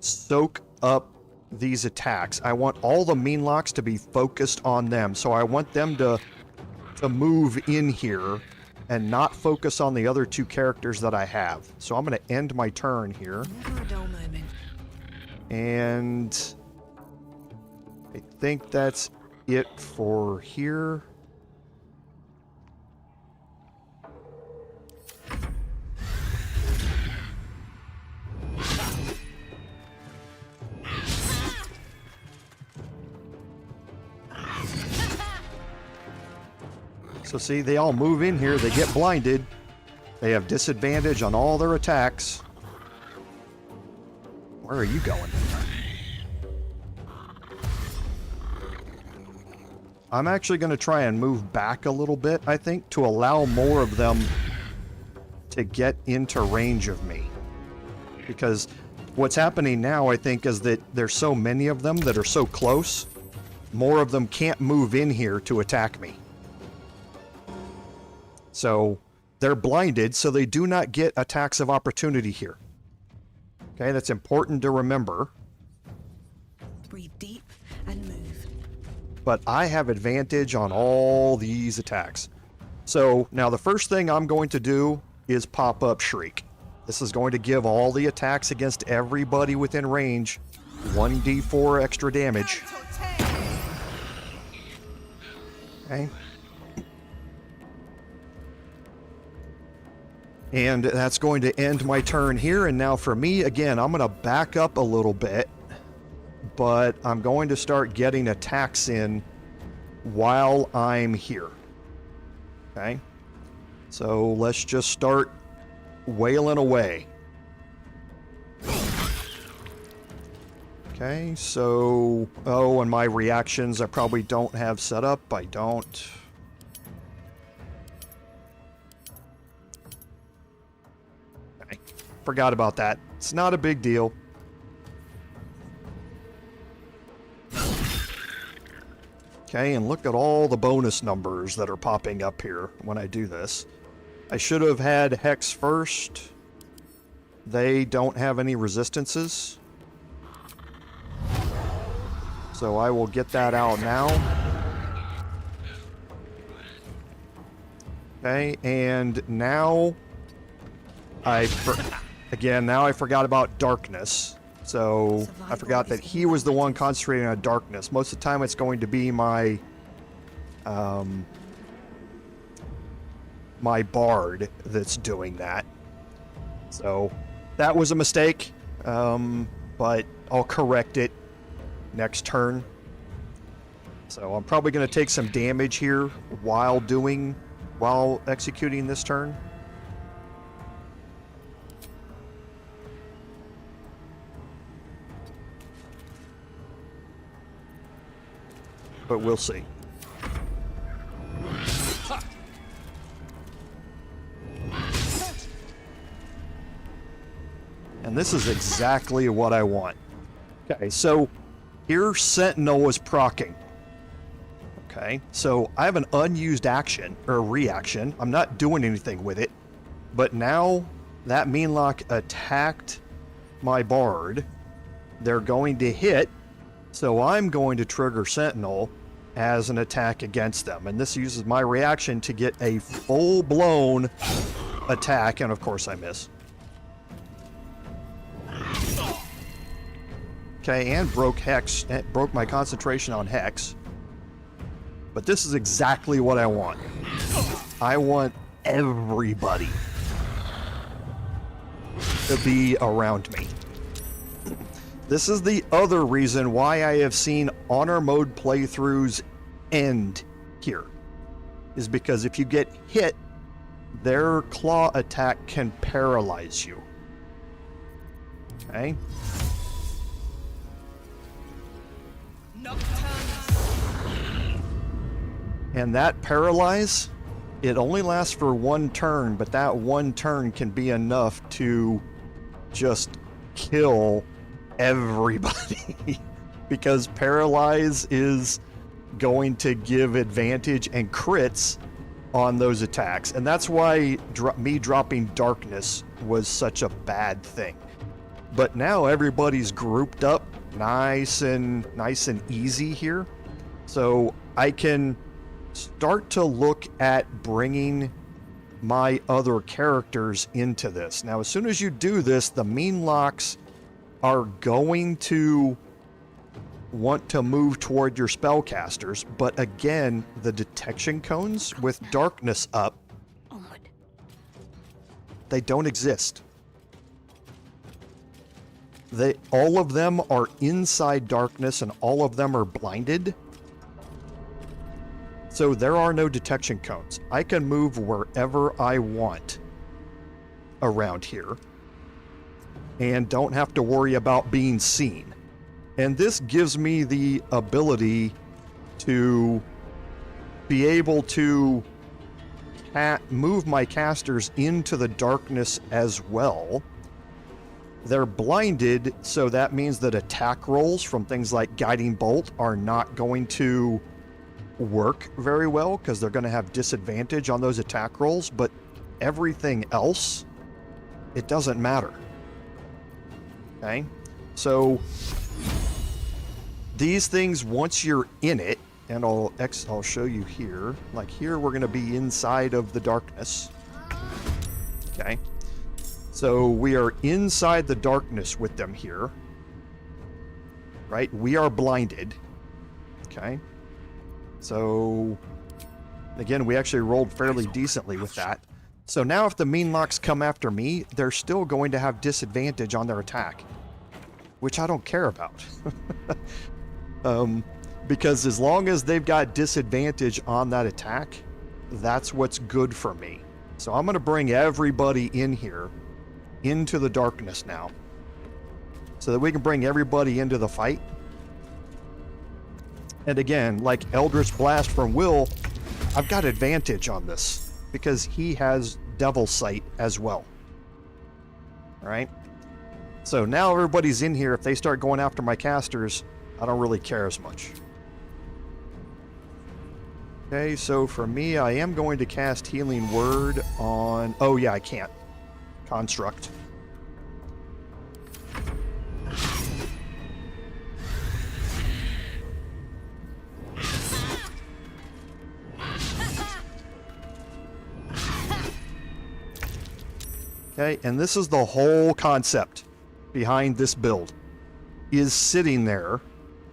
Speaker 1: soak up these attacks. I want all the Meenlocks to be focused on them, so I want them to move in here and not focus on the other two characters that I have. So I'm going to end my turn here.
Speaker 9: Never a dull moment.
Speaker 1: And I think that's it for here. So see, they all move in here, they get blinded. They have disadvantage on all their attacks. Where are you going? I'm actually going to try and move back a little bit, I think, to allow more of them to get into range of me. Because what's happening now, I think, is that there's so many of them that are so close, more of them can't move in here to attack me. So they're blinded, so they do not get attacks of opportunity here. Okay, that's important to remember.
Speaker 9: Breathe deep and move.
Speaker 1: But I have advantage on all these attacks. So now the first thing I'm going to do is pop up Shriek. This is going to give all the attacks against everybody within range 1d4 extra damage. Okay. And that's going to end my turn here. And now for me, again, I'm going to back up a little bit, but I'm going to start getting attacks in while I'm here. Okay. So let's just start wailing away. Okay, so... Oh, and my reactions I probably don't have set up. I don't. Okay, forgot about that. It's not a big deal. Okay, and look at all the bonus numbers that are popping up here when I do this. I should have had Hex first. They don't have any resistances. So I will get that out now. Okay, and now now I forgot about darkness. So I forgot that he was the one concentrating on darkness. Most of the time it's going to be my my bard that's doing that. So that was a mistake, but I'll correct it next turn. So I'm probably going to take some damage here while executing this turn. But we'll see. And this is exactly what I want. Okay, so here Sentinel is proccing. Okay, so I have an unused action, or reaction. I'm not doing anything with it. But now that Meenlock attacked my Bard. They're going to hit, so I'm going to trigger Sentinel as an attack against them. And this uses my reaction to get a full-blown attack, and of course I miss. Okay, and broke my concentration on Hex. But this is exactly what I want. I want everybody to be around me. This is the other reason why I have seen honor mode playthroughs end here. Is because if you get hit, their claw attack can paralyze you. Okay? And that paralyze, it only lasts for one turn, but that one turn can be enough to just kill everybody. Because paralyze is going to give advantage and crits on those attacks. And that's why me dropping darkness was such a bad thing. But now everybody's grouped up nice and easy here. So I can start to look at bringing my other characters into this. Now, as soon as you do this, the Meenlocks are going to want to move toward your spellcasters, but again, the detection cones with darkness up, they don't exist. All of them are inside darkness and all of them are blinded. So there are no detection cones. I can move wherever I want around here and don't have to worry about being seen. And this gives me the ability to be able to move my casters into the darkness as well. They're blinded, so that means that attack rolls from things like Guiding Bolt are not going to work very well because they're going to have disadvantage on those attack rolls, but everything else, it doesn't matter. Okay? So these things, once you're in it, and I'll show you here. Like here, we're going to be inside of the darkness. Okay? So we are inside the darkness with them here. Right? We are blinded. Okay? So, again, we actually rolled fairly decently with that. So now if the Meenlocks come after me, they're still going to have disadvantage on their attack. Which I don't care about. Because as long as they've got disadvantage on that attack, that's what's good for me. So I'm going to bring everybody in here, into the darkness now. so that we can bring everybody into the fight. And again, like Eldritch Blast from Will, I've got advantage on this because he has Devil Sight as well. All right? So now everybody's in here. If they start going after my casters, I don't really care as much. Okay, so for me, I am going to cast Healing Word on... Oh, yeah, I can't. Construct. Okay, and this is the whole concept behind this build, is sitting there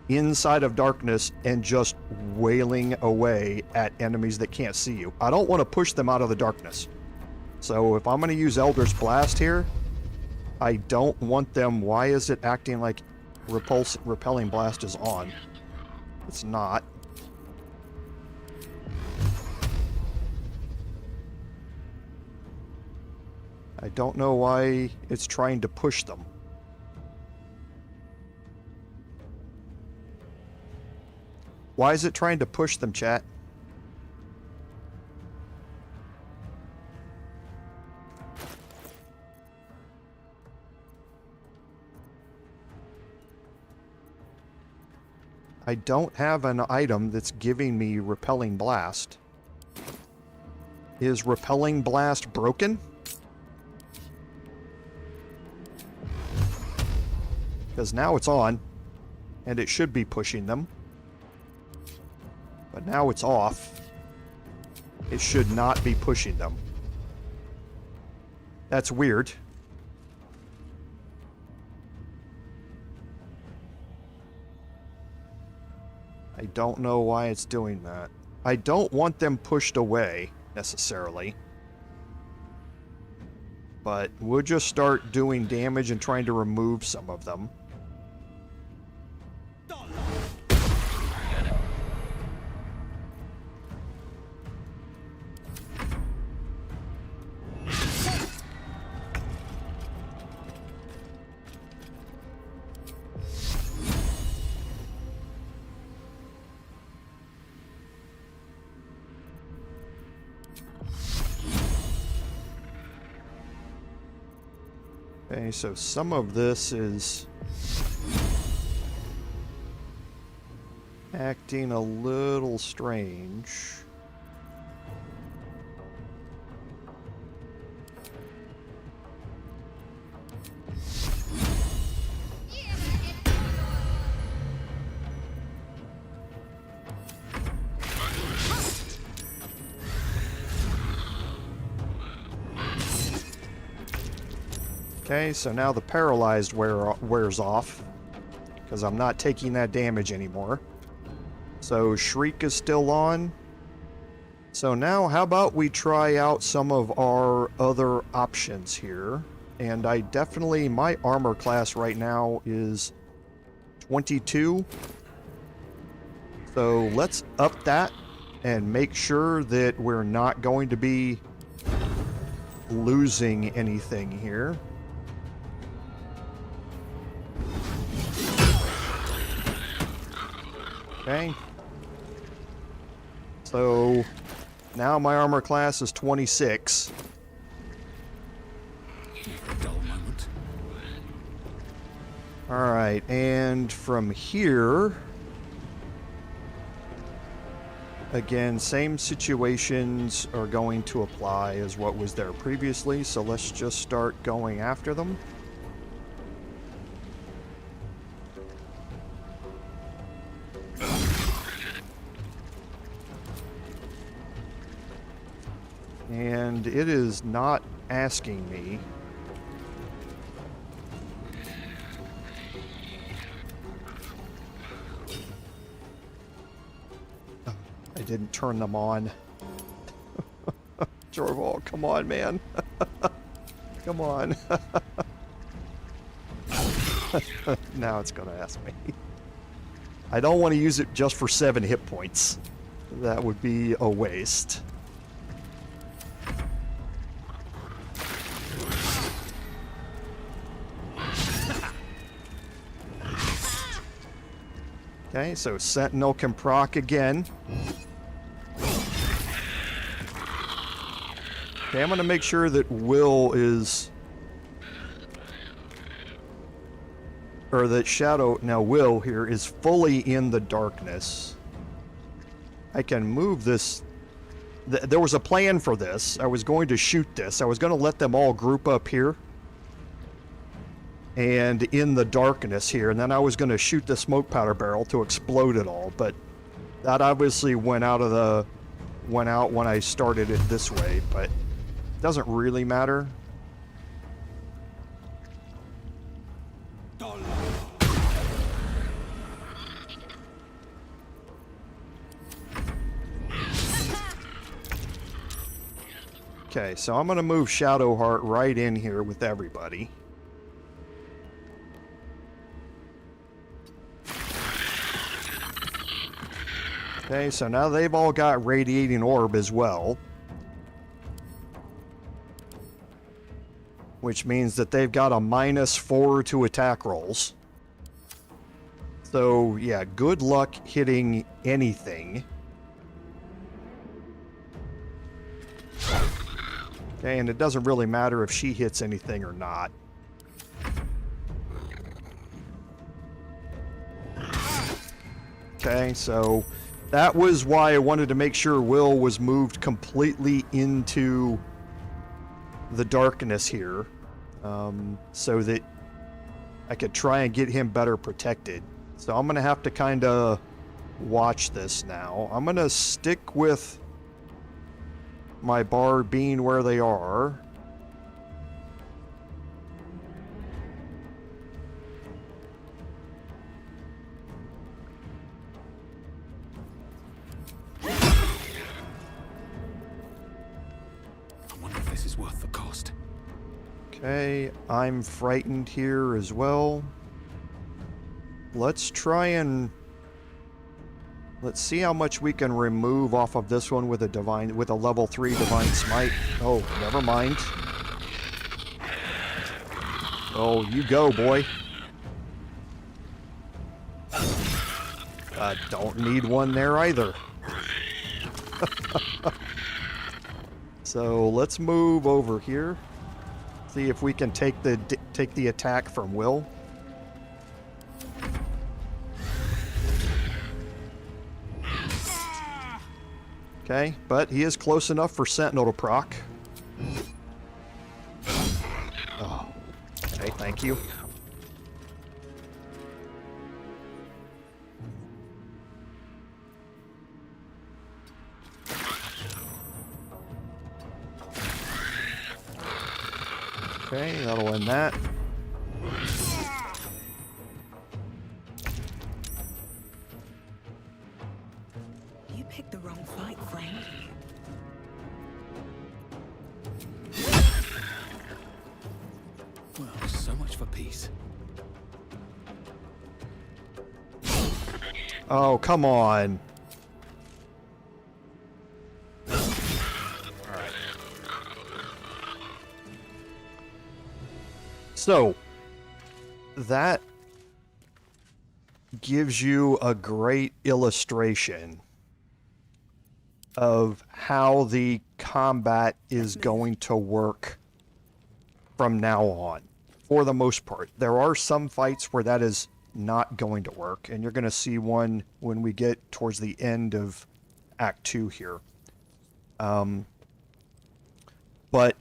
Speaker 1: inside of darkness and just wailing away at enemies that can't see you. I don't want to push them out of the darkness. So if I'm going to use Eldritch Blast here, I don't want them... Why is it acting like Repelling Blast is on? It's not. I don't know why it's trying to push them. Why is it trying to push them, chat? I don't have an item that's giving me Repelling Blast. Is Repelling Blast broken? Because now it's on, and it should be pushing them. But now it's off. It should not be pushing them. That's weird. I don't know why it's doing that. I don't want them pushed away, necessarily. But we'll just start doing damage and trying to remove some of them. Okay, so some of this is acting a little strange. Okay, so now the paralyzed wears off, because I'm not taking that damage anymore. So Shriek is still on. So now how about we try out some of our other options here. And I definitely, my armor class right now is 22. So let's up that and make sure that we're not going to be losing anything here. Okay. So now my armor class is 26. Alright, and from here, again, same situations are going to apply as what was there previously, so let's just start going after them. And it is not asking me. I didn't turn them on. Jorval, come on, man. Come on. Now it's going to ask me. I don't want to use it just for 7 hit points. That would be a waste. Okay, so Sentinel can proc again. Okay, I'm going to make sure that Will is... Or that Shadow... Now, Will here is fully in the darkness. I can move this... There was a plan for this. I was going to shoot this. I was going to let them all group up here. And in the darkness here. And then I was going to shoot the smoke powder barrel to explode it all. But that obviously went out when I started it this way. But it doesn't really matter. Okay, so I'm going to move Shadowheart right in here with everybody. Okay, so now they've all got Radiating Orb as well. Which means that they've got a -4 to attack rolls. So, yeah, good luck hitting anything. Okay, and it doesn't really matter if she hits anything or not. Okay, so that was why I wanted to make sure Will was moved completely into the darkness here, so that I could try and get him better protected. So I'm going to have to kind of watch this now. I'm going to stick with my Bard being where they are.
Speaker 12: I wonder if this is worth the cost.
Speaker 1: Okay, I'm frightened here as well. Let's try and... Let's see how much we can remove off of this one with a level 3 Divine Smite. Oh, never mind. Oh, you go, boy. Don't need one there either. So let's move over here. See if we can take the attack from Will. Okay, but he is close enough for Sentinel to proc. Oh, okay, thank you. Okay, that'll end that.
Speaker 9: You picked the wrong fight, friend.
Speaker 12: Well, so much for peace.
Speaker 1: Oh, come on. So, that gives you a great illustration of how the combat is going to work from now on, for the most part. There are some fights where that is not going to work, and you're going to see one when we get towards the end of Act 2 here. But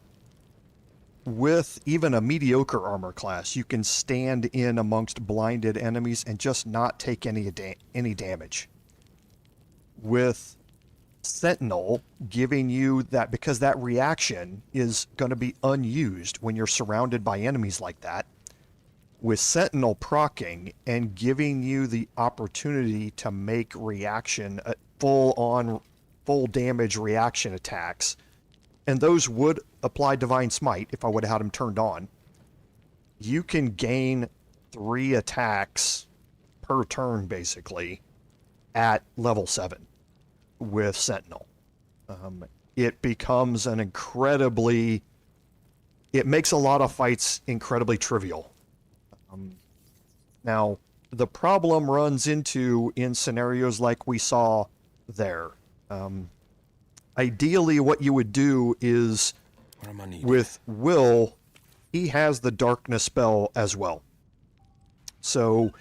Speaker 1: with even a mediocre armor class, you can stand in amongst blinded enemies and just not take any damage. With Sentinel giving you that, because that reaction is going to be unused when you're surrounded by enemies like that. With Sentinel proccing and giving you the opportunity to make reaction, full damage reaction attacks, and those would apply Divine Smite if I would have had them turned on. You can gain 3 attacks per turn, basically, at level 7 with Sentinel. It becomes an incredibly... It makes a lot of fights incredibly trivial. Now, the problem runs into in scenarios like we saw there. Ideally, what you would do is, with Will, he has the darkness spell as well. So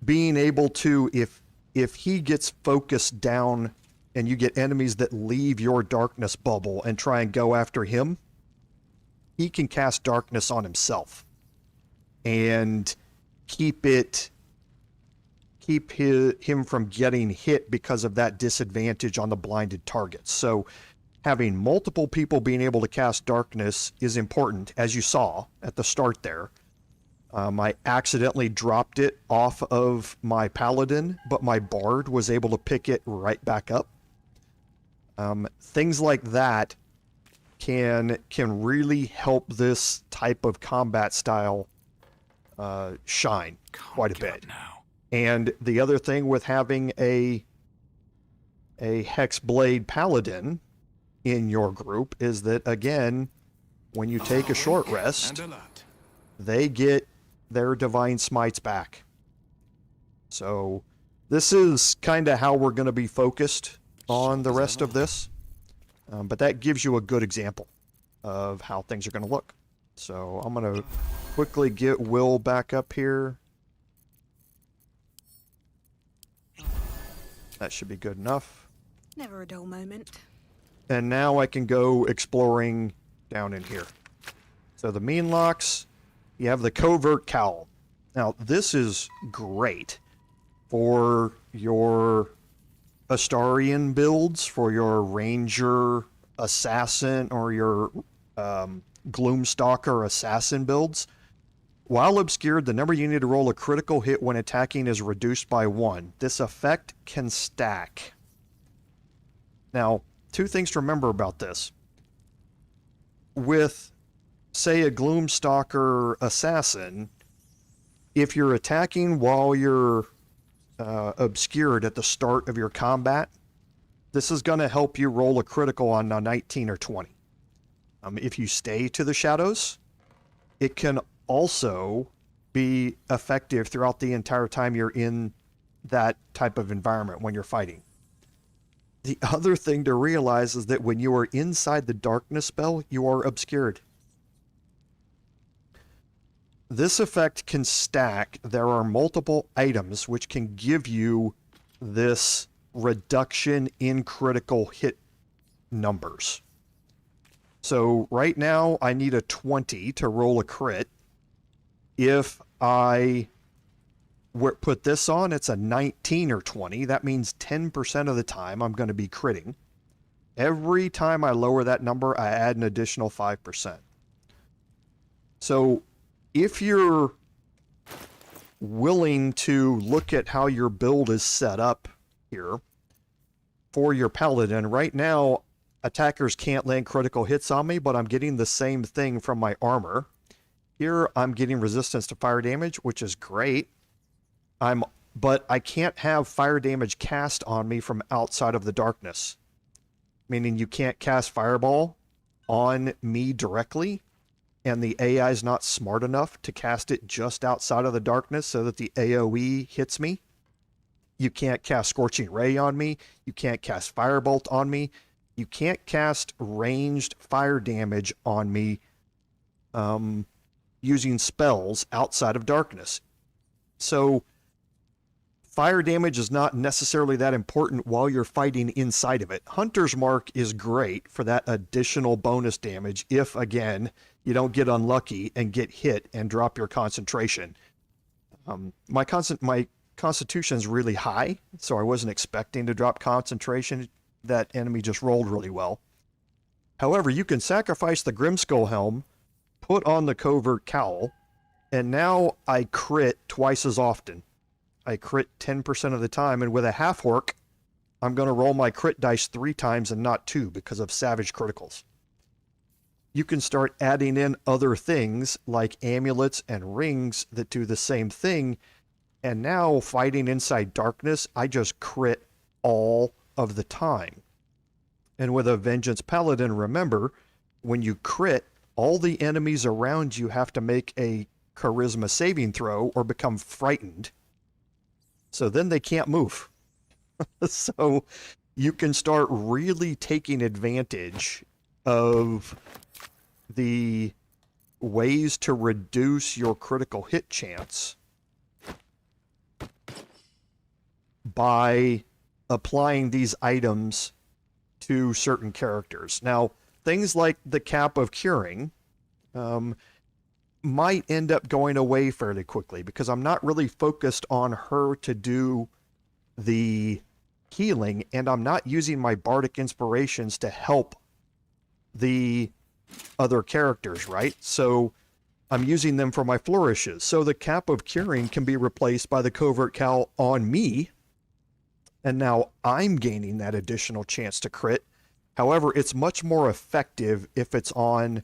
Speaker 1: being able to, if he gets focused down and you get enemies that leave your darkness bubble and try and go after him, he can cast darkness on himself and keep him from getting hit because of that disadvantage on the blinded targets. So having multiple people being able to cast darkness is important, as you saw at the start there. I accidentally dropped it off of my Paladin, but my Bard was able to pick it right back up. Things like that can really help this type of combat style shine quite a bit. And the other thing with having a Hexblade Paladin in your group is that, again, when you take a short rest, they get their divine smites back. So this is kind of how we're going to be focused on the rest of this. But that gives you a good example of how things are going to look. So I'm going to quickly get Will back up here. That should be good enough.
Speaker 9: Never a dull moment.
Speaker 1: And now I can go exploring down in here. So the Meenlocks, you have the covert cowl. Now this is great for your Astarian builds, for your Ranger Assassin or your Gloomstalker Assassin builds. While obscured, the number you need to roll a critical hit when attacking is reduced by 1. This effect can stack. Now, two things to remember about this. With, say, a Gloomstalker Assassin, if you're attacking while you're obscured at the start of your combat, this is going to help you roll a critical on a 19 or 20. If you stay to the shadows, it can also be effective throughout the entire time you're in that type of environment when you're fighting. The other thing to realize is that when you are inside the darkness spell, you are obscured. This effect can stack. There are multiple items which can give you this reduction in critical hit numbers. So right now I need a 20 to roll a crit. If I put this on, it's a 19 or 20. That means 10% of the time I'm going to be critting. Every time I lower that number, I add an additional 5%. So if you're willing to look at how your build is set up here for your Paladin, right now attackers can't land critical hits on me, but I'm getting the same thing from my armor. Here I'm getting resistance to fire damage, which is great. But I can't have fire damage cast on me from outside of the darkness. Meaning you can't cast Fireball on me directly, and the AI is not smart enough to cast it just outside of the darkness so that the AoE hits me. You can't cast Scorching Ray on me. You can't cast Firebolt on me. You can't cast ranged fire damage on me using spells outside of darkness. So fire damage is not necessarily that important while you're fighting inside of it. Hunter's Mark is great for that additional bonus damage if, again, you don't get unlucky and get hit and drop your concentration. My constitution is really high, so I wasn't expecting to drop concentration. That enemy just rolled really well. However, you can sacrifice the Grimskull Helm, put on the Covert Cowl, and now I crit twice as often. I crit 10% of the time, and with a half-orc, I'm going to roll my crit dice 3 times and not 2 because of savage criticals. You can start adding in other things like amulets and rings that do the same thing, and now fighting inside darkness, I just crit all of the time. And with a Vengeance Paladin, remember, when you crit, all the enemies around you have to make a charisma saving throw or become frightened. So then they can't move. So you can start really taking advantage of the ways to reduce your critical hit chance by applying these items to certain characters. Now, things like the Cap of Curing might end up going away fairly quickly because I'm not really focused on her to do the healing, and I'm not using my bardic inspirations to help the other characters, right? So I'm using them for my flourishes. So the Cap of Curing can be replaced by the Covert Cowl on me, and now I'm gaining that additional chance to crit. However, it's much more effective if it's on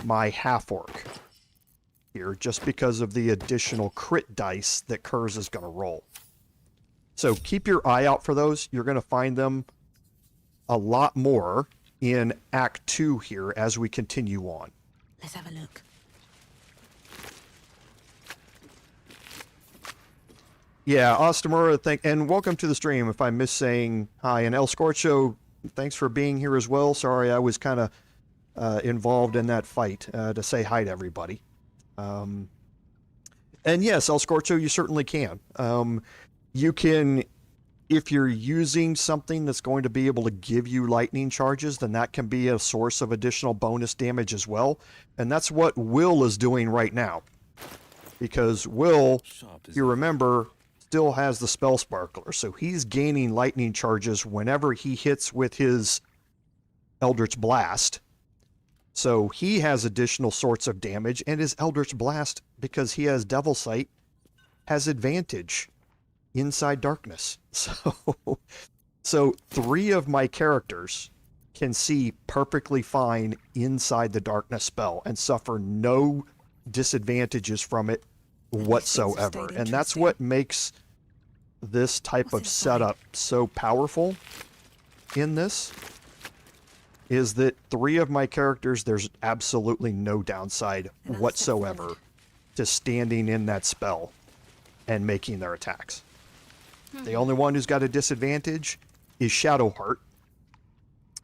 Speaker 1: my half-orc here, just because of the additional crit dice that Kurz is going to roll. So keep your eye out for those. You're going to find them a lot more in Act 2 here as we continue on.
Speaker 9: Let's have a look.
Speaker 1: Yeah, Ostamura, and welcome to the stream if I miss saying hi. And El Scorcho, thanks for being here as well. Sorry, I was kind of involved in that fight to say hi to everybody. And yes, El Scorcho, you certainly can. You can, if you're using something that's going to be able to give you lightning charges, then that can be a source of additional bonus damage as well. And that's what Will is doing right now. Because Will, you remember, still has the Spell Sparkler. So he's gaining lightning charges whenever he hits with his Eldritch Blast. So he has additional sorts of damage, and his Eldritch Blast, because he has Devil Sight, has advantage inside darkness. So 3 of my characters can see perfectly fine inside the darkness spell and suffer no disadvantages from it whatsoever. And that's what makes this type of setup so powerful in this, is that 3 of my characters, there's absolutely no downside whatsoever to standing in that spell and making their attacks. The only one who's got a disadvantage is Shadowheart.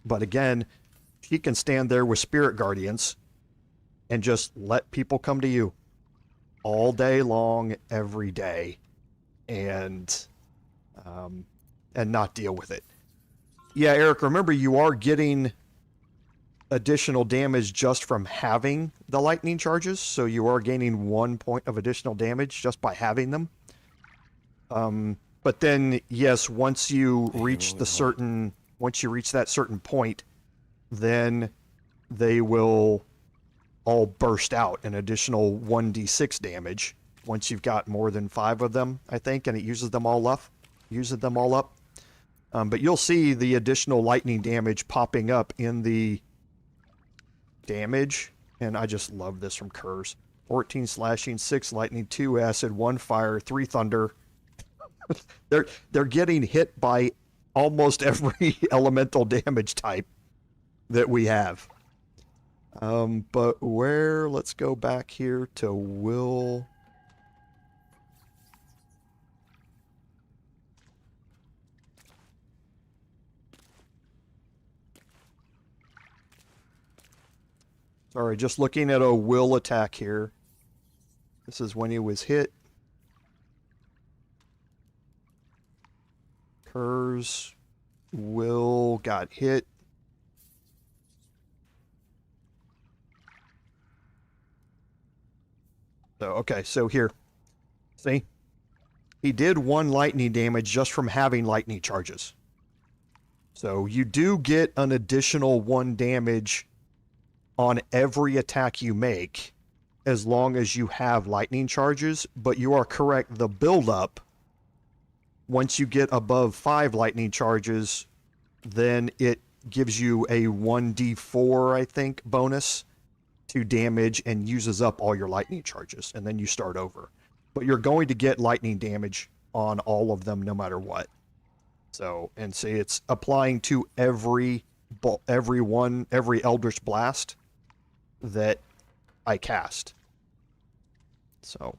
Speaker 1: But again, he can stand there with Spirit Guardians and just let people come to you all day long, every day, and not deal with it. Yeah, Eric, remember you are getting additional damage just from having the lightning charges, so you are gaining 1 point of additional damage just by having them. But then, yes, once you reach that certain point, then they will all burst out an additional 1d6 damage once you've got more than 5 of them, I think, and it uses them all up. But you'll see the additional lightning damage popping up in the damage, and I just love this from Kurz. 14 slashing, 6 lightning, 2 acid, 1 fire, 3 thunder. They're getting hit by almost every elemental damage type that we have. But let's go back here to Will. Sorry, just looking at a Will attack here. This is when he was hit. Kurz, Will got hit. So here. See? He did 1 lightning damage just from having lightning charges. So you do get an additional 1 damage on every attack you make as long as you have lightning charges, but you are correct, the build-up, once you get above 5 lightning charges, then it gives you a 1d4, I think, bonus to damage and uses up all your lightning charges, and then you start over. But you're going to get lightning damage on all of them no matter what. So, and see, it's applying to every Eldritch Blast that I cast. So,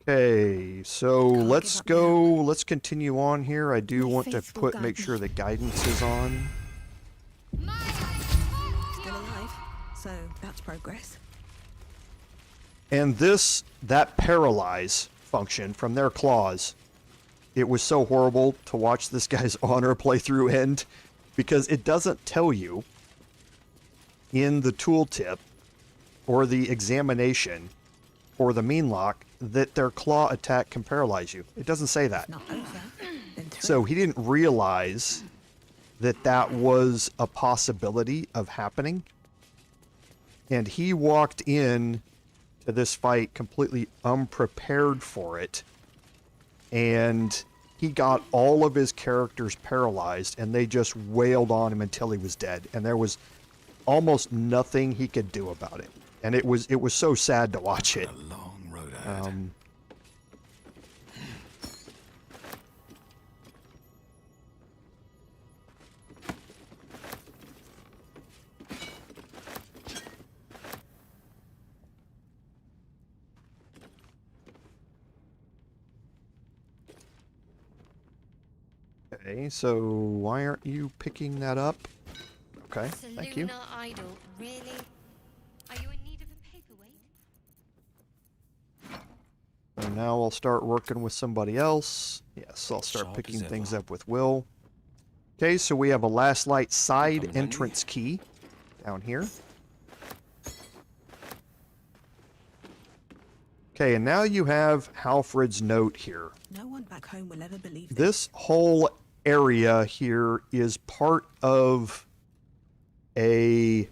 Speaker 1: Okay, so
Speaker 9: Can't
Speaker 1: let's
Speaker 9: give up
Speaker 1: go. Let's continue on here. I do
Speaker 9: My
Speaker 1: want to
Speaker 9: faithful
Speaker 1: make
Speaker 9: guide
Speaker 1: sure
Speaker 9: me.
Speaker 1: the guidance is on.
Speaker 9: Still alive, so that's progress.
Speaker 1: And that paralyze function from their claws, it was so horrible to watch this guy's honor playthrough end because it doesn't tell you in the tooltip or the examination or the Meenlock that their claw attack can paralyze you. It doesn't say that.
Speaker 9: Not over. Then through.
Speaker 1: So he didn't realize that that was a possibility of happening. And he walked in to this fight completely unprepared for it. And he got all of his characters paralyzed, and they just wailed on him until he was dead. And there was almost nothing he could do about it. And it was so sad to watch it.
Speaker 12: A long road ahead.
Speaker 1: Okay, so why aren't you picking that up? Okay, thank you.
Speaker 11: Lunar idol, really? Are you in need of a paperweight?
Speaker 1: So now I'll start working with somebody else. Yes, I'll start
Speaker 12: Sharp
Speaker 1: picking
Speaker 12: as
Speaker 1: things
Speaker 12: ever.
Speaker 1: up with Will. Okay, so we have a last light side
Speaker 12: Coming
Speaker 1: entrance key down here. Okay, and now you have Halfred's note here.
Speaker 9: No one back home will ever believe
Speaker 1: This whole area here is part of a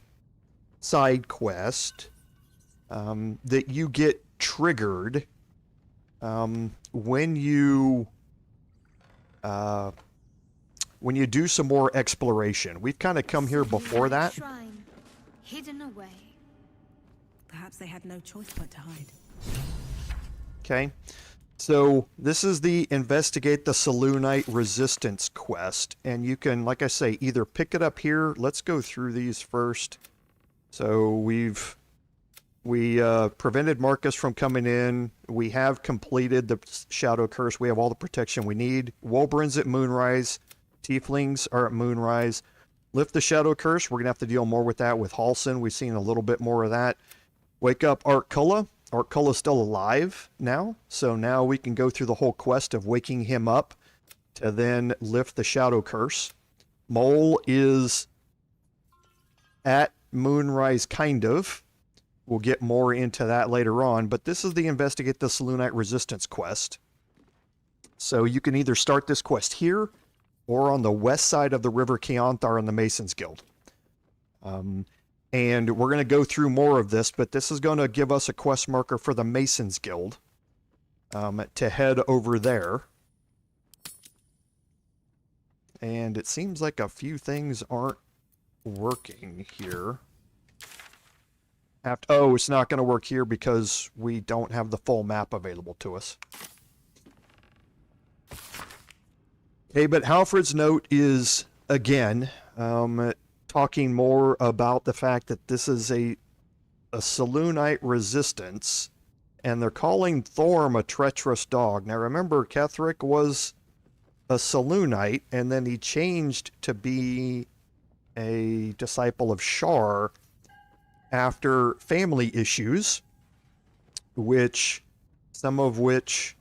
Speaker 1: side quest that you get triggered when you do some more exploration. We've kind of come here before that.
Speaker 11: Shrine, hidden away.
Speaker 9: Perhaps they had no choice but to hide.
Speaker 1: Okay, so this is the Investigate the Selûnite Resistance quest, and you can, like I say, either pick it up here. Let's go through these first. So we prevented Marcus from coming in. We have completed the Shadow Curse. We have all the protection we need. Wolbrin's at Moonrise. Tieflings are at Moonrise. Lift the Shadow Curse. We're going to have to deal more with that with Halsin. We've seen a little bit more of that. Wake up Artculla. Artculla's still alive now, so now we can go through the whole quest of waking him up to then lift the Shadow Curse. Mole is at Moonrise, kind of. We'll get more into that later on, but this is the Investigate the Selûnite Resistance quest. So you can either start this quest here, or on the west side of the River Keonthar in the Masons Guild. And we're going to go through more of this, but this is going to give us a quest marker for the Masons Guild to head over there. And it seems like a few things aren't working here. Oh, it's not going to work here because we don't have the full map available to us. Okay, but Halfred's note is, again, talking more about the fact that this is a Selûnite resistance, and they're calling Thorm a treacherous dog. Now remember, Ketheric was a Selûnite, and then he changed to be a disciple of Shar after family issues, some of which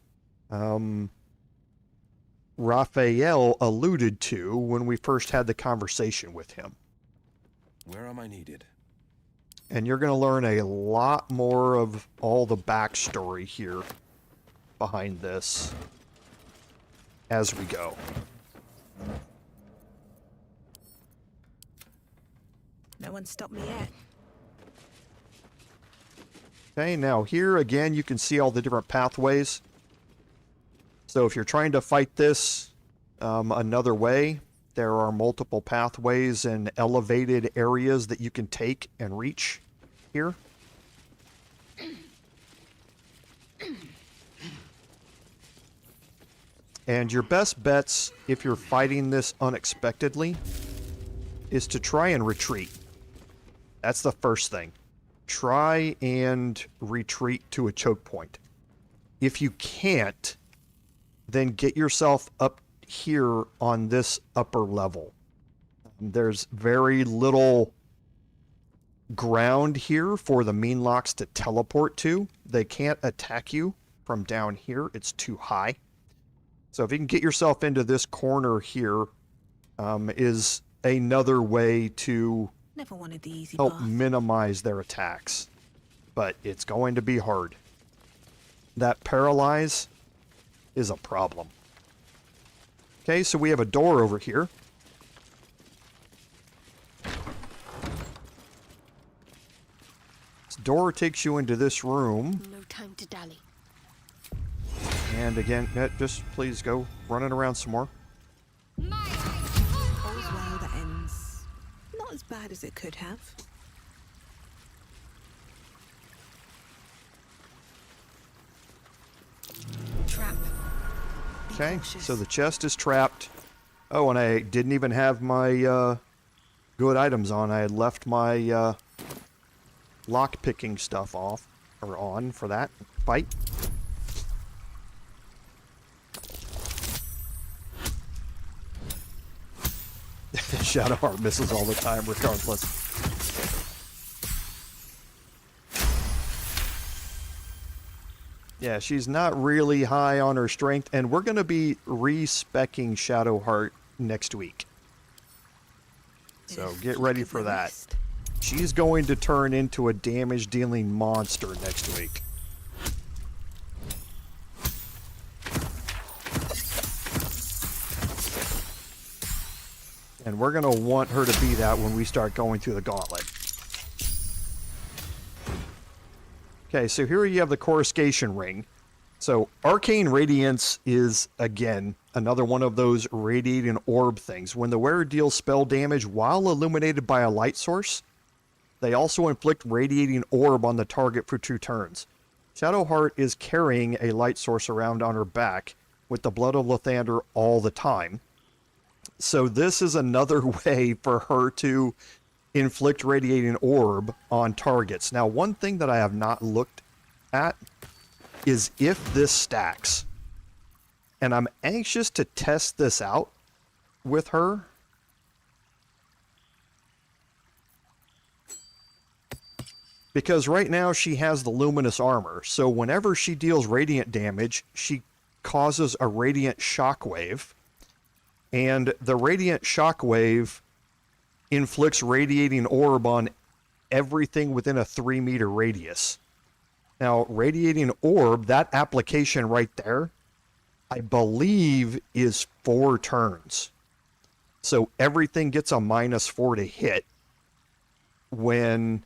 Speaker 1: Raphael alluded to when we first had the conversation with him.
Speaker 12: Where am I needed?
Speaker 1: And you're going to learn a lot more of all the backstory here behind this as we go.
Speaker 9: No one stopped me yet.
Speaker 1: Okay, now here again you can see all the different pathways. So if you're trying to fight this another way, there are multiple pathways and elevated areas that you can take and reach here. And your best bets, if you're fighting this unexpectedly, is to try and retreat. That's the first thing. Try and retreat to a choke point. If you can't, then get yourself up here on this upper level. There's very little ground here for the Meenlocks to teleport to. They can't attack you from down here. It's too high. So if you can get yourself into this corner here, is another way to
Speaker 9: Never wanted the easy
Speaker 1: help
Speaker 9: path.
Speaker 1: minimize their attacks. But it's going to be hard. That paralyze is a problem. Okay, so we have a door over here. This door takes you into this room.
Speaker 5: No time to dally.
Speaker 1: And again, just please go running around some more.
Speaker 9: All's well that ends. Not as bad as it could have. Trap.
Speaker 1: Okay, so the chest is trapped. Oh, and I didn't even have my good items on. I had left my lock-picking stuff off, or on, for that fight. Shadowheart misses all the time, regardless. Yeah, she's not really high on her strength, and we're going to be respecking Shadowheart next week. So get ready for that. She's going to turn into a damage-dealing monster next week. And we're going to want her to be that when we start going through the gauntlet. Okay, so here you have the coruscation ring. So Arcane Radiance is, again, another one of those radiating orb things. When the wearer deals spell damage while illuminated by a light source, they also inflict radiating orb on the target for 2 turns. Shadowheart is carrying a light source around on her back with the blood of Lathander all the time. So this is another way for her to inflict radiating orb on targets. Now, one thing that I have not looked at is if this stacks. And I'm anxious to test this out with her. Because right now she has the luminous armor. So whenever she deals radiant damage, she causes a radiant shockwave. And the radiant shockwave inflicts radiating orb on everything within a 3-meter radius. Now, radiating orb, that application right there, I believe is 4 turns. So everything gets a -4 to hit when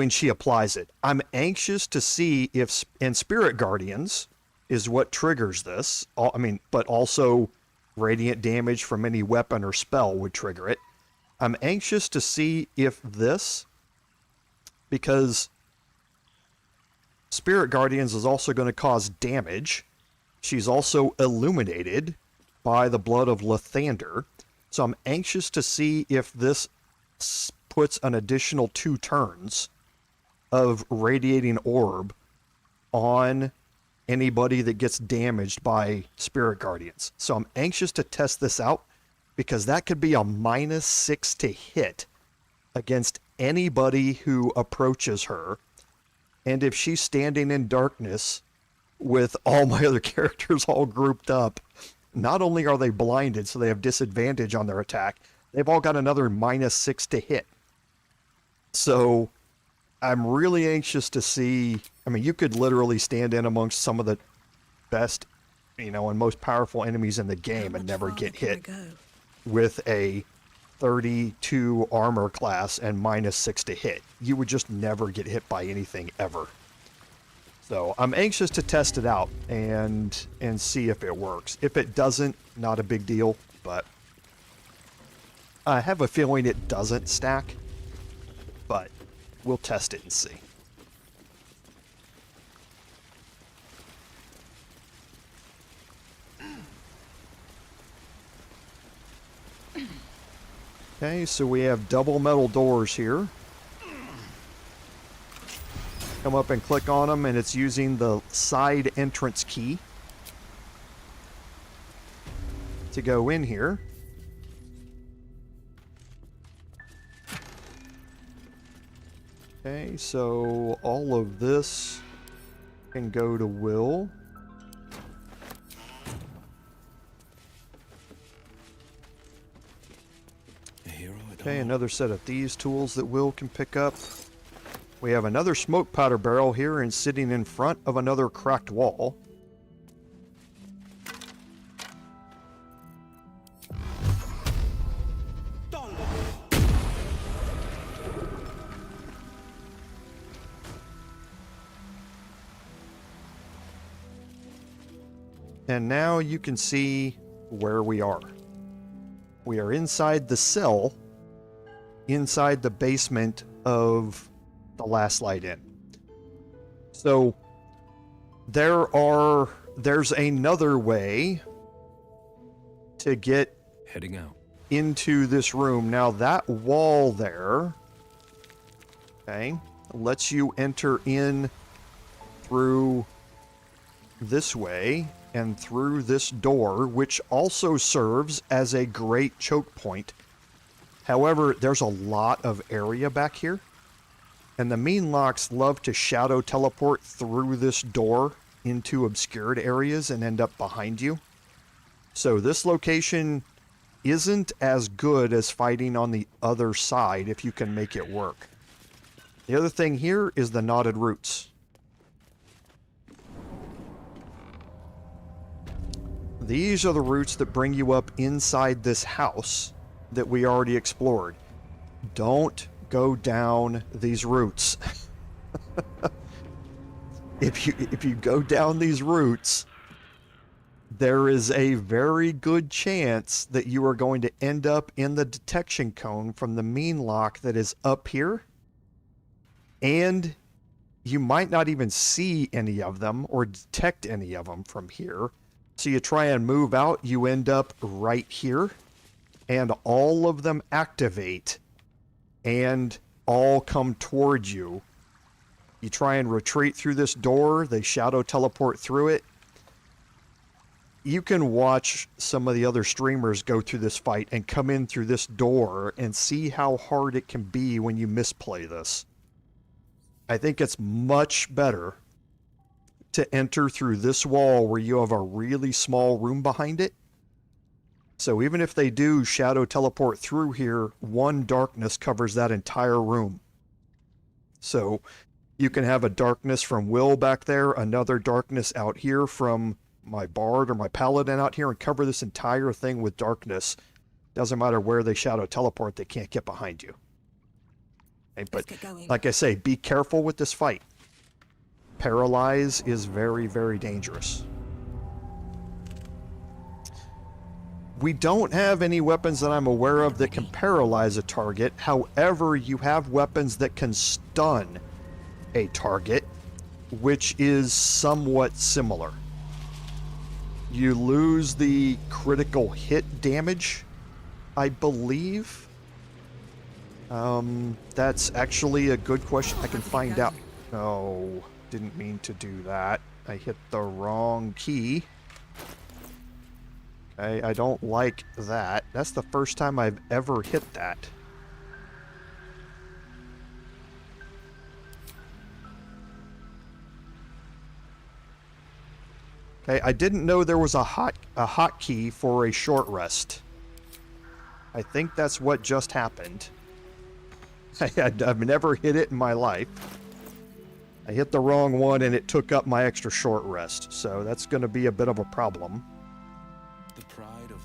Speaker 1: she applies it. I'm anxious to see if, and Spirit Guardians is what triggers this. I mean, but also radiant damage from any weapon or spell would trigger it. I'm anxious to see if this, because Spirit Guardians is also going to cause damage. She's also illuminated by the blood of Lathander. So I'm anxious to see if this puts an additional 2 turns of radiating orb on anybody that gets damaged by Spirit Guardians. So I'm anxious to test this out because that could be a -6 to hit against anybody who approaches her. And if she's standing in darkness with all my other characters all grouped up, not only are they blinded, so they have disadvantage on their attack, they've all got another -6 to hit. So I'm really anxious to see. I mean, you could literally stand in amongst some of the best, and most powerful enemies in the game and never get hit with a 32 armor class and -6 to hit. You would just never get hit by anything ever. So I'm anxious to test it out and see if it works. If it doesn't, not a big deal, but I have a feeling it doesn't stack, but we'll test it and see. Okay, so we have double metal doors here. Come up and click on them, and it's using the side entrance key to go in here. Okay, so all of this can go to Will. Okay, another set of these tools that Will can pick up. We have another smoke powder barrel here and sitting in front of another cracked wall. And now you can see where we are. We are inside the cell, inside the basement of the last light in. So there's another way to get
Speaker 12: heading out
Speaker 1: into this room. Now that wall there, okay, lets you enter in through this way and through this door, which also serves as a great choke point. However, there's a lot of area back here, and the Meenlocks love to shadow teleport through this door into obscured areas and end up behind you. So this location isn't as good as fighting on the other side if you can make it work. The other thing here is the knotted roots. These are the roots that bring you up inside this house that we already explored. Don't go down these roots. If you go down these roots, there is a very good chance that you are going to end up in the detection cone from the Meenlock that is up here. And you might not even see any of them or detect any of them from here. So you try and move out, you end up right here, and all of them activate and all come towards you. You try and retreat through this door, they shadow teleport through it. You can watch some of the other streamers go through this fight and come in through this door and see how hard it can be when you misplay this. I think it's much better to enter through this wall where you have a really small room behind it. So even if they do shadow teleport through here, one darkness covers that entire room. So you can have a darkness from Will back there, another darkness out here from my Bard or my Paladin out here, and cover this entire thing with darkness. Doesn't matter where they shadow teleport, they can't get behind you. Okay, but like I say, be careful with this fight. Paralyze is very, very dangerous. We don't have any weapons that I'm aware of that can paralyze a target. However, you have weapons that can stun a target, which is somewhat similar. You lose the critical hit damage, I believe. That's actually a good question. I can find out. No, didn't mean to do that. I hit the wrong key. Okay, I don't like that. That's the first time I've ever hit that. Okay, I didn't know there was a hotkey for a short rest. I think that's what just happened. I've never hit it in my life. I hit the wrong one and it took up my extra short rest, so that's going to be a bit of a problem.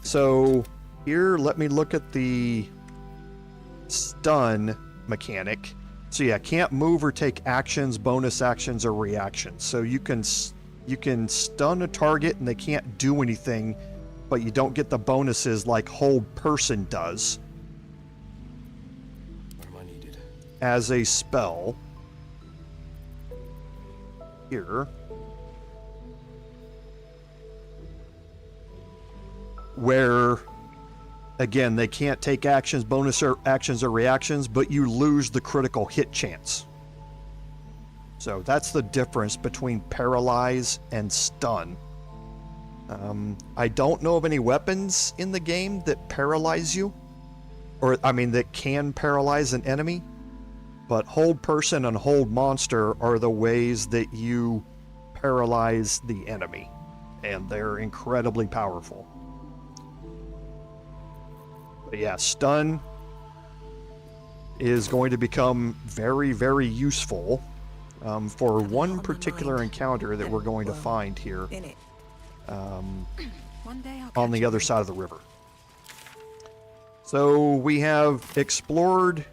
Speaker 1: So here, let me look at the stun mechanic. So yeah, can't move or take actions, bonus actions, or reactions. So you can stun a target and they can't do anything, but you don't get the bonuses like Hold Person does.
Speaker 12: Where am I needed?
Speaker 1: As a spell. Here. Where, again, they can't take actions, bonus or actions, or reactions, but you lose the critical hit chance. So that's the difference between paralyze and stun. I don't know of any weapons in the game that paralyze you, or I mean that can paralyze an enemy, but hold person and hold monster are the ways that you paralyze the enemy, and they're incredibly powerful. But yeah, stun is going to become very, very useful for one particular encounter that we're going to find here on the other side of the river. So we have explored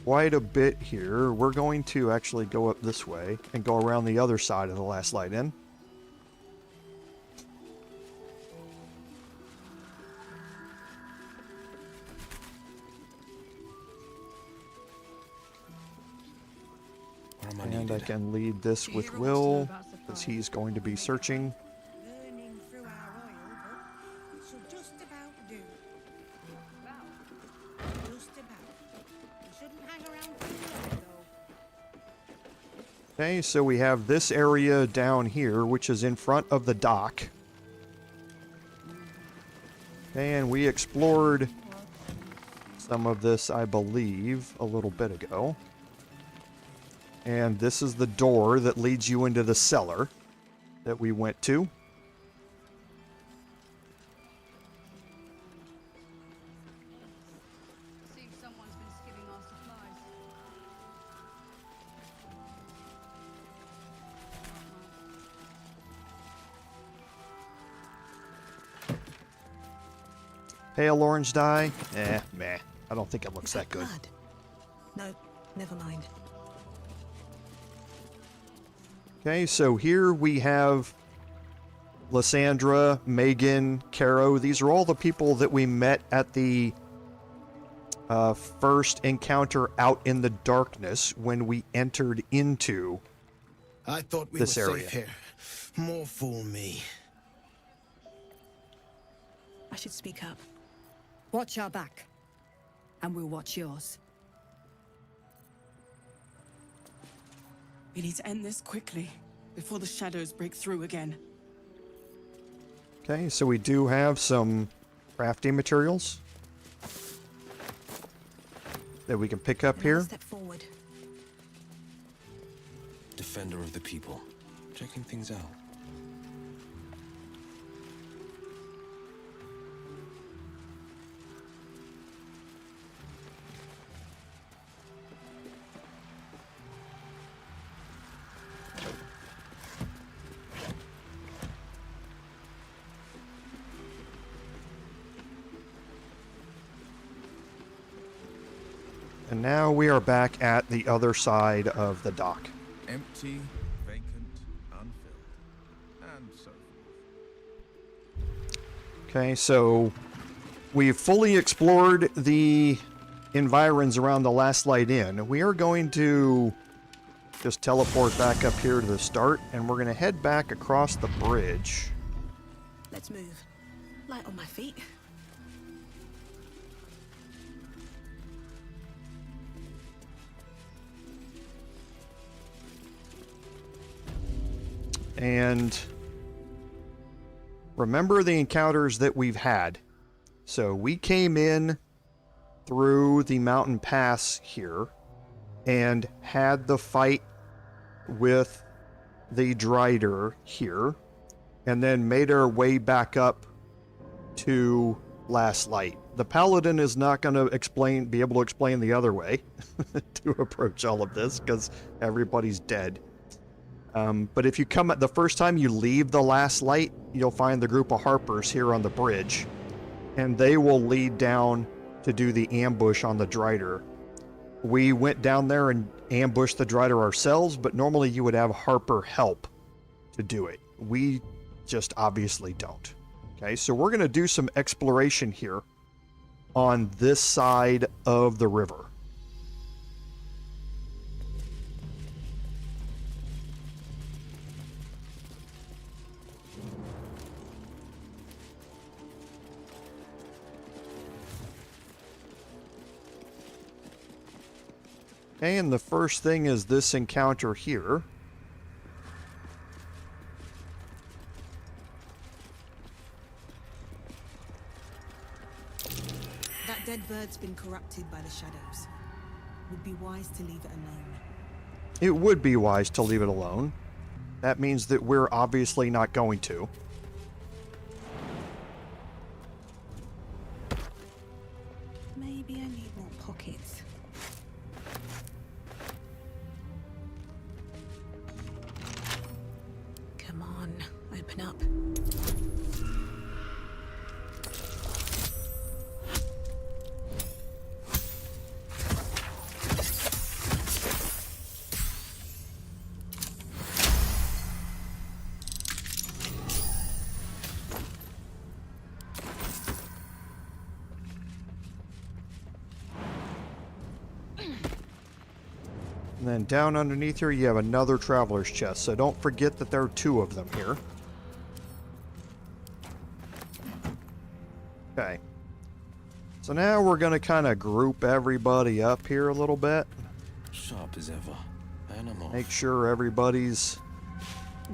Speaker 1: quite a bit here. We're going to actually go up this way and go around the other side of the Last Light Inn. And I can lead this with Will, because he's going to be searching. Okay, so we have this area down here, which is in front of the dock. And we explored some of this, I believe, a little bit ago. And this is the door that leads you into the cellar that we went to.
Speaker 6: See if someone's been skimming our supplies.
Speaker 1: Pale orange dye? Meh. I don't think it looks that good.
Speaker 9: Blood? No, never mind.
Speaker 1: Okay, so here we have Lysandra, Megan, Caro. These are all the people that we met at the first encounter out in the darkness when we entered into
Speaker 13: I thought we
Speaker 1: this
Speaker 13: were
Speaker 1: area.
Speaker 13: safe here. More fool me.
Speaker 9: I should speak up.
Speaker 6: Watch our back, and we'll watch yours.
Speaker 14: We need to end this quickly, before the shadows break through again.
Speaker 1: Okay, so we do have some crafting materials that we can pick up here.
Speaker 9: Step forward.
Speaker 12: Defender of the people. Checking things out.
Speaker 1: And now we are back at the other side of the dock.
Speaker 4: Empty, vacant, unfilled, and so forth.
Speaker 1: Okay, so we've fully explored the environs around the Last Light Inn. We are going to just teleport back up here to the start, and we're going to head back across the bridge.
Speaker 9: Let's move. Light on my feet.
Speaker 1: And remember the encounters that we've had. So we came in through the mountain pass here and had the fight with the Drider here, and then made our way back up to Last Light. The Paladin is not going to be able to explain the other way to approach all of this, because everybody's dead. But if you come at the first time you leave the Last Light, you'll find the group of Harpers here on the bridge, and they will lead down to do the ambush on the Drider. We went down there and ambushed the Drider ourselves, but normally you would have Harper help to do it. We just obviously don't. Okay, so we're going to do some exploration here on this side of the river. Okay, and the first thing is this encounter here.
Speaker 9: That dead bird's been corrupted by the shadows. Would be wise to leave it alone.
Speaker 1: It would be wise to leave it alone. That means that we're obviously not going to.
Speaker 9: Maybe I need more pockets. Come on, open up.
Speaker 1: And then down underneath here, you have another traveler's chest. So don't forget that there are 2 of them here. Okay. So now we're going to kind of group everybody up here a little bit.
Speaker 12: Sharp as ever. Animal.
Speaker 1: Make sure everybody's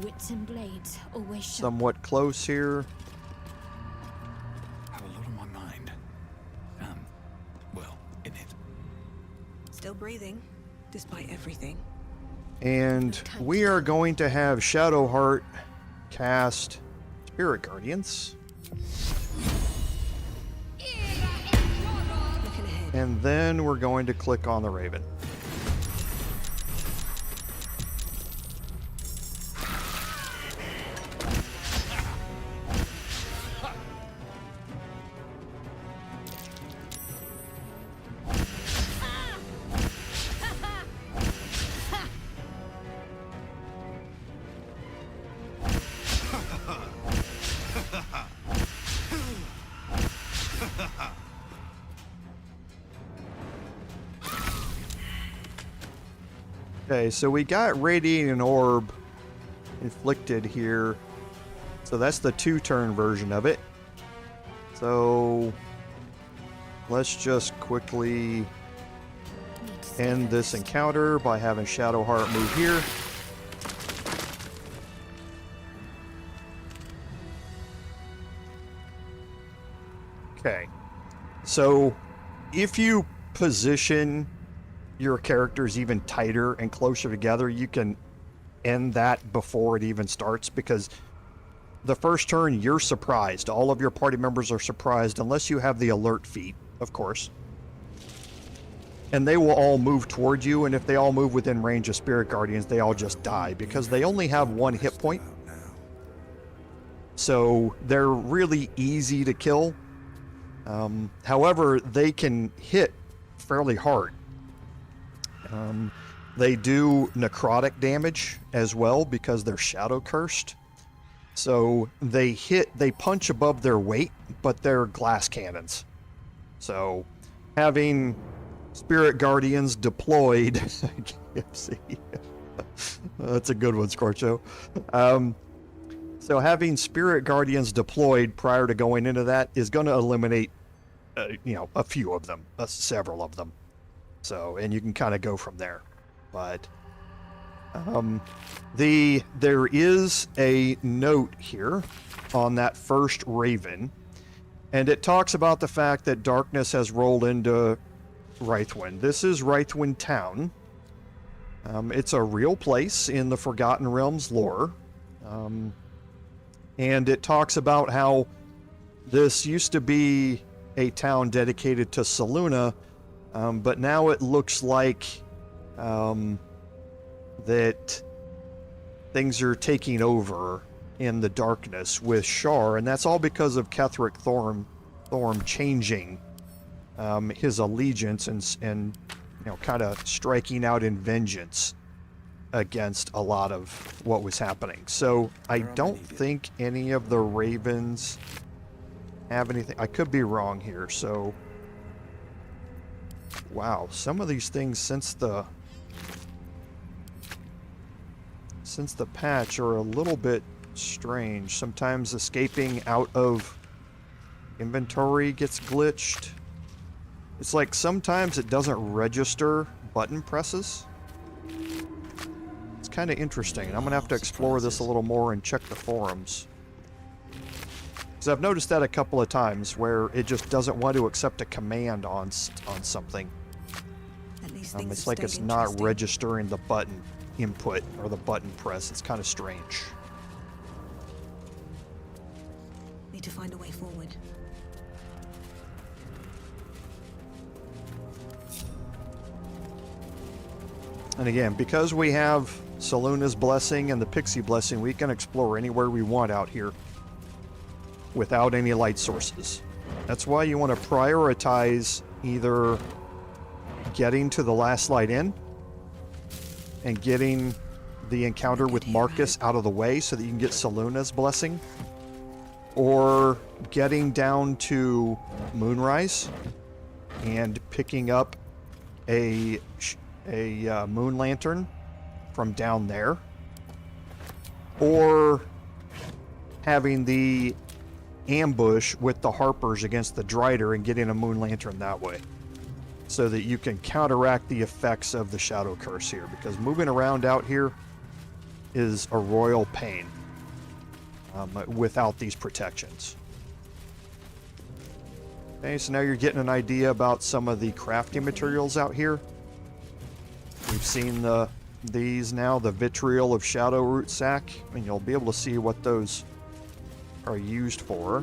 Speaker 5: Wits and blades, always sharp.
Speaker 1: somewhat close here.
Speaker 10: Have a lot on my mind. Well, in it.
Speaker 9: Still breathing, despite everything.
Speaker 1: And we are going to have Shadowheart cast Spirit Guardians.
Speaker 9: Looking ahead.
Speaker 1: And then we're going to click on the Raven. Okay, so we got Radiant Orb inflicted here. So that's the 2-turn version of it. So let's just quickly end this encounter by having Shadowheart move here. Okay, so if you position your characters even tighter and closer together, you can end that before it even starts, because the first turn you're surprised. All of your party members are surprised, unless you have the alert feat, of course. And they will all move towards you, and if they all move within range of Spirit Guardians, they all just die, because they only have 1 hit point. So they're really easy to kill. However, they can hit fairly hard. They do necrotic damage as well because they're shadow cursed. So they punch above their weight, but they're glass cannons. So having Spirit Guardians deployed, see, that's a good one, Scorcho. So having Spirit Guardians deployed prior to going into that is going to eliminate, a few of them, several of them. So, and you can kind of go from there. But there is a note here on that first Raven, and it talks about the fact that darkness has rolled into Rythwind. This is Rythwind Town. It's a real place in the Forgotten Realms lore. And it talks about how this used to be a town dedicated to Saluna, but now it looks like that things are taking over in the darkness with Shar, and that's all because of Ketheric Thorm changing his allegiance and kind of striking out in vengeance against a lot of what was happening. So I don't think any of the Ravens have anything. I could be wrong here. So wow, some of these things since the patch are a little bit strange. Sometimes escaping out of inventory gets glitched. It's like sometimes it doesn't register, button presses. It's kind of interesting, and I'm going to have to explore this a little more and check the forums. Because I've noticed that a couple of times where it just doesn't want to accept a command on something.
Speaker 9: At least
Speaker 1: It's like it's not registering the button input or the button press. It's kind of strange.
Speaker 9: Need to find a way forward.
Speaker 1: And again, because we have Selûne's Blessing and the Pixie Blessing, we can explore anywhere we want out here without any light sources. That's why you want to prioritize either getting to the last light in and getting the encounter with Marcus out of the way so that you can get Selûne's Blessing, or getting down to Moonrise and picking up a moon lantern from down there, or having the ambush with the Harpers against the Drider and getting a moon lantern that way, so that you can counteract the effects of the Shadow Curse here, because moving around out here is a royal pain without these protections. Okay, so now you're getting an idea about some of the crafting materials out here. We've seen these now, the Vitriol of Shadow Root Sack, and you'll be able to see what those are used for.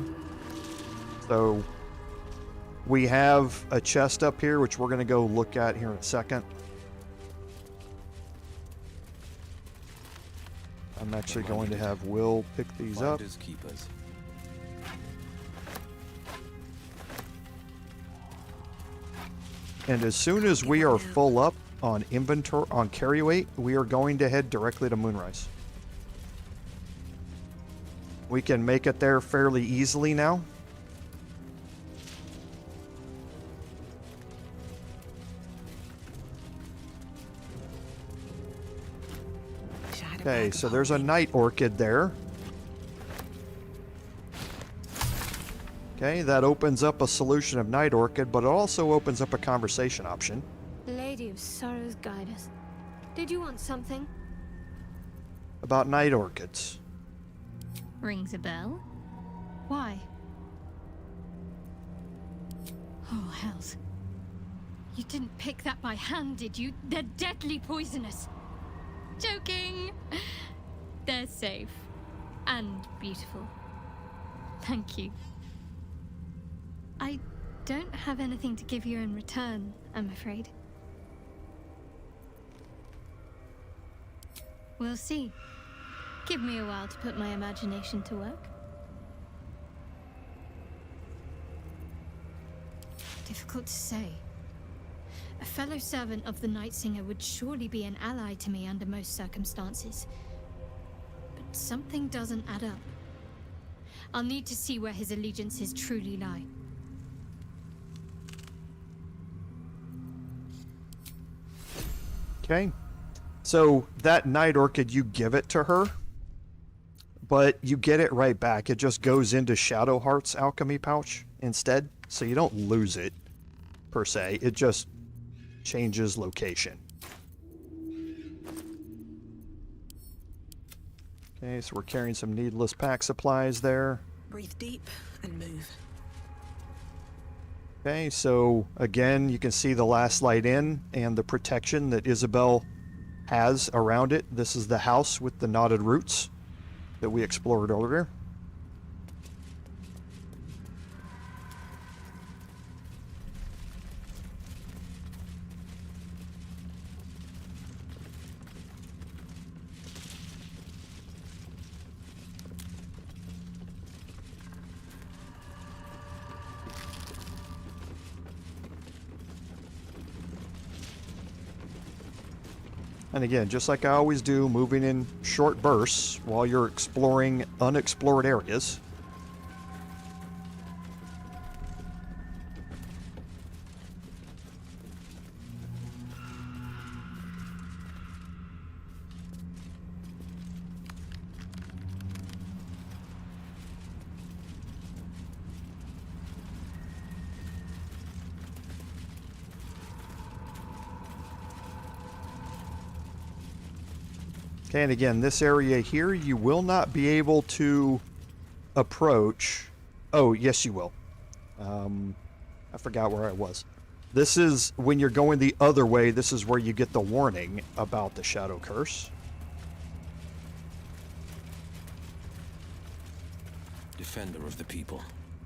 Speaker 1: So we have a chest up here, which we're going to go look at here in a second. I'm actually going to have Will pick these up. And as soon as we are full up on inventory, on carry weight, we are going to head directly to Moonrise. We can make it there fairly easily now. Okay, so there's a night orchid there. Okay, that opens up a solution of night orchid, but it also opens up a conversation option.
Speaker 15: Lady of Sorrows, guide us. Did you want something?
Speaker 1: About night orchids.
Speaker 15: Rings a bell. Why? Oh, hells. You didn't pick that by hand, did you? They're deadly poisonous. Joking! They're safe. And beautiful. Thank you. I don't have anything to give you in return, I'm afraid. We'll see. Give me a while to put my imagination to work. Difficult to say. A fellow servant of the Night Singer would surely be an ally to me under most circumstances. But something doesn't add up. I'll need to see where his allegiances truly lie.
Speaker 1: Okay. So that night orchid, you give it to her, but you get it right back. It just goes into Shadowheart's alchemy pouch instead, so you don't lose it, per se. It just changes location. Okay, so we're carrying some needless pack supplies there.
Speaker 9: Breathe deep and move.
Speaker 1: Okay, so again, you can see the last light in and the protection that Isabel has around it. This is the house with the knotted roots that we explored earlier. And again, just like I always do, moving in short bursts while you're exploring unexplored areas. Okay, and again, this area here, you will not be able to approach. Oh, yes, you will. I forgot where I was. This is, when you're going the other way, this is where you get the warning about the Shadow Curse.
Speaker 12: Defender of the people.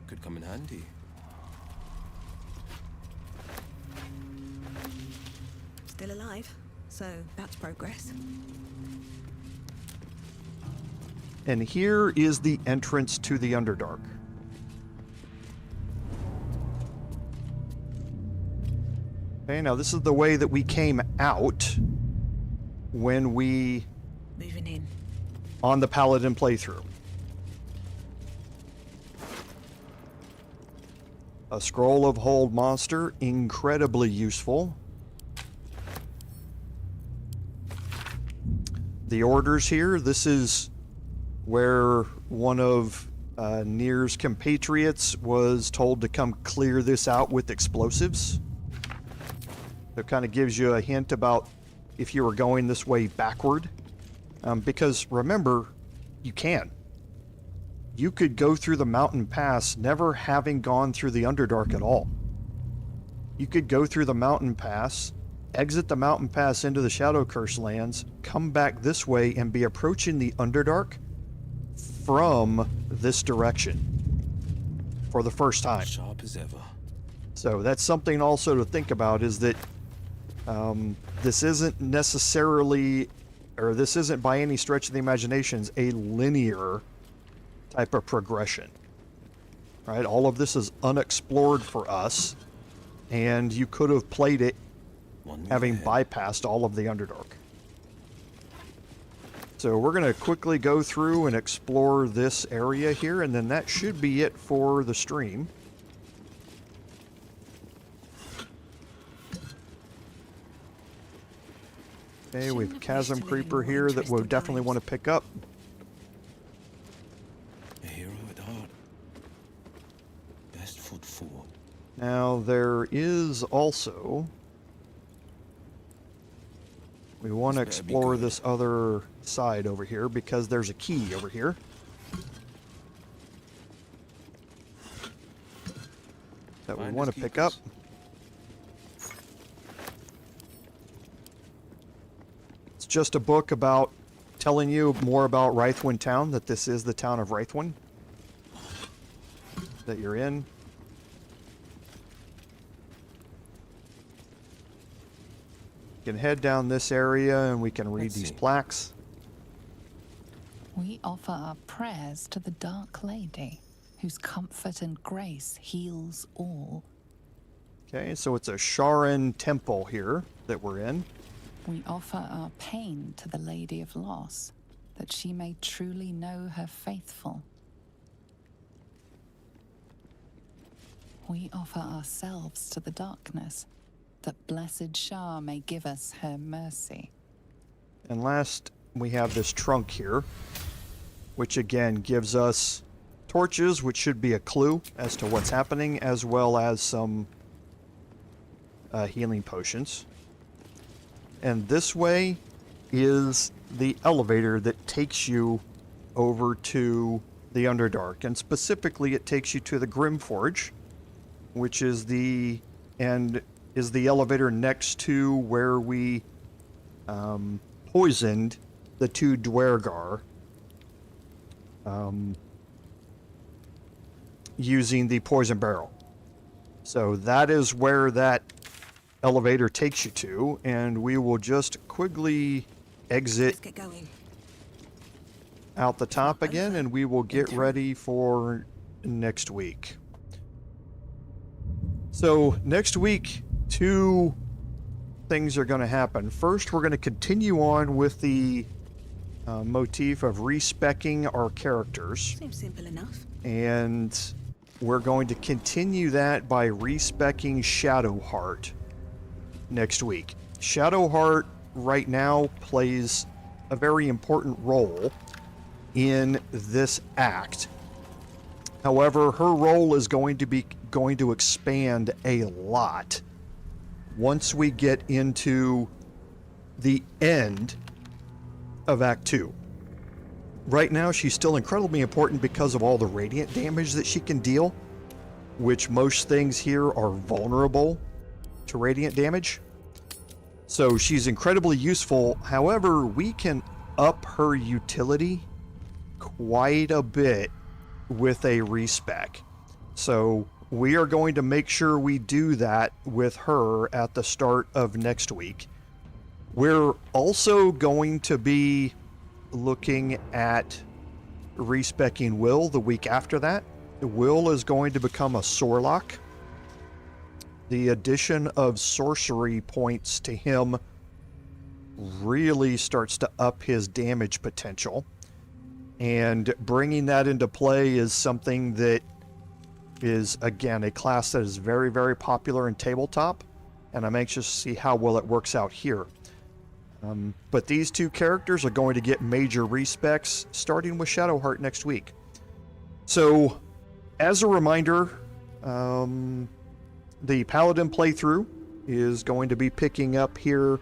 Speaker 12: Could come in handy.
Speaker 9: Still alive, so that's progress.
Speaker 1: And here is the entrance to the Underdark. Okay, now this is the way that we came out when we...
Speaker 9: Moving in.
Speaker 1: On the Paladin playthrough. A Scroll of Hold monster, incredibly useful. The orders here, this is where one of Nir's compatriots was told to come clear this out with explosives. It kind of gives you a hint about if you were going this way backward. Because remember, you can. You could go through the mountain pass never having gone through the Underdark at all. You could go through the mountain pass, exit the mountain pass into the Shadow Curse lands, come back this way and be approaching the Underdark from this direction for the first time.
Speaker 12: Sharp as ever.
Speaker 1: So that's something also to think about, is that this isn't necessarily, or this isn't by any stretch of the imaginations, a linear type of progression. Right? All of this is unexplored for us, and you could have played it having bypassed all of the Underdark. So we're going to quickly go through and explore this area here, and then that should be it for the stream. Okay, we have Chasm Creeper here that we'll definitely want to pick up.
Speaker 12: A hero at heart. Best foot forward.
Speaker 1: Now there is also... We want to explore this other side over here because there's a key over here. That we want to pick up. It's just a book about telling you more about Rythwin Town, that this is the town of Rythwin that you're in. You can head down this area and we can read these plaques.
Speaker 2: We offer our prayers to the Dark Lady, whose comfort and grace heals all.
Speaker 1: Okay, so it's a Sharan temple here that we're in.
Speaker 2: We offer our pain to the Lady of Loss, that she may truly know her faithful. We offer ourselves to the darkness, that blessed Shah may give us her mercy.
Speaker 1: And last, we have this trunk here, which again gives us torches, which should be a clue as to what's happening, as well as some healing potions. And this way is the elevator that takes you over to the Underdark. And specifically, it takes you to the Grimforge, which is the elevator next to where we poisoned the two Dwergar using the poison barrel. So that is where that elevator takes you to, and we will just quickly exit out the top again, and we will get ready for next week. So next week, two things are going to happen. First, we're going to continue on with the motif of respecking our characters.
Speaker 9: Seems simple enough.
Speaker 1: And we're going to continue that by respecking Shadowheart next week. Shadowheart right now plays a very important role in this act. However, her role is going to expand a lot once we get into the end of Act 2. Right now, she's still incredibly important because of all the radiant damage that she can deal, which most things here are vulnerable to radiant damage. So she's incredibly useful. However, we can up her utility quite a bit with a respec. So we are going to make sure we do that with her at the start of next week. We're also going to be looking at respecking Will the week after that. Will is going to become a Sorlock. The addition of sorcery points to him really starts to up his damage potential. And bringing that into play is something that is, again, a class that is very, very popular in tabletop. And I'm anxious to see how well it works out here. But these two characters are going to get major respecs starting with Shadowheart next week. So, as a reminder, the Paladin playthrough is going to be picking up here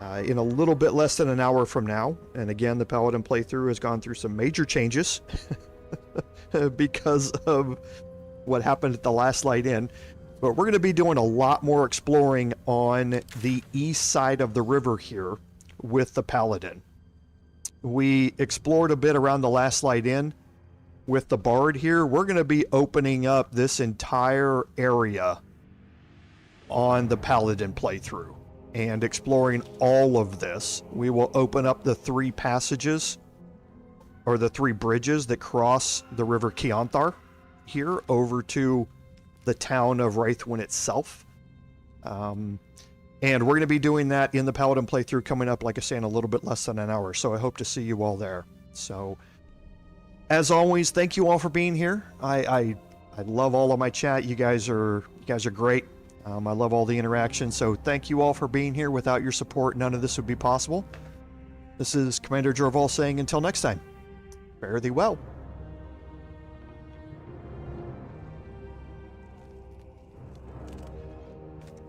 Speaker 1: in a little bit less than an hour from now. And again, the Paladin playthrough has gone through some major changes because of what happened at the last Light Inn. But we're going to be doing a lot more exploring on the east side of the river here with the Paladin. We explored a bit around the last Light Inn with the Bard here. We're going to be opening up this entire area on the Paladin playthrough and exploring all of this. We will open up the 3 passages, or the 3 bridges that cross the river Keonthar here over to the town of Wraithwin itself. And we're going to be doing that in the Paladin playthrough coming up, like I say, in a little bit less than an hour. So I hope to see you all there. So, as always, thank you all for being here. I love all of my chat. You guys are great. I love all the interaction. So thank you all for being here. Without your support, none of this would be possible. This is Commander Jorval saying until next time, fare thee well.